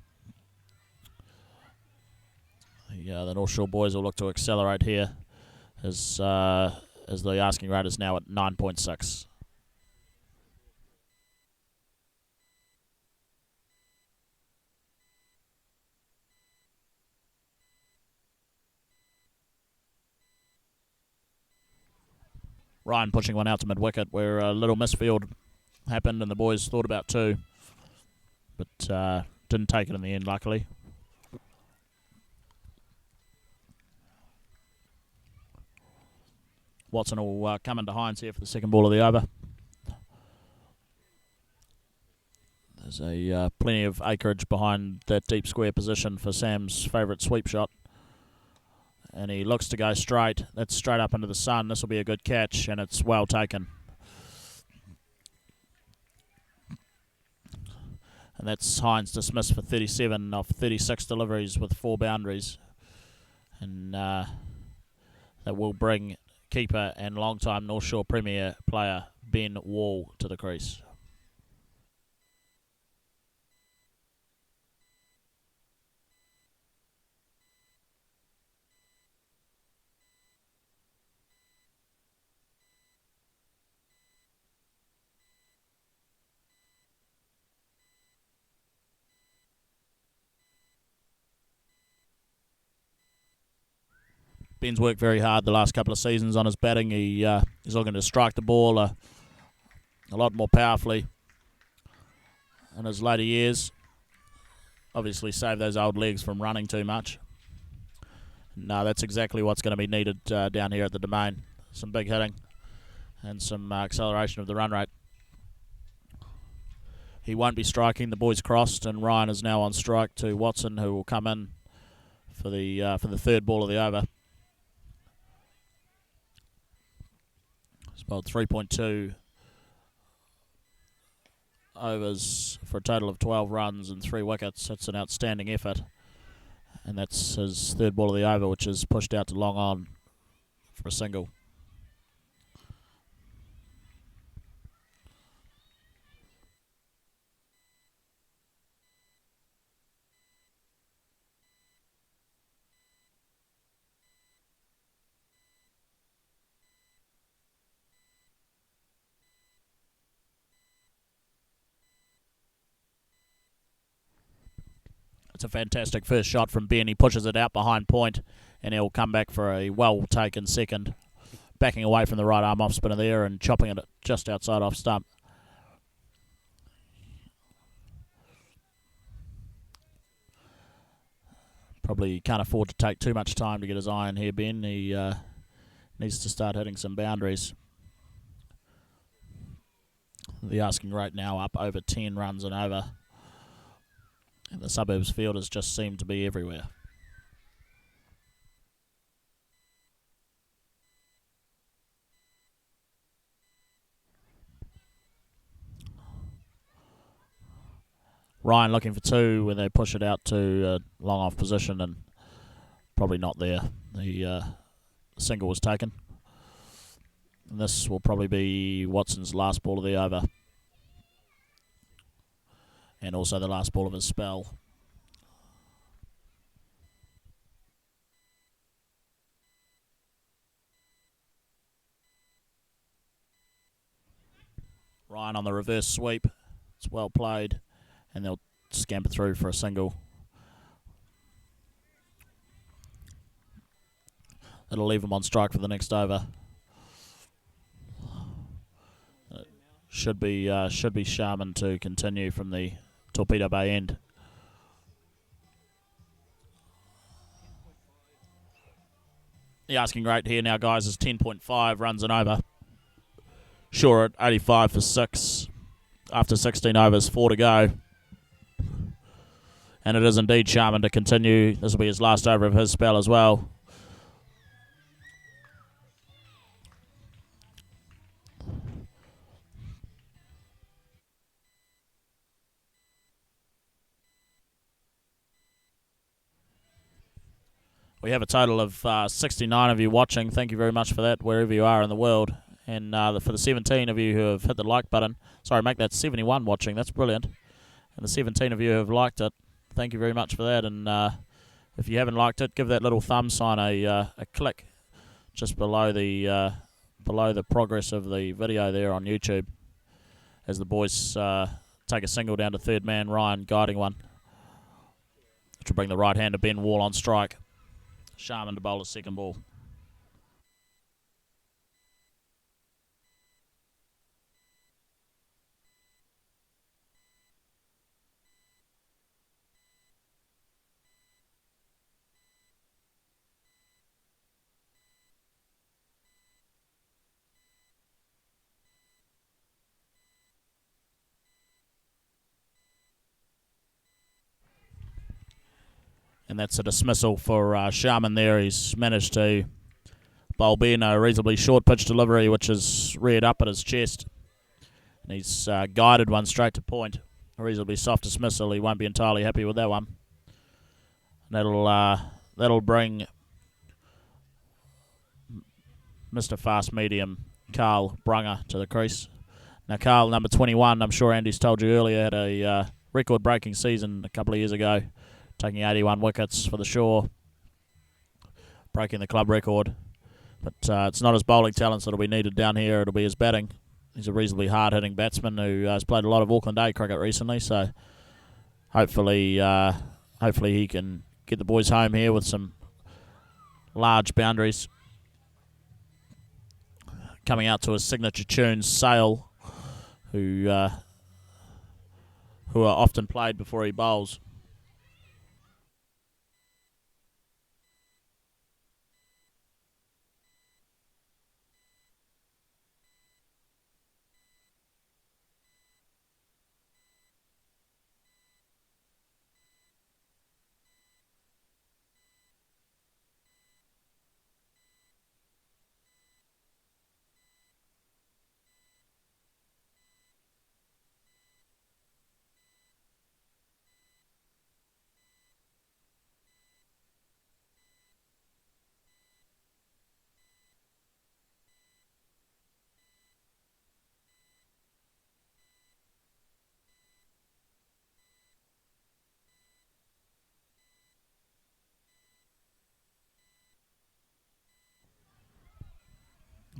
The Northshore boys will look to accelerate here as the asking rate is now at 9.6. Ryan pushing one out to mid-wicket where a little misfield happened and the boys thought about 2, but didn't take it in the end, luckily. Watson will come into Hines here for the second ball of the over. There's plenty of acreage behind that deep square position for Sam's favourite sweep shot. And he looks to go straight. That's straight up into the sun. This will be a good catch, and it's well taken. And that's Hines dismissed for 37 off 36 deliveries with 4 boundaries. And that will bring keeper and long-time Northshore Premier player Ben Wall to the crease. Ben's worked very hard the last couple of seasons on his batting. He's looking to strike the ball a lot more powerfully in his later years. Obviously save those old legs from running too much. No, that's exactly what's going to be needed down here at the Domain. Some big hitting and some acceleration of the run rate. He won't be striking. The boys crossed, and Ryan is now on strike to Watson, who will come in for the third ball of the over. He's bowled 3.2 overs for a total of 12 runs and 3 wickets. That's an outstanding effort. And that's his third ball of the over, which is pushed out to long on for a single. It's a fantastic first shot from Ben. He pushes it out behind point, and he'll come back for a well-taken second. Backing away from the right arm off spinner there and chopping it just outside off stump. Probably can't afford to take too much time to get his eye in here, Ben. He needs to start hitting some boundaries. The asking rate now up over 10 runs and over. And the Suburbs fielders just seem to be everywhere. Ryan looking for 2 when they push it out to a long off position, and probably not there. The single was taken. And this will probably be Watson's last ball of the over. And also the last ball of his spell. Ryan on the reverse sweep. It's well played, and they'll scamper through for a single. It'll leave him on strike for the next over. Should be Sharman to continue from the Torpedo Bay end. The asking rate here now, guys, is 10.5 runs and over. Sure at 85 for 6 after 16 overs, 4 to go. And it is indeed Sharman to continue. This will be his last over of his spell as well. We have a total of 69 of you watching. Thank you very much for that, wherever you are in the world. And for the 17 of you who have hit the like button, sorry, make that 71 watching. That's brilliant. And the 17 of you who have liked it, thank you very much for that. And if you haven't liked it, give that little thumb sign a click just below the progress of the video there on YouTube, as the boys take a single down to third man. Ryan guiding one, which will bring the right-hander Ben Wall on strike. Sharman to bowl his second ball. And that's a dismissal for Sharman there. He's managed to bowl Ben a reasonably short pitch delivery, which is reared up at his chest. And he's guided one straight to point. A reasonably soft dismissal. He won't be entirely happy with that one. And that'll bring Mr. Fast Medium Carl Brunger to the crease. Now Carl, number 21, I'm sure Andy's told you earlier, had a record-breaking season a couple of years ago, taking 81 wickets for the Shore, breaking the club record. But it's not his bowling talents that'll be needed down here, it'll be his batting. He's a reasonably hard-hitting batsman who has played a lot of Auckland A cricket recently, so hopefully he can get the boys home here with some large boundaries. Coming out to his signature tunes, Sail, who are often played before he bowls.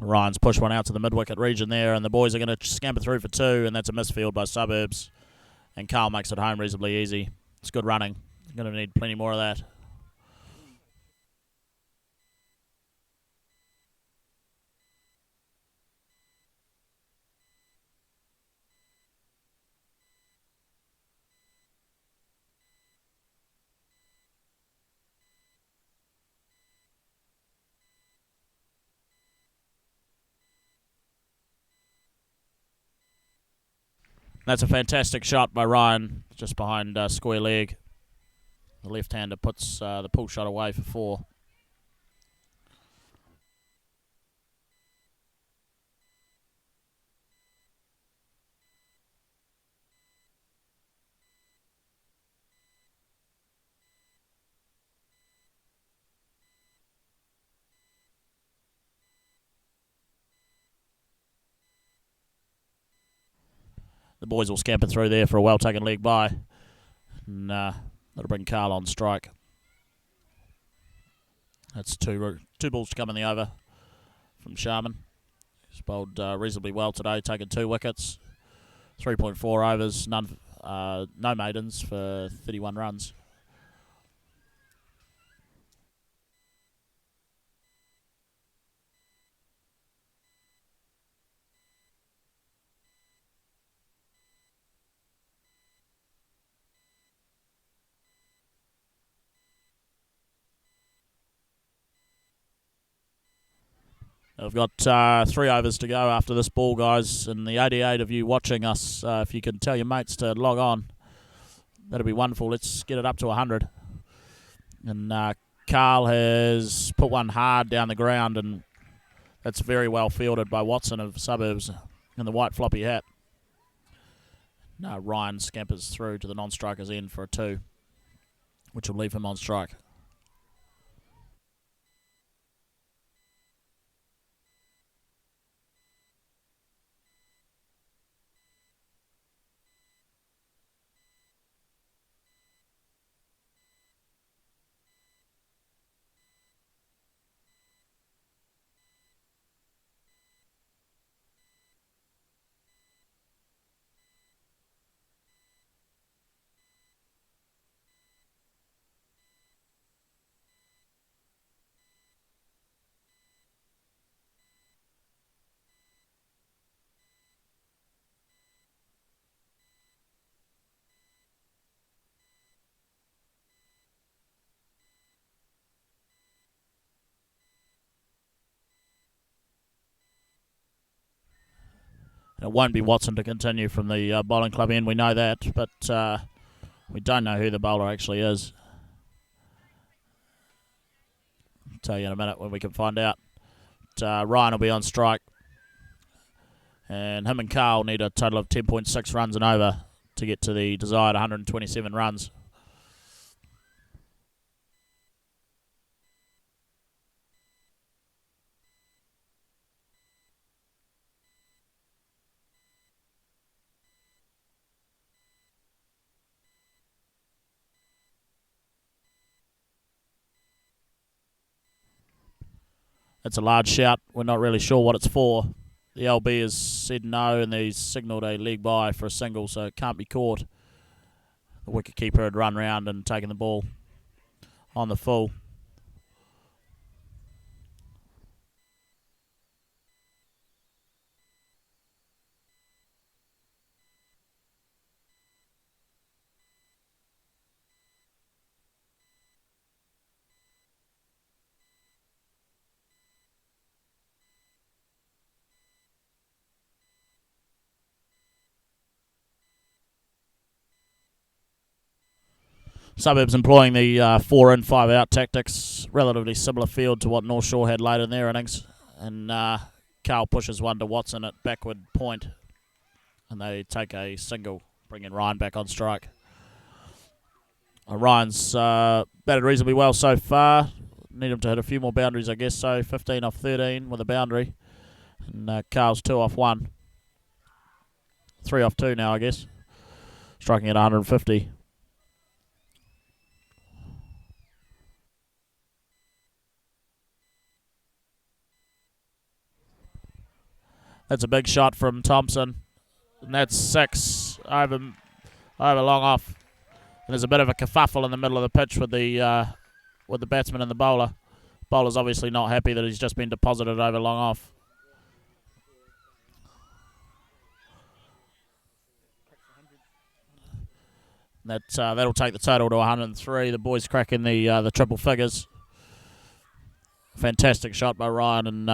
Ryan's pushed one out to the mid-wicket region there, and the boys are going to scamper through for 2, and that's a misfield by Suburbs. And Carl makes it home reasonably easy. It's good running. Going to need plenty more of that. That's a fantastic shot by Ryan, just behind square leg. The left-hander puts the pull shot away for 4. The boys will scamper through there for a well-taken leg by. And that'll bring Carl on strike. That's two balls to come in the over from Sharman. He's bowled reasonably well today, taken 2 wickets. 3.4 overs, no maidens for 31 runs. We've got 3 overs to go after this ball, guys, and the 88 of you watching us, if you can tell your mates to log on, that'd be wonderful. Let's get it up to 100. And Carl has put one hard down the ground, and that's very well fielded by Watson of Suburbs in the white floppy hat. Now Ryan scampers through to the non-striker's end for a 2, which will leave him on strike. It won't be Watson to continue from the bowling club end, we know that, but we don't know who the bowler actually is. I'll tell you in a minute when we can find out. But, Ryan will be on strike, and him and Carl need a total of 10.6 runs and over to get to the desired 127 runs. It's a large shout. We're not really sure what it's for. The LB has said no, and he's signalled a leg by for a single, so it can't be caught. The wicketkeeper had run round and taken the ball on the full. Suburbs employing the 4 in, 5 out tactics, relatively similar field to what Northshore had later in their innings. And Carl pushes one to Watson at backward point, and they take a single, bringing Ryan back on strike. Ryan's batted reasonably well so far. Need him to hit a few more boundaries, I guess so. 15 off 13 with a boundary. And Carl's 2 off 1. 3 off 2 now, I guess. Striking at 150. That's a big shot from Thompson, and that's 6 over long off. And there's a bit of a kerfuffle in the middle of the pitch with the batsman and the bowler. Bowler's obviously not happy that he's just been deposited over long off. That'll take the total to 103. The boys cracking the triple figures. Fantastic shot by Ryan, and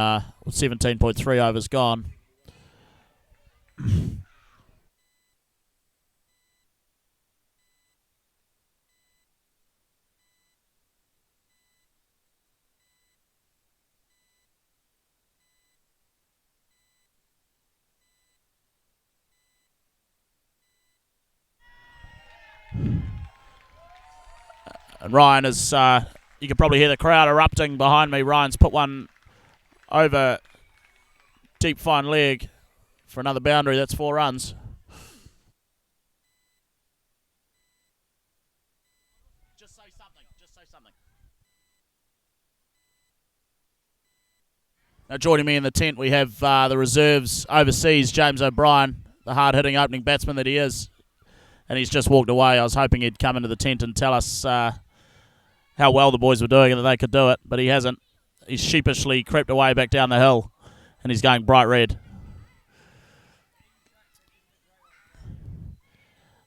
with 17.3 overs gone. And Ryan is, you can probably hear the crowd erupting behind me. Ryan's put one over deep fine leg for another boundary. That's 4 runs. Just say something. Just say something. Now joining me in the tent, we have the reserves overseas, James O'Brien. the hard-hitting opening batsman that he is. And he's just walked away. I was hoping he'd come into the tent and tell us how well the boys were doing and that they could do it, but he hasn't. He's sheepishly crept away back down the hill, and he's going bright red.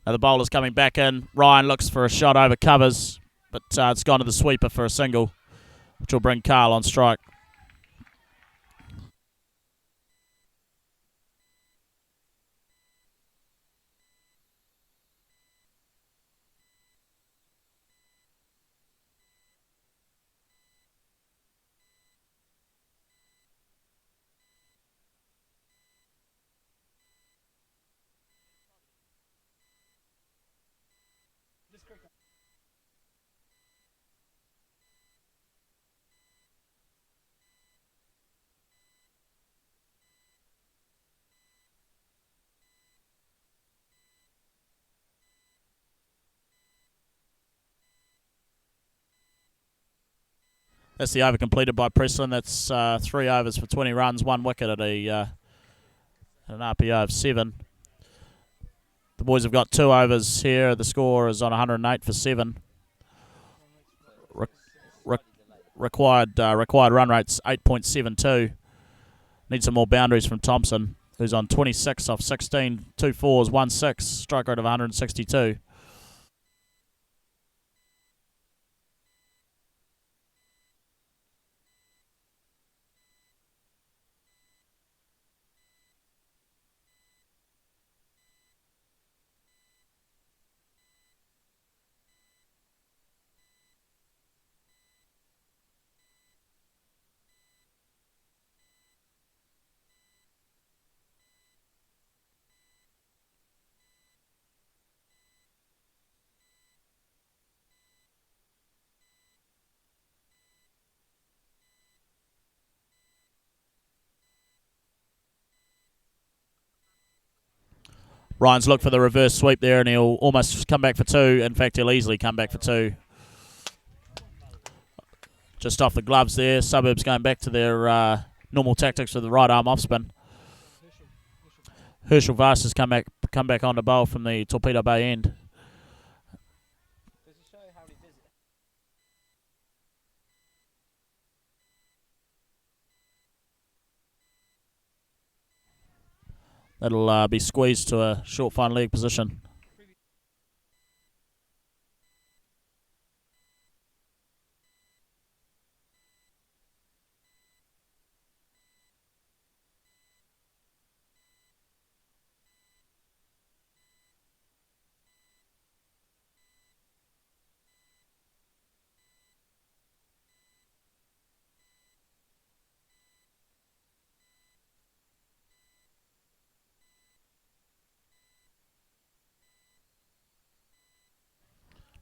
Now the bowler's coming back in. Ryan looks for a shot over covers, but it's gone to the sweeper for a single, which will bring Carl on strike. That's the over completed by Preston. That's 3 overs for 20 runs, 1 wicket at an RPO of 7. The boys have got 2 overs here. The score is on 108 for 7. Required run rate's 8.72. Need some more boundaries from Thompson, who's on 26 off 16, 2 fours, 1 6, strike rate of 162. Ryan's looked for the reverse sweep there, and he'll almost come back for 2. In fact, he'll easily come back for 2. Just off the gloves there. Suburbs going back to their normal tactics with the right arm off spin. Herschel Vast has come back on to bowl from the Torpedo Bay end. That'll be squeezed to a short fine leg position.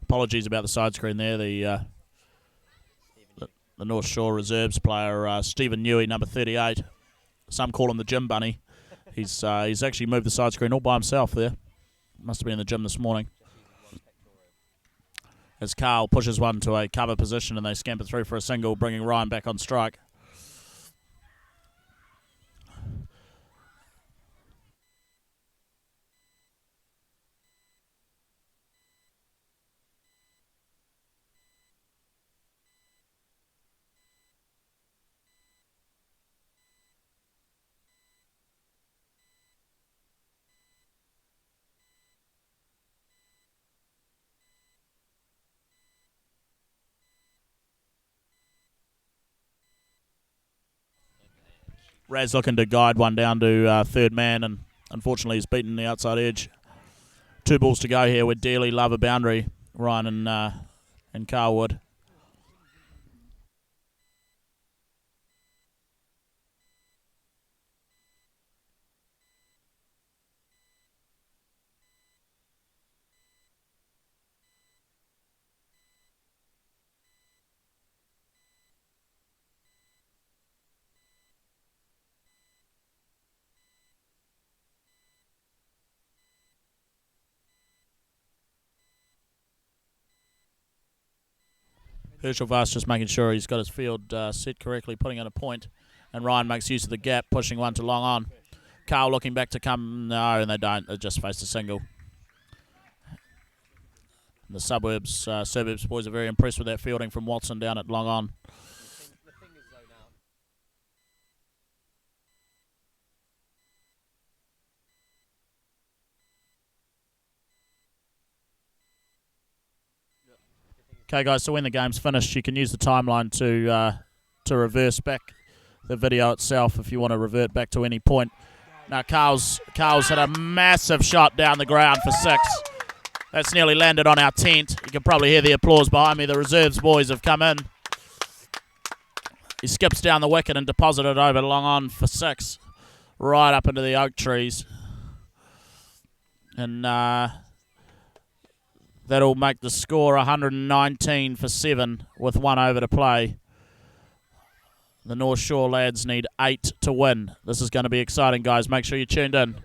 Apologies about the side screen there. The Northshore reserves player, Stephen Newey, number 38. Some call him the gym bunny. He's actually moved the side screen all by himself there. Must have been in the gym this morning. As Carl pushes one to a cover position and they scamper through for a single, bringing Ryan back on strike. Raz looking to guide one down to third man, and unfortunately he's beaten the outside edge. 2 balls to go here. Would dearly love a boundary, Ryan and Carl would. Herschel Vast just making sure he's got his field set correctly, putting in a point, and Ryan makes use of the gap, pushing one to long on. Carl looking back to come. No, and they don't. They just faced a single. The Suburbs boys are very impressed with that fielding from Watson down at long on. Okay, guys, so when the game's finished, you can use the timeline to reverse back the video itself if you want to revert back to any point. Now, Carl's hit a massive shot down the ground for 6. That's nearly landed on our tent. You can probably hear the applause behind me. The reserves boys have come in. He skips down the wicket and deposited over long on for 6, right up into the oak trees. And that'll make the score 119 for 7 with 1 over to play. The Northshore lads need 8 to win. This is going to be exciting, guys. Make sure you're tuned in.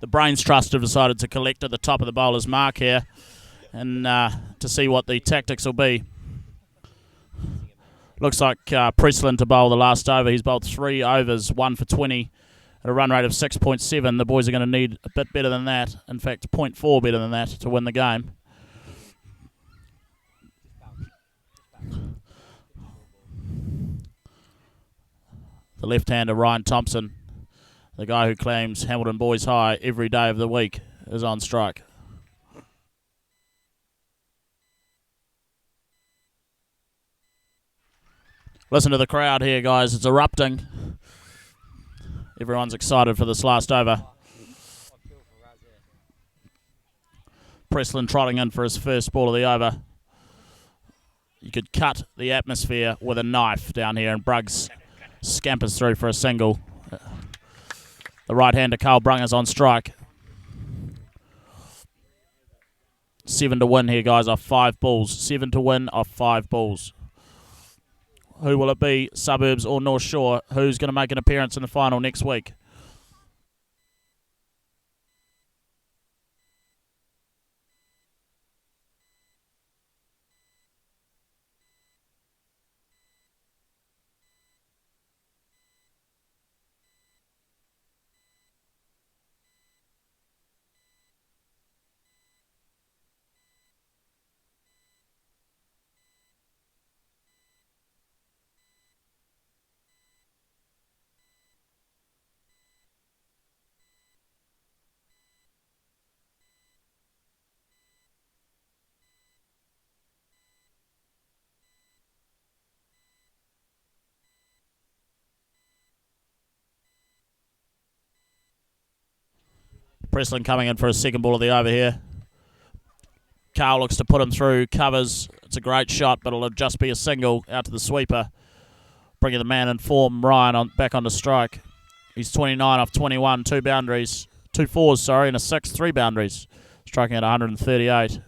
The Brains Trust have decided to collect at the top of the bowler's mark here and to see what the tactics will be. Looks like Preslin to bowl the last over. He's bowled 3 overs, 1 for 20 at a run rate of 6.7. The boys are going to need a bit better than that. In fact, 0.4 better than that to win the game. The left-hander, Ryan Thompson, the guy who claims Hamilton Boys High every day of the week, is on strike. Listen to the crowd here, guys. It's erupting. Everyone's excited for this last over. Preslin trotting in for his first ball of the over. You could cut the atmosphere with a knife down here, and Bruggs scampers through for a single. The right-hander, Carl Brunger's on strike. 7 to win here, guys, off 5 balls. 7 to win off 5 balls. Who will it be, Suburbs or North Shore? Who's going to make an appearance in the final next week? Preslin coming in for his second ball of the over here. Carl looks to put him through, covers. It's a great shot, but it'll just be a single out to the sweeper, bringing the man in form, Ryan, back on the strike. He's 29 off 21, 2 boundaries, 2 fours, and a 6, 3 boundaries, striking at 138.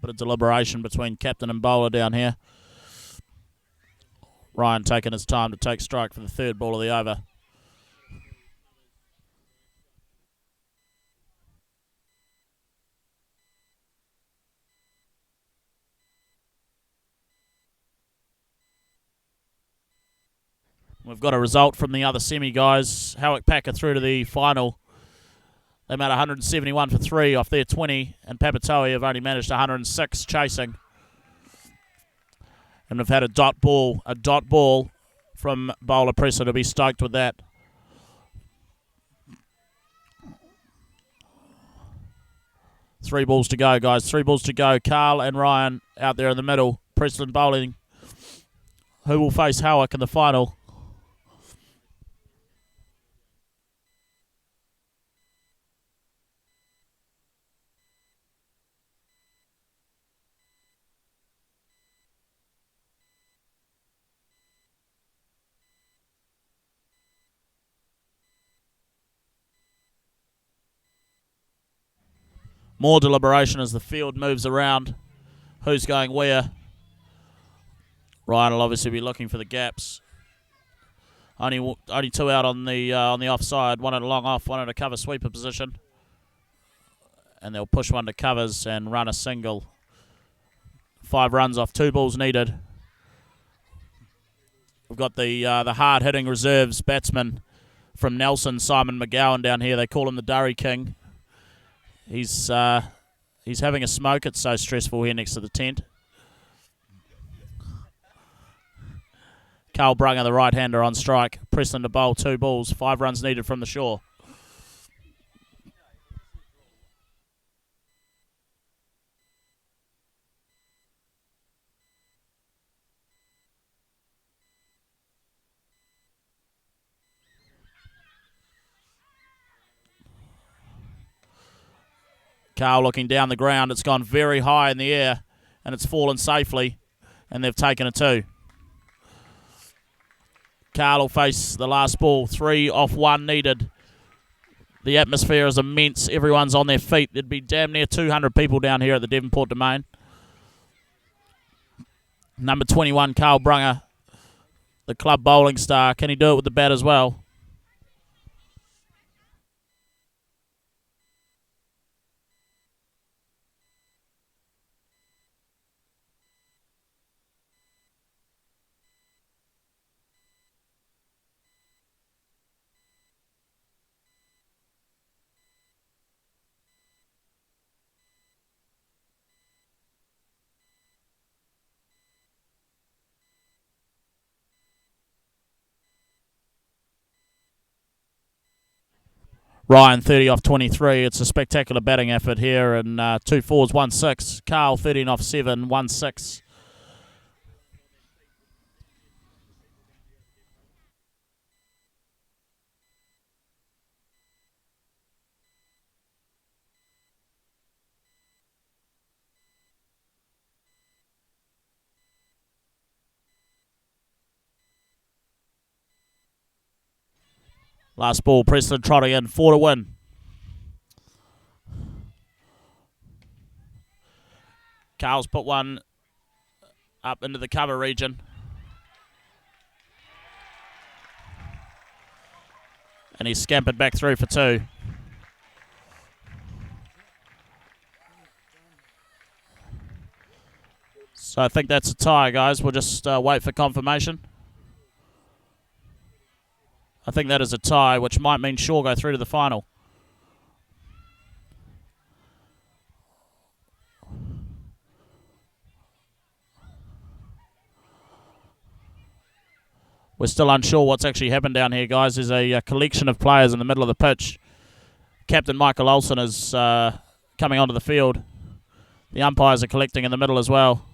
Bit of deliberation between captain and bowler down here. Ryan taking his time to take strike for the third ball of the over. We've got a result from the other semi, guys. Howick Packer through to the final. They made 171 for 3 off their 20, and Papatoe have only managed 106 chasing. And they've had a dot ball from bowler Presser to be stoked with that. Three balls to go, guys. 3 balls to go. Carl and Ryan out there in the middle. Preston bowling. Who will face Howick in the final? More deliberation as the field moves around. Who's going where? Ryan will obviously be looking for the gaps. Only 2 out on the offside. 1 at a long off, 1 at a cover sweeper position. And they'll push 1 to covers and run a single. 5 runs off 2 balls needed. We've got the hard-hitting reserves batsman from Nelson, Simon McGowan down here. They call him the Durry King. He's having a smoke. It's so stressful here next to the tent. Carl Brunger, the right-hander, on strike. Preston to bowl 2 balls. 5 runs needed from the shore. Carl looking down the ground. It's gone very high in the air, and it's fallen safely, and they've taken a 2. Carl will face the last ball. 3 off 1 needed. The atmosphere is immense. Everyone's on their feet. There'd be damn near 200 people down here at the Devonport Domain. Number 21, Carl Brunger, the club bowling star. Can he do it with the bat as well? Ryan 30 off 23. It's a spectacular batting effort here, and 2 fours, 1 6. Carl 13 off 7, 1 6. Last ball, Preston trotting in, 4 to win. Carl's put 1 up into the cover region. And he's scampered back through for 2. So I think that's a tie, guys. We'll just wait for confirmation. I think that is a tie, which might mean Shaw go through to the final. We're still unsure what's actually happened down here, guys. There's a collection of players in the middle of the pitch. Captain Michael Olsen is coming onto the field. The umpires are collecting in the middle as well.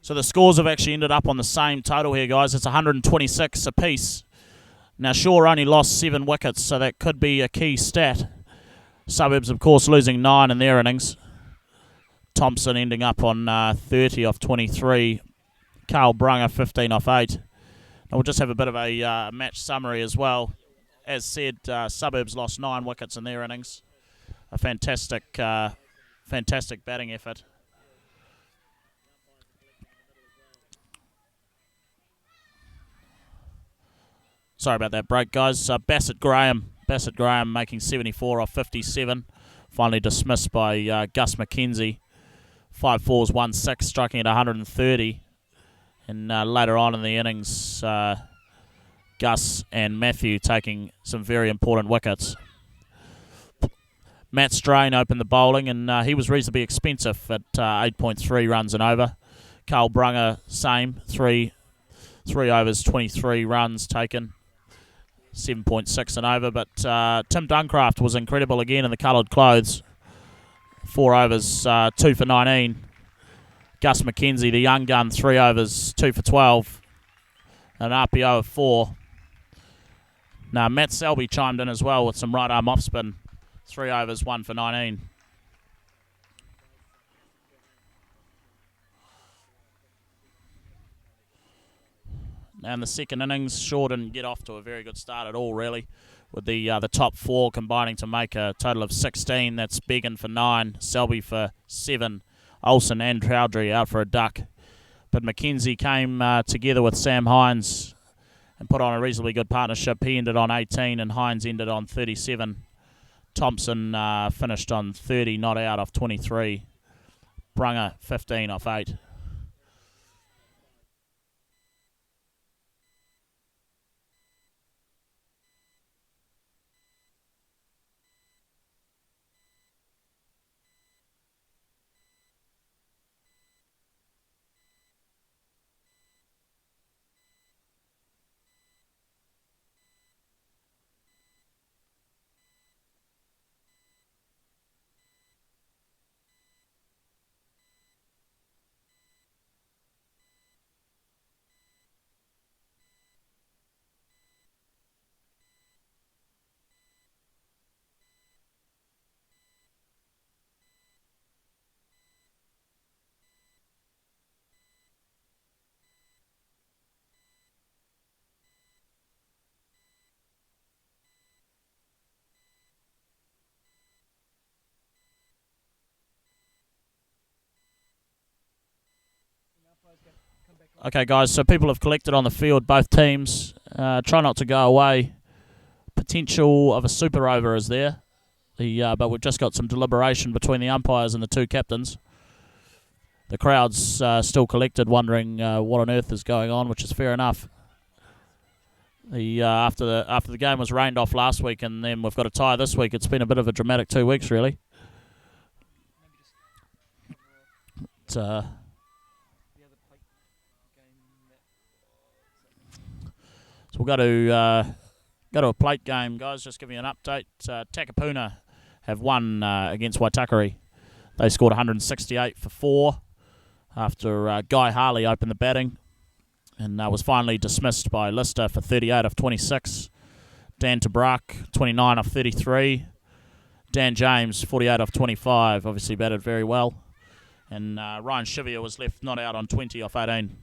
So the scores have actually ended up on the same total here, guys. It's 126 apiece. Now, Shaw only lost 7 wickets, so that could be a key stat. Suburbs, of course, losing 9 in their innings. Thompson ending up on 30 off 23. Carl Brunger, 15 off 8. And we'll just have a bit of a match summary as well. As said, Suburbs lost 9 wickets in their innings. A fantastic batting effort. Sorry about that break, guys. Basset Graham making 74 off 57. Finally dismissed by Gus McKenzie. 5 fours, 1 6, striking at 130. And later on in the innings, Gus and Matthew taking some very important wickets. Matt Strain opened the bowling, and he was reasonably expensive at 8.3 runs and over. Carl Brunger, same, 3 overs, 23 runs taken, 7.6 and over. But Tim Duncraft was incredible again in the coloured clothes. 4 overs, 2 for 19. Gus McKenzie, the young gun, 3 overs, 2 for 12. An RPO of 4. Now, Matt Selby chimed in as well with some right arm off spin. 3 overs, 1 for 19. Now in the second innings, Shaw didn't get off to a very good start at all, really, with the top 4 combining to make a total of 16. That's Began for 9, Selby for 7, Olsen and Trowdry out for a duck. But McKenzie came together with Sam Hines and put on a reasonably good partnership. He ended on 18 and Hines ended on 37. Thompson finished on 30, not out, off 23. Brunger, 15 off 8. Okay, guys, so people have collected on the field, both teams. Try not to go away. Potential of a super over is there. But we've just got some deliberation between the umpires and the 2 captains. The crowd's still collected, wondering what on earth is going on, which is fair enough. After the game was rained off last week, and then we've got a tie this week, it's been a bit of a dramatic 2 weeks, really. So we'll go to a plate game, guys. Just giving you an update. Takapuna have won against Waitakere. They scored 168 for 4 after Guy Harley opened the batting and was finally dismissed by Lister for 38 off 26. Dan Tabrak, 29 off 33. Dan James, 48 off 25. Obviously batted very well. And Ryan Shivier was left not out on 20 off 18.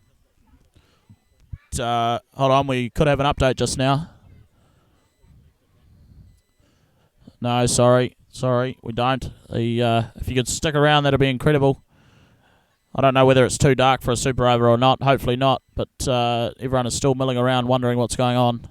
Hold on, we could have an update just now. No, sorry, we don't. If you could stick around, that'd be incredible. I don't know whether it's too dark for a super over or not. Hopefully not, but everyone is still milling around wondering what's going on.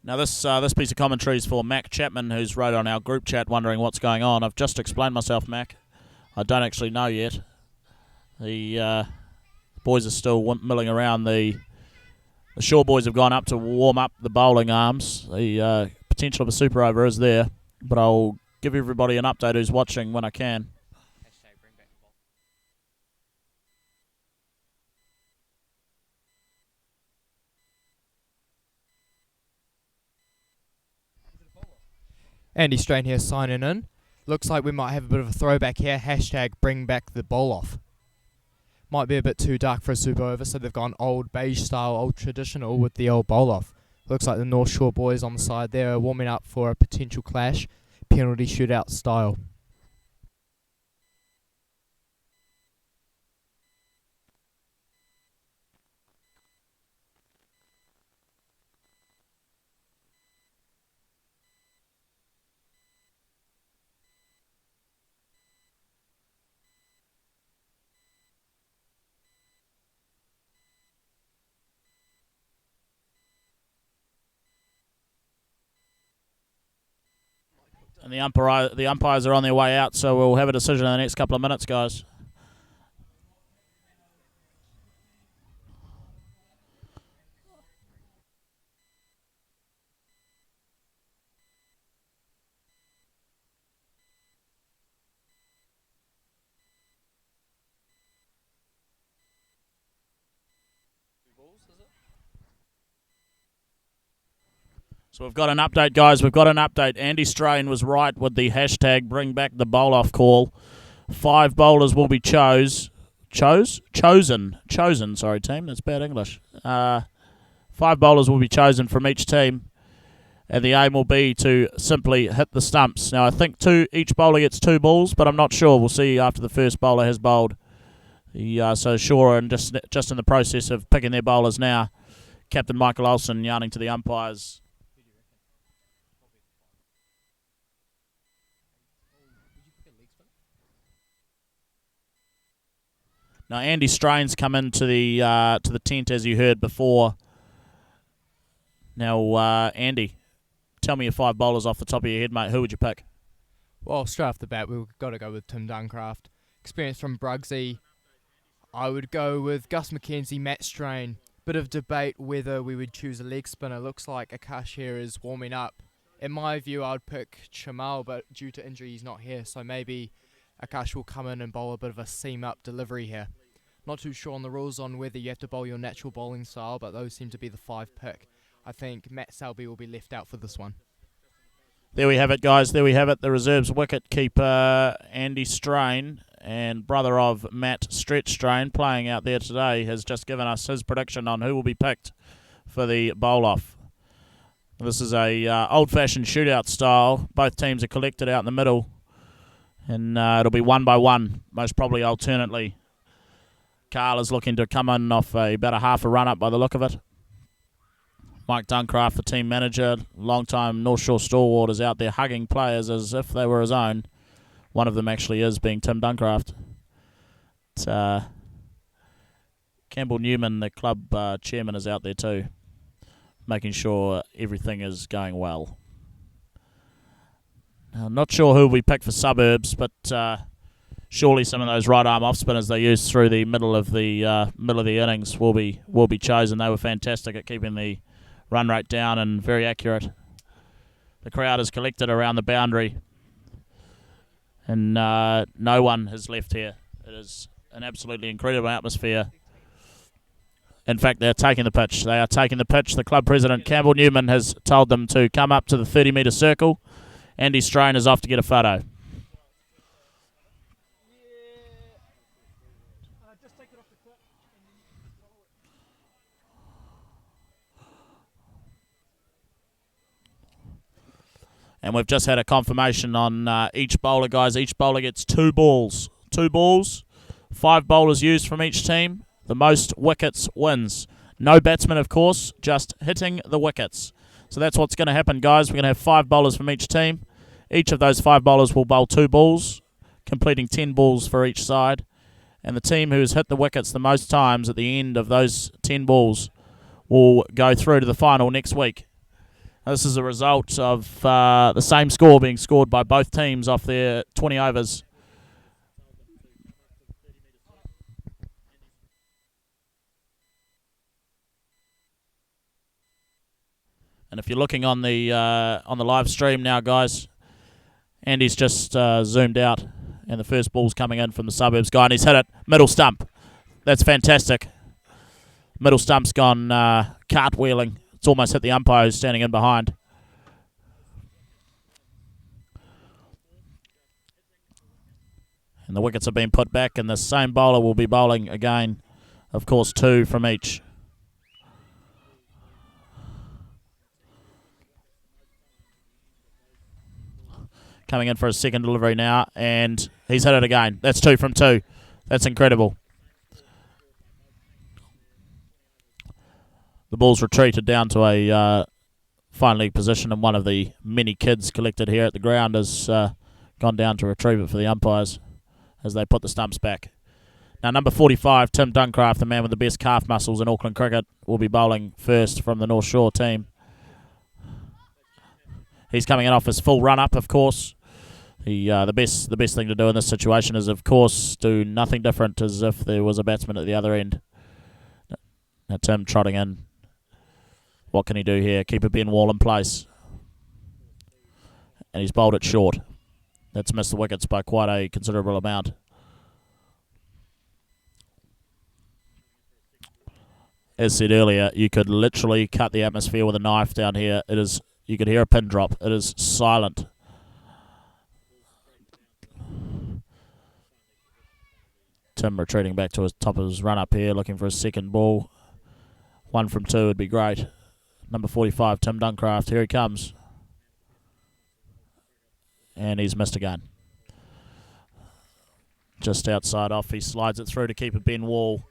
Now this piece of commentary is for Mac Chapman, who's wrote on our group chat wondering what's going on. I've just explained myself, Mac. I don't actually know yet. The boys are still milling around. The Shore boys have gone up to warm up the bowling arms. The potential of a super over is there, but I'll give everybody an update who's watching when I can. Andy Strain here signing in. Looks like we might have a bit of a throwback here. Hashtag bring back the bowl off. Might be a bit too dark for a super over, so they've gone old beige style, old traditional with the old bowl off. Looks like the Northshore boys on the side there are warming up for a potential clash, penalty shootout style. And the umpires are on their way out, so we'll have a decision in the next couple of minutes, guys. So we've got an update, guys. We've got an update. Andy Strain was right with the hashtag bring back the bowl off call. 5 bowlers will be chosen. Sorry, team. That's bad English. 5 bowlers will be chosen from each team, and the aim will be to simply hit the stumps. Now, I think each bowler gets 2 balls, but I'm not sure. We'll see after the first bowler has bowled. So Shore and just in the process of picking their bowlers now. Captain Michael Olsen yarning to the umpires. Now Andy Strain's come into the tent as you heard before. Now Andy, tell me your 5 bowlers off the top of your head, mate. Who would you pick? Well, straight off the bat, we've got to go with Tim Duncraft. Experience from Brugsy. I would go with Gus McKenzie, Matt Strain. Bit of debate whether we would choose a leg spinner. Looks like Akash here is warming up. In my view, I would pick Chamal, but due to injury, he's not here. So maybe Akash will come in and bowl a bit of a seam-up delivery here. Not too sure on the rules on whether you have to bowl your natural bowling style, but those seem to be the 5 pick. I think Matt Selby will be left out for this one. There we have it, guys. There we have it. The reserves wicket keeper Andy Strain and brother of Matt Stretch Strain playing out there today has just given us his prediction on who will be picked for the bowl-off. This is a old-fashioned shootout style. Both teams are collected out in the middle, and it'll be 1 by 1, most probably alternately. Carl is looking to come in off about a half a run-up by the look of it. Mike Duncraft, the team manager, long-time Northshore stalwart, is out there hugging players as if they were his own. One of them actually is, being Tim Duncraft. Campbell Newman, the club chairman, is out there too, making sure everything is going well. I'm not sure who we pick for Suburbs, but surely some of those right arm off spinners they used through the middle of the innings will be chosen. They were fantastic at keeping the run rate down and very accurate. The crowd is collected around the boundary, and no one has left here. It is an absolutely incredible atmosphere. In fact, they're taking the pitch. They are taking the pitch. The club president, Campbell Newman, has told them to come up to the 30-metre circle. Andy Strain is off to get a photo. And we've just had a confirmation on each bowler, guys. Each bowler gets 2 balls. 2 balls. 5 bowlers used from each team. The most wickets wins. No batsman, of course, just hitting the wickets. So that's what's going to happen, guys. We're going to have 5 bowlers from each team. Each of those 5 bowlers will bowl 2 balls, completing 10 balls for each side. And the team who has hit the wickets the most times at the end of those 10 balls will go through to the final next week. This is a result of the same score being scored by both teams off their 20 overs. And if you're looking on the live stream now, guys, Andy's just zoomed out, and the first ball's coming in from the Suburbs guy, and he's hit it middle stump. That's fantastic. Middle stump's gone cartwheeling. It's almost hit the umpire who's standing in behind. And the wickets have been put back, and the same bowler will be bowling again. Of course, 2 from each. Coming in for a second delivery now, and he's hit it again. That's 2 from 2. That's incredible. The ball's retreated down to a fine leg position, and one of the many kids collected here at the ground has gone down to retrieve it for the umpires as they put the stumps back. Now, number 45, Tim Duncraft, the man with the best calf muscles in Auckland cricket, will be bowling first from the Northshore team. He's coming in off his full run-up, of course. The best thing to do in this situation is, of course, do nothing different as if there was a batsman at the other end. Now Tim trotting in. What can he do here? Keep a bin wall in place. And he's bowled it short. That's missed the wickets by quite a considerable amount. As said earlier, you could literally cut the atmosphere with a knife down here. You could hear a pin drop. It is silent. Tim retreating back to his top of his run up here, looking for a second ball. 1 from 2 would be great. Number 45, Tim Duncraft, here he comes. And he's missed again. Just outside off, he slides it through to keep a Ben Wall.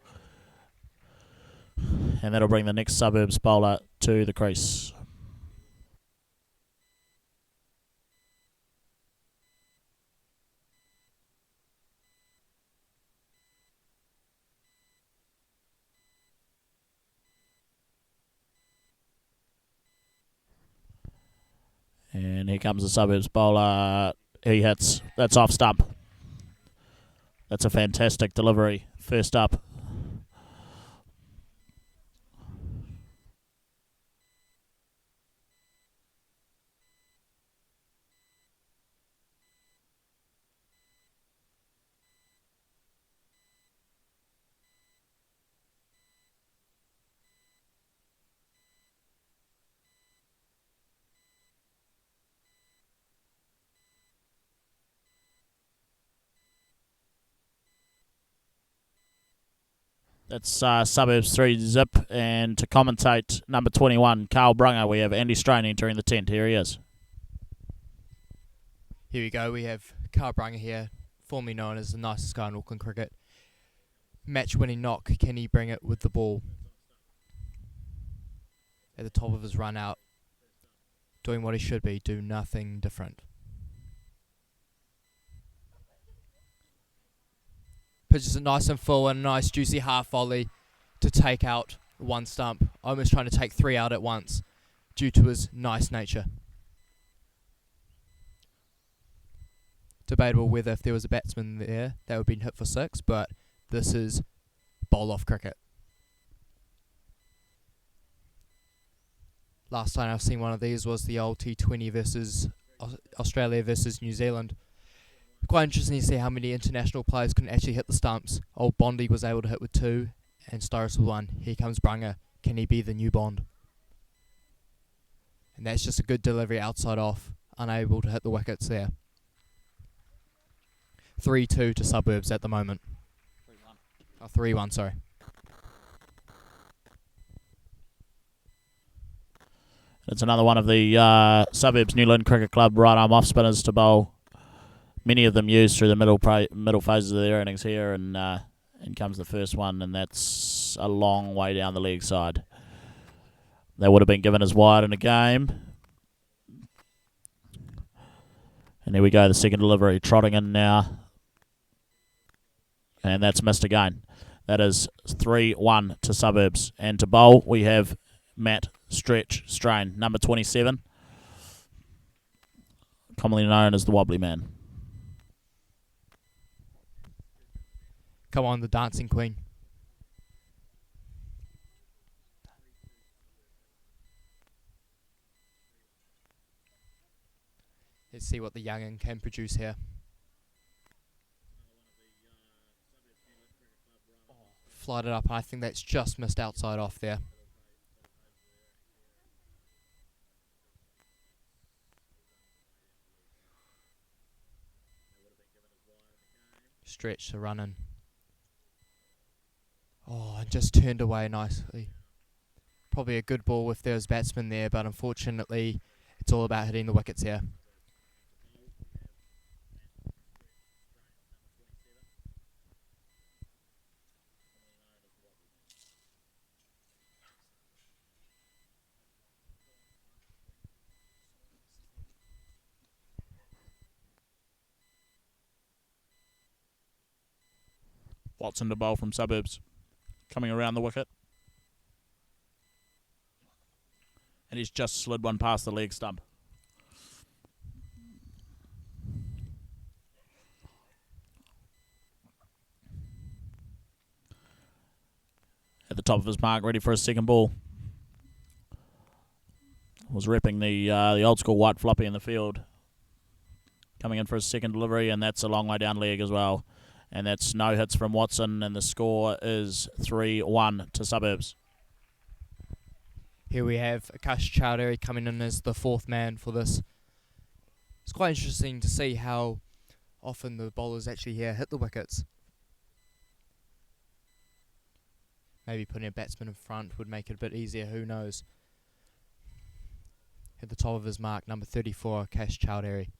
And that'll bring the next Suburbs bowler to the crease. And here comes the Suburbs bowler. He hits. That's off stump. That's a fantastic delivery. First up. That's Suburbs 3 zip, and to commentate number 21, Carl Brunger, we have Andy Strain entering the tent. Here he is. Here we go. We have Carl Brunger here, formerly known as the nicest guy in Auckland cricket. Match-winning knock. Can he bring it with the ball? At the top of his run out, doing what he should be, do nothing different. Pitches it nice and full, and a nice juicy half volley to take out one stump. Almost trying to take 3 out at once due to his nice nature. Debatable whether if there was a batsman there that would have been hit for 6, but this is bowl-off cricket. Last time I've seen one of these was the old T20 versus Australia versus New Zealand. Quite interesting to see how many international players couldn't actually hit the stumps. Old Bondy was able to hit with 2, and Styrus with 1. Here comes Brunger. Can he be the new Bond? And that's just a good delivery outside off, unable to hit the wickets there. 3-2 to Suburbs at the moment. 3-1, sorry. It's another one of the Suburbs New Lynn Cricket Club right arm off spinners to bowl. Many of them used through the middle phases of their innings here, and in comes the first one, and that's a long way down the leg side. That would have been given as wide in a game. And here we go, the second delivery, trotting in now. And that's missed again. That is 3-1 to Suburbs. And to bowl, we have Matt Stretch Strain, number 27. commonly known as the Wobbly Man. Come on, the Dancing Queen. Let's see what the young'un can produce here. Flight it up, and I think that's just missed outside off there. Stretch to run in. Oh, and just turned away nicely. Probably a good ball if there was batsmen there, but unfortunately it's all about hitting the wickets here. Watson to bowl from Suburbs. Coming around the wicket. And he's just slid one past the leg stump. At the top of his mark, ready for his second ball. Was repping the old school white floppy in the field. Coming in for his second delivery, and that's a long way down leg as well. And that's no hits from Watson, and the score is 3-1 to Suburbs. Here we have Akash Chowdhury coming in as the fourth man for this. It's quite interesting to see how often the bowlers actually here hit the wickets. Maybe putting a batsman in front would make it a bit easier, who knows. At the top of his mark, number 34, Akash Chowdhury.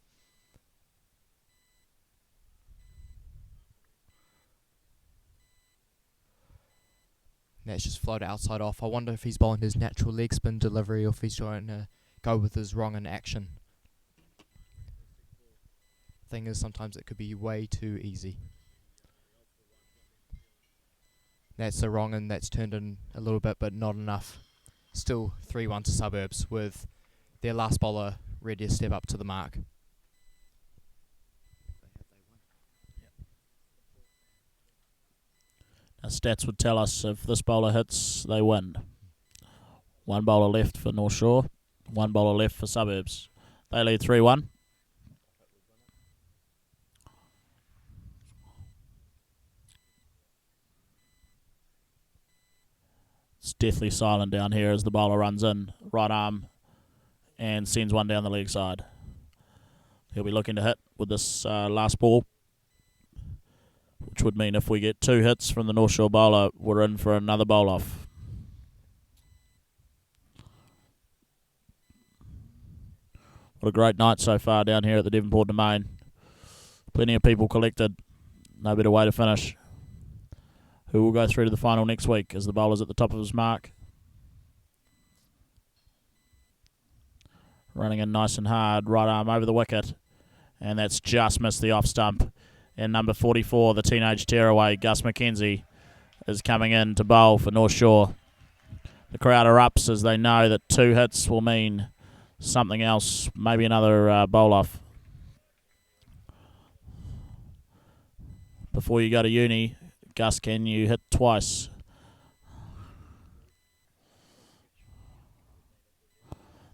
That's just floated outside off. I wonder if he's bowling his natural leg spin delivery or if he's trying to go with his wrong in action. Thing is, sometimes it could be way too easy. That's the wrong, and that's turned in a little bit, but not enough. Still 3-1 to Suburbs with their last bowler ready to step up to the mark. Now stats would tell us if this bowler hits, they win. One bowler left for Northshore, one bowler left for Suburbs. They lead 3-1. It's deathly silent down here as the bowler runs in, right arm, and sends one down the leg side. He'll be looking to hit with this last ball, which would mean if we get 2 hits from the Northshore bowler, we're in for another bowl off. What a great night so far down here at the Devonport Domain. Plenty of people collected. No better way to finish. Who will go through to the final next week as the bowler's at the top of his mark. Running in nice and hard, right arm over the wicket. And that's just missed the off stump. And number 44, the teenage tearaway, Gus McKenzie, is coming in to bowl for Northshore. The crowd erupts as they know that 2 hits will mean something else, maybe another bowl off. Before you go to uni, Gus, can you hit twice?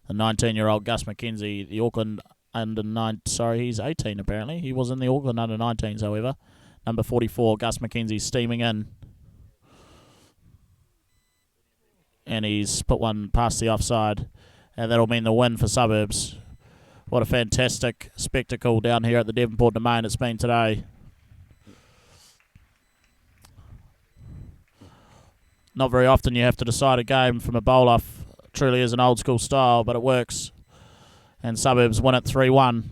The 19-year-old Gus McKenzie, the Auckland he's 18 apparently. He was in the Auckland under-19s, however. Number 44, Gus McKenzie, steaming in. And he's put one past the offside. And that'll mean the win for Suburbs. What a fantastic spectacle down here at the Devonport Domain it's been today. Not very often you have to decide a game from a bowl-off. Truly is an old-school style, but it works. And Suburbs win it 3-1.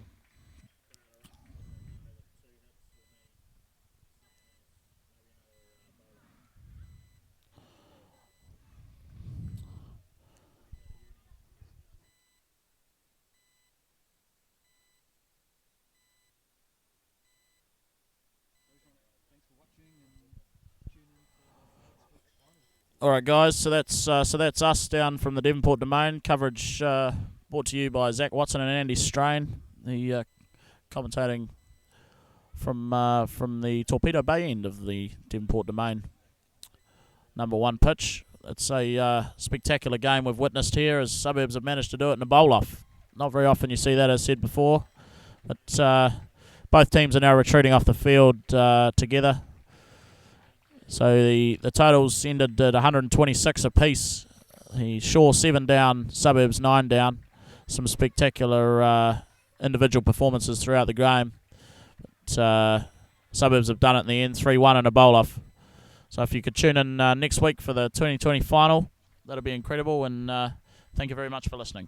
All right, guys. So that's us down from the Devonport Domain. Coverage brought to you by Zach Watson and Andy Strain. the commentating from the Torpedo Bay end of the Devonport Domain number 1 pitch. It's a spectacular game we've witnessed here as Suburbs have managed to do it in a bowl-off. Not very often you see that, as said before, but both teams are now retreating off the field together. So the totals ended at 126 apiece. The Shore 7 down, Suburbs 9 down. Some spectacular individual performances throughout the game. But, Suburbs have done it in the end, 3-1 in a bowl-off. So if you could tune in next week for the 2020 final, that'll be incredible. And thank you very much for listening.